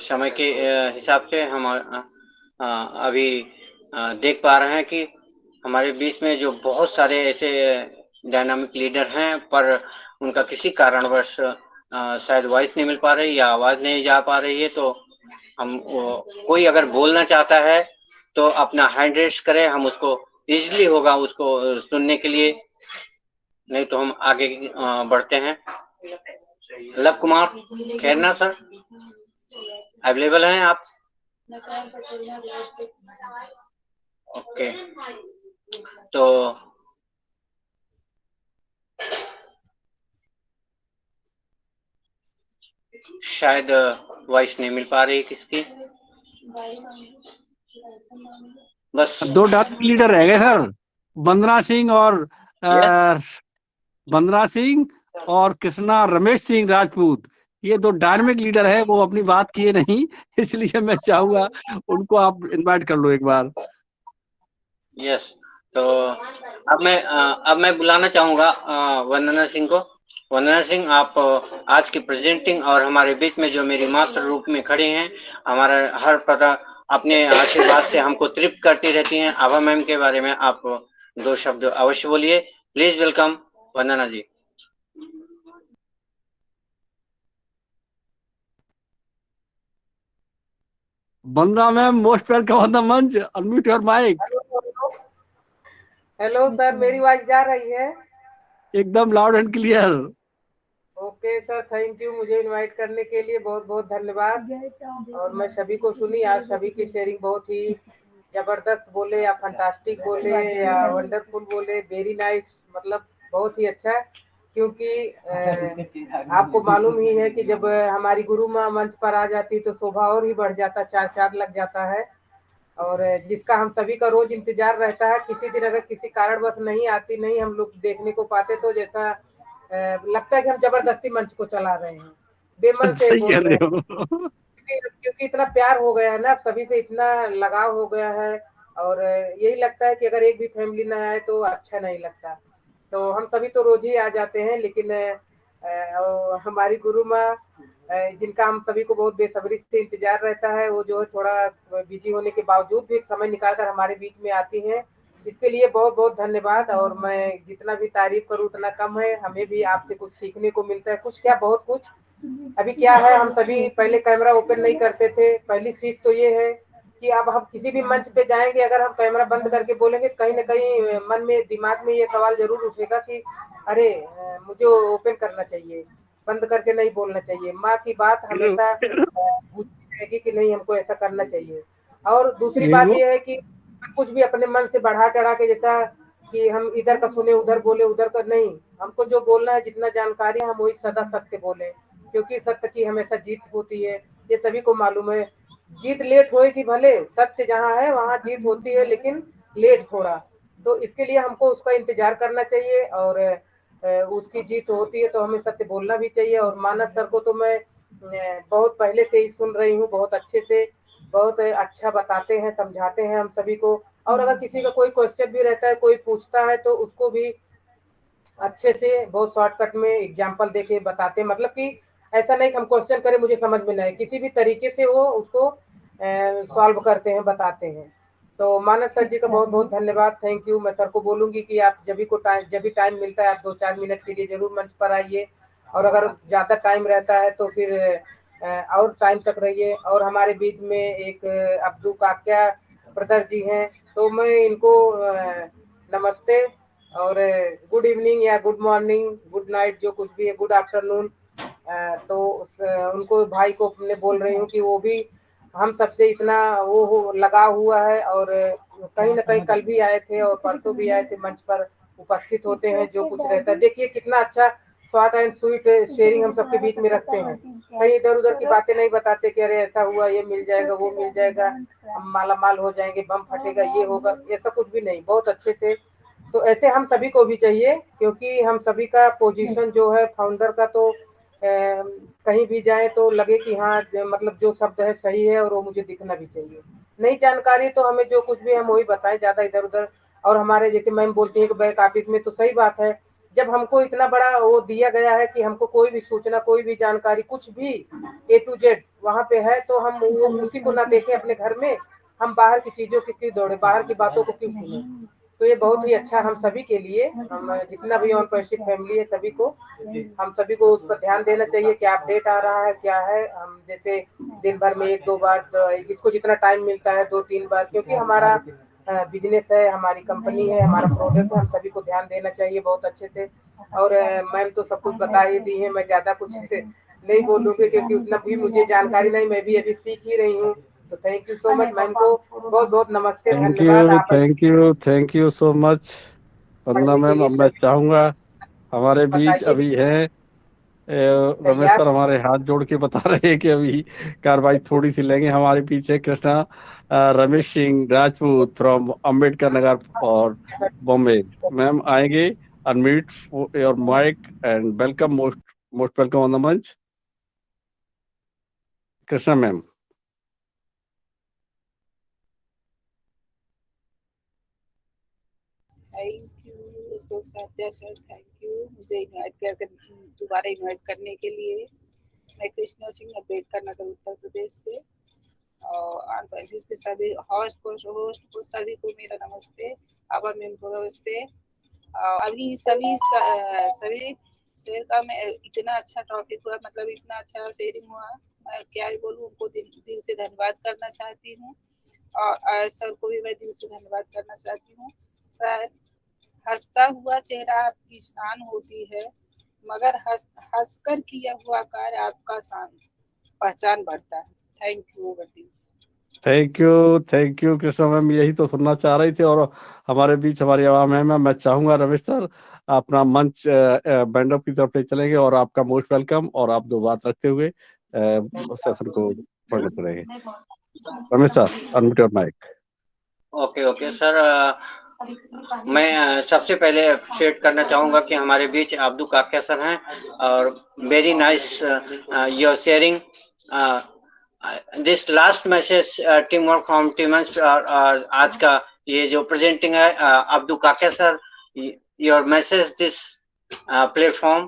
समय के हिसाब से हम अभी देख पा रहे हैं कि हमारे बीच में जो बहुत सारे ऐसे डायनामिक लीडर हैं, पर उनका किसी कारणवश शायद वॉइस नहीं मिल पा रही या आवाज नहीं जा पा रही है। तो हम कोई अगर बोलना चाहता है तो अपना हैंड रेस करे, हम उसको इजीली होगा उसको सुनने के लिए। नहीं तो हम आगे बढ़ते हैं। Love Kumar Khairna sir, available हैं आप? ओके, तो शायद वॉइस नहीं मिल पा रही किसकी। बस 2 डायरेक्ट लीडर रह गए सर, वंदना सिंह और कृष्णा रमेश सिंह राजपूत। ये 2 डायनेमिक लीडर है, वो अपनी बात किए नहीं, इसलिए मैं चाहूंगा उनको आप इनवाइट कर लो एक बार। यस, तो अब मैं बुलाना चाहूंगा वंदना सिंह को। वंदना सिंह, आप आज की प्रेजेंटिंग और हमारे बीच में जो मेरी मातृ रूप में खड़ी हैं, हमारा हर पता अपने आशीर्वाद से हमको तृप्त करती रहती हैं। आभा मैम के बारे में आप 2 शब्द अवश्य बोलिए। Please welcome Vandana ji. Vandana ma'am, most welcome on the मंच, unmute your mic. Hello sir, मेरी आवाज जा रही है? एकदम loud and clear. Okay sir, thank you, मुझे इनवाइट करने के लिए बहुत बहुत धन्यवाद। और मैं सभी को सुनी, आज सभी की शेयरिंग बहुत ही जबरदस्त बोले या फंटास्टिक बोले या वंडरफुल बोले, वेरी नाइस, मतलब बहुत ही अच्छा। क्योंकि आपको मालूम ही है कि जब हमारी गुरु माँ मंच पर आ जाती तो शोभा और ही बढ़ जाता, चार चार लग जाता है। और जिसका हम सभी का रोज इंतजार रहता है, किसी दिन अगर किसी कारणवश नहीं आती, नहीं हम लोग देखने को पाते, तो जैसा लगता है कि हम जबरदस्ती मंच को चला रहे हैं, बेमन से सही बोल कह रहे रहे हैं। हो। क्योंकि इतना प्यार हो गया है ना, सभी से इतना लगाव हो गया है। और यही लगता है कि अगर एक भी फैमिली ना आए तो अच्छा नहीं लगता। तो हम सभी तो रोज ही आ जाते हैं, लेकिन हमारी गुरु माँ जिनका हम सभी को बहुत बेसब्री से इंतजार रहता है, वो जो है थोड़ा बिजी होने के बावजूद भी समय निकालकर हमारे बीच में आती हैं। इसके लिए बहुत बहुत धन्यवाद। और मैं जितना भी तारीफ करूँ उतना कम है। हमें भी आपसे कुछ सीखने को मिलता है, कुछ क्या बहुत कुछ। अभी क्या है, हम सभी पहले कैमरा ओपन नहीं करते थे। पहली सीख तो ये है कि अब हम किसी भी मंच पे जाएंगे, अगर हम कैमरा बंद करके बोलेंगे, कहीं ना कहीं मन में दिमाग में ये सवाल जरूर उठेगा कि अरे मुझे ओपन करना चाहिए, बंद करके नहीं बोलना चाहिए। माँ की बात हमेशा पूछती रहेगी कि नहीं, हमको ऐसा करना चाहिए। और दूसरी बात यह है कि कुछ भी अपने मन से बढ़ा चढ़ा के, जैसा कि हम इधर का सुने उधर बोले, उधर का नहीं। हमको जो बोलना है, जितना जानकारी है, हम वही सदा सत्य बोले, क्योंकि सत्य की हमेशा जीत होती है, ये सभी को मालूम है। जीत लेट होएगी भले, सत्य जहाँ है वहाँ जीत होती है, लेकिन लेट थोड़ा। तो इसके लिए हमको उसका इंतजार करना चाहिए, और उसकी जीत होती है तो हमें सत्य बोलना भी चाहिए। और मानस सर को तो मैं बहुत पहले से ही सुन रही हूँ, बहुत अच्छे से, बहुत अच्छा बताते हैं, समझाते हैं हम सभी को। और अगर किसी का कोई क्वेश्चन भी रहता है, कोई पूछता है, तो उसको भी अच्छे से बहुत शॉर्टकट में एग्जाम्पल देके बताते हैं। मतलब कि ऐसा नहीं कि हम क्वेश्चन करें मुझे समझ में नहीं, किसी भी तरीके से वो उसको सॉल्व करते हैं, बताते हैं। तो मानस सर जी का बहुत बहुत धन्यवाद, थैंक यू। मैं सर को बोलूंगी कि आप जब भी टाइम मिलता है, आप 2-4 मिनट के लिए जरूर मंच पर आइए। और अगर ज्यादा टाइम रहता है तो फिर और टाइम तक रहिए। और हमारे बीच में एक अब्दू काक्या ब्रदर जी हैं, तो मैं इनको नमस्ते और गुड इवनिंग या गुड मॉर्निंग, गुड नाइट, जो कुछ भी है, गुड आफ्टरनून, तो उनको भाई को अपने बोल रही हूँ कि वो भी हम सबसे इतना वो लगा हुआ है। और कहीं ना कहीं कल भी आए थे और परसों भी आए थे, मंच पर उपस्थित होते हैं, जो कुछ रहता है। देखिए कितना अच्छा शॉर्ट एंड स्वीट शेयरिंग हम सबके बीच में रखते हैं। कहीं इधर उधर की बातें नहीं बताते कि अरे ऐसा हुआ, ये मिल जाएगा, वो मिल जाएगा, हम माला माल हो जाएंगे, बम फटेगा, ये होगा, ऐसा कुछ भी नहीं। बहुत अच्छे से, तो ऐसे हम सभी को भी चाहिए, क्योंकि हम सभी का पोजीशन जो है फाउंडर का, तो कहीं भी जाए तो लगे कि हाँ, मतलब जो शब्द है सही है, और वो मुझे दिखना भी चाहिए। नई जानकारी तो हमें जो कुछ भी हम वही बताएं, ज्यादा इधर उधर। और हमारे जैसे मैम बोलती है कि बैक ऑफिस में, तो सही बात है, जब हमको इतना बड़ा वो दिया गया है कि हमको कोई भी सूचना, कोई भी जानकारी, कुछ भी A to Z वहाँ पे है, तो हम वो उसी को ना देखें अपने घर में, हम बाहर की चीजों की क्यों दौड़े, बाहर की बातों को क्यों सुने। तो ये बहुत ही अच्छा हम सभी के लिए, हम जितना भी ऑन पैसिव फैमिली है, सभी को, हम सभी को उस पर ध्यान देना चाहिए, क्या अपडेट आ रहा है, क्या है। हम जैसे दिन भर में 1-2 बार, जिसको जितना टाइम मिलता है 2-3 बार, क्योंकि हमारा बिजनेस है, हमारी कंपनी है, हमारा प्रोडक्ट है, हम सभी को ध्यान देना चाहिए बहुत अच्छे से। और मैम तो सब कुछ बता ही दी है, मैं ज्यादा कुछ नहीं बोलूंगी, क्योंकि उतना भी मुझे जानकारी नहीं, मैं भी अभी सीख ही रही हूँ। तो thank you so much ma'am को, बहुत बहुत नमस्ते, धन्यवाद। आप thank you so much Vandana ma'am. अब मैं चाहूंगा, हमारे बीच बताइए। अभी है रमेश तैयार। सर, हमारे हाथ जोड़ के बता रहे हैं कि अभी कार्रवाई थोड़ी सी लेंगे। हमारे पीछे कृष्णा रमेश सिंह राजपूत फ्रॉम अंबेडकर नगर और बॉम्बे। मैम आएंगे, unmute your mic and welcome, most welcome on the मंच, Krishna ma'am. Thank you Ashok Sadhya sir, thank you मुझे दोबारा इनवाइट करने के लिए। मैं कृष्णा सिंह, अम्बेडकर नगर, उत्तर प्रदेश से। और ऑन पैसिस के सभी होस्ट को सभी को मेरा नमस्ते, आवर मैम को नमस्ते। अभी सभी शेयर का मैं इतना अच्छा टॉपिक हुआ, मतलब इतना अच्छा शेयरिंग हुआ, मैं क्या ही बोलूँ। उनको दिल से धन्यवाद करना चाहती हूँ, और सर को भी मैं दिल से धन्यवाद करना चाहती हूँ। सर, हंसता हुआ चेहरा आपकी शान होती है, मगर हंसकर किया हुआ कार्य आपका शान पहचान बढ़ता है। थैंक यू बटी। थैंक यू कृष्णा मैम, यही तो सुनना चाह रही थी। और हमारे बीच हमारी आवाम है मैम। मैं चाहूंगा रमेश सर अपना मंच बैंड की तरफ ले चलेंगे, और आपका मोस्ट वेलकम, और आप 2 बात रखते हुए सेशन को बंद करेंगे। Ramesh sir, unmute your mic. Okay sir, मैं सबसे पहले अप्रिशिएट करना चाहूँगा कि हमारे बीच अब्दू काक्या सर हैं, और very nice your sharing this last message, team work from teams. आज का ये जो प्रेजेंटिंग है Abdu Kakya sir, your message this platform,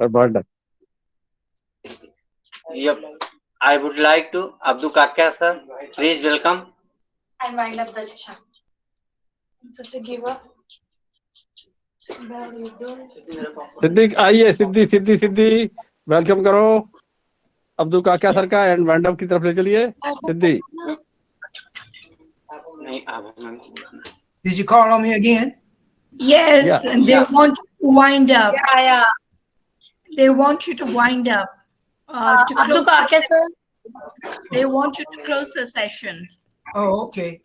I would like to Abdul Kakya sir, please welcome. And wind up the session. Such a giver. Siddiq आइए, Siddhi welcome करो अब्दुल काका sir का and wind up की तरफ ले चलिए सिद्धि। Did you call on me again? Yes, Yeah. and they want you to wind up. Yeah. They want you to wind up. To Abdul close Kakya sir. they want you to close the session. Oh, okay.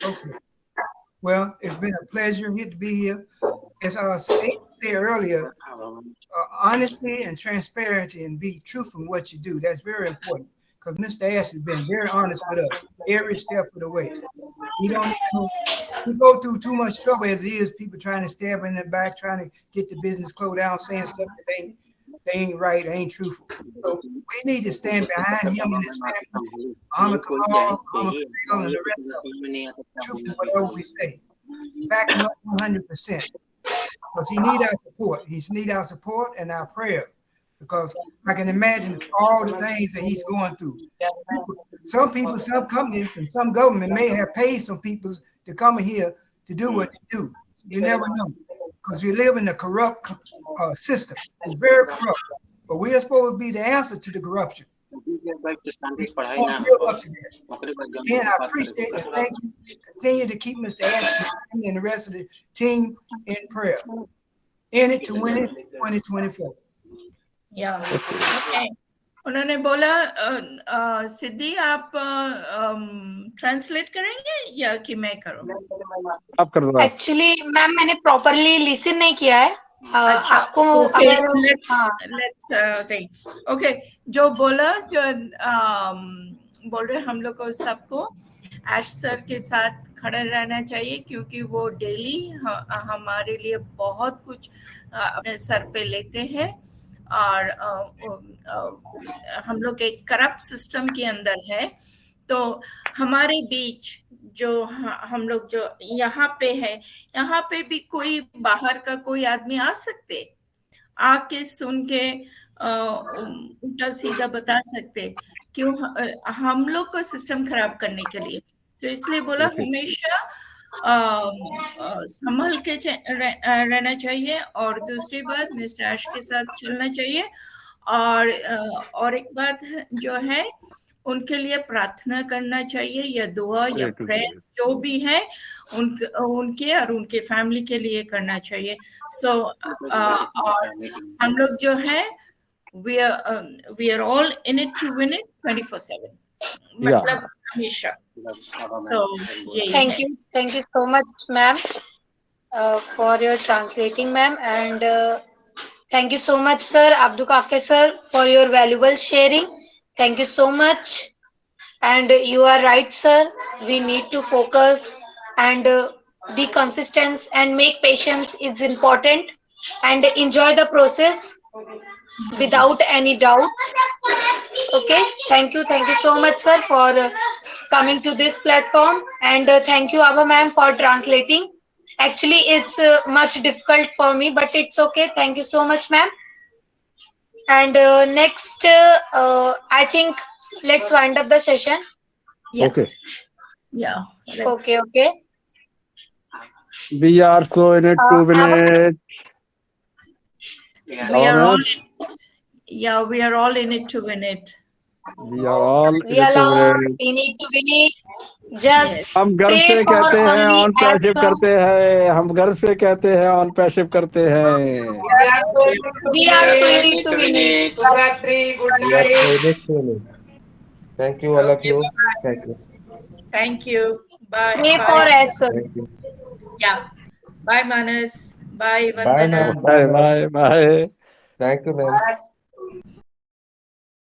Well, it's been a pleasure here to be here. As I said earlier, honesty and transparency and be truthful in what you do. That's very important because Mr. Ash has been very honest with us every step of the way. We go through too much trouble as it is, people trying to stab in the back, trying to get the business closed down, saying stuff that they ain't right, ain't truthful. So we need to stand behind him and his family. I'm a Kamal, and the rest of them. Truthful, whatever we say. Back him up 100%. Because he need our support. He need our support and our prayer. Because I can imagine all the things that he's going through. Some people, some companies, and some government may have paid some people to come here to do what they do. You never know. Because we live in a corrupt system. It's very corrupt. But we are supposed to be the answer to the corruption. Again, I appreciate it. Thank you. Continue to keep Mr. Ashby and the rest of the team in prayer. In it to win it 2024. Yeah. Okay. उन्होंने बोला सिद्धि आप translate करेंगे या कि मैं करूं? आप कर दो। Actually, मैम मैंने properly listen नहीं किया है. अच्छा, आपको okay, अगर let's think. Okay, जो बोला जो बोल रहे हम लोग को सबको एश सर के साथ खड़े रहना चाहिए क्योंकि वो डेली हमारे लिए बहुत कुछ अपने सर पे लेते हैं और हम लोग एक करप्ट सिस्टम के अंदर है तो हमारे बीच जो हम लोग जो यहाँ पे है यहाँ पे भी कोई बाहर का कोई आदमी आ सकते आके सुन के उल्टा सीधा बता सकते क्यों हम लोग का सिस्टम खराब करने के लिए तो इसलिए बोला हमेशा संभल के रहना चाहिए और दूसरी बात मिस्टर ऐश के साथ चलना चाहिए और एक बात जो है उनके लिए प्रार्थना करना चाहिए या दुआ या प्रेयर जो भी है उनके और उनके फैमिली के लिए करना चाहिए सो और हम लोग जो है we are all in it to win it 24/7 मतलब हमेशा so thank you so much ma'am for your translating ma'am and thank you so much sir Abdul Kakya sir for your valuable sharing. Thank you so much. And you are right, sir. We need to focus and be consistent and make patience is important and enjoy the process without any doubt. Okay. Thank you so much, sir, for coming to this platform. And thank you, Abha ma'am, for translating. Actually, it's much difficult for me, but it's okay. Thank you so much, ma'am. And next, I think let's wind up the session. Yeah. Okay. Yeah. Okay. We are so in it to win it. We are all in it. Yeah, we are all in it to win it. We are all in it to win it. Just हम गर्व से कहते हैं on passive करते हैं हम गर्व से कहते हैं ऑन पैसिव करते हैं we are so in it to win it. Good night. Thank you all of you. Thank you. Bye. Pray for us. Thank you. Yeah. Bye Manas. Bye Vandana. bye. Thank you, ma'am.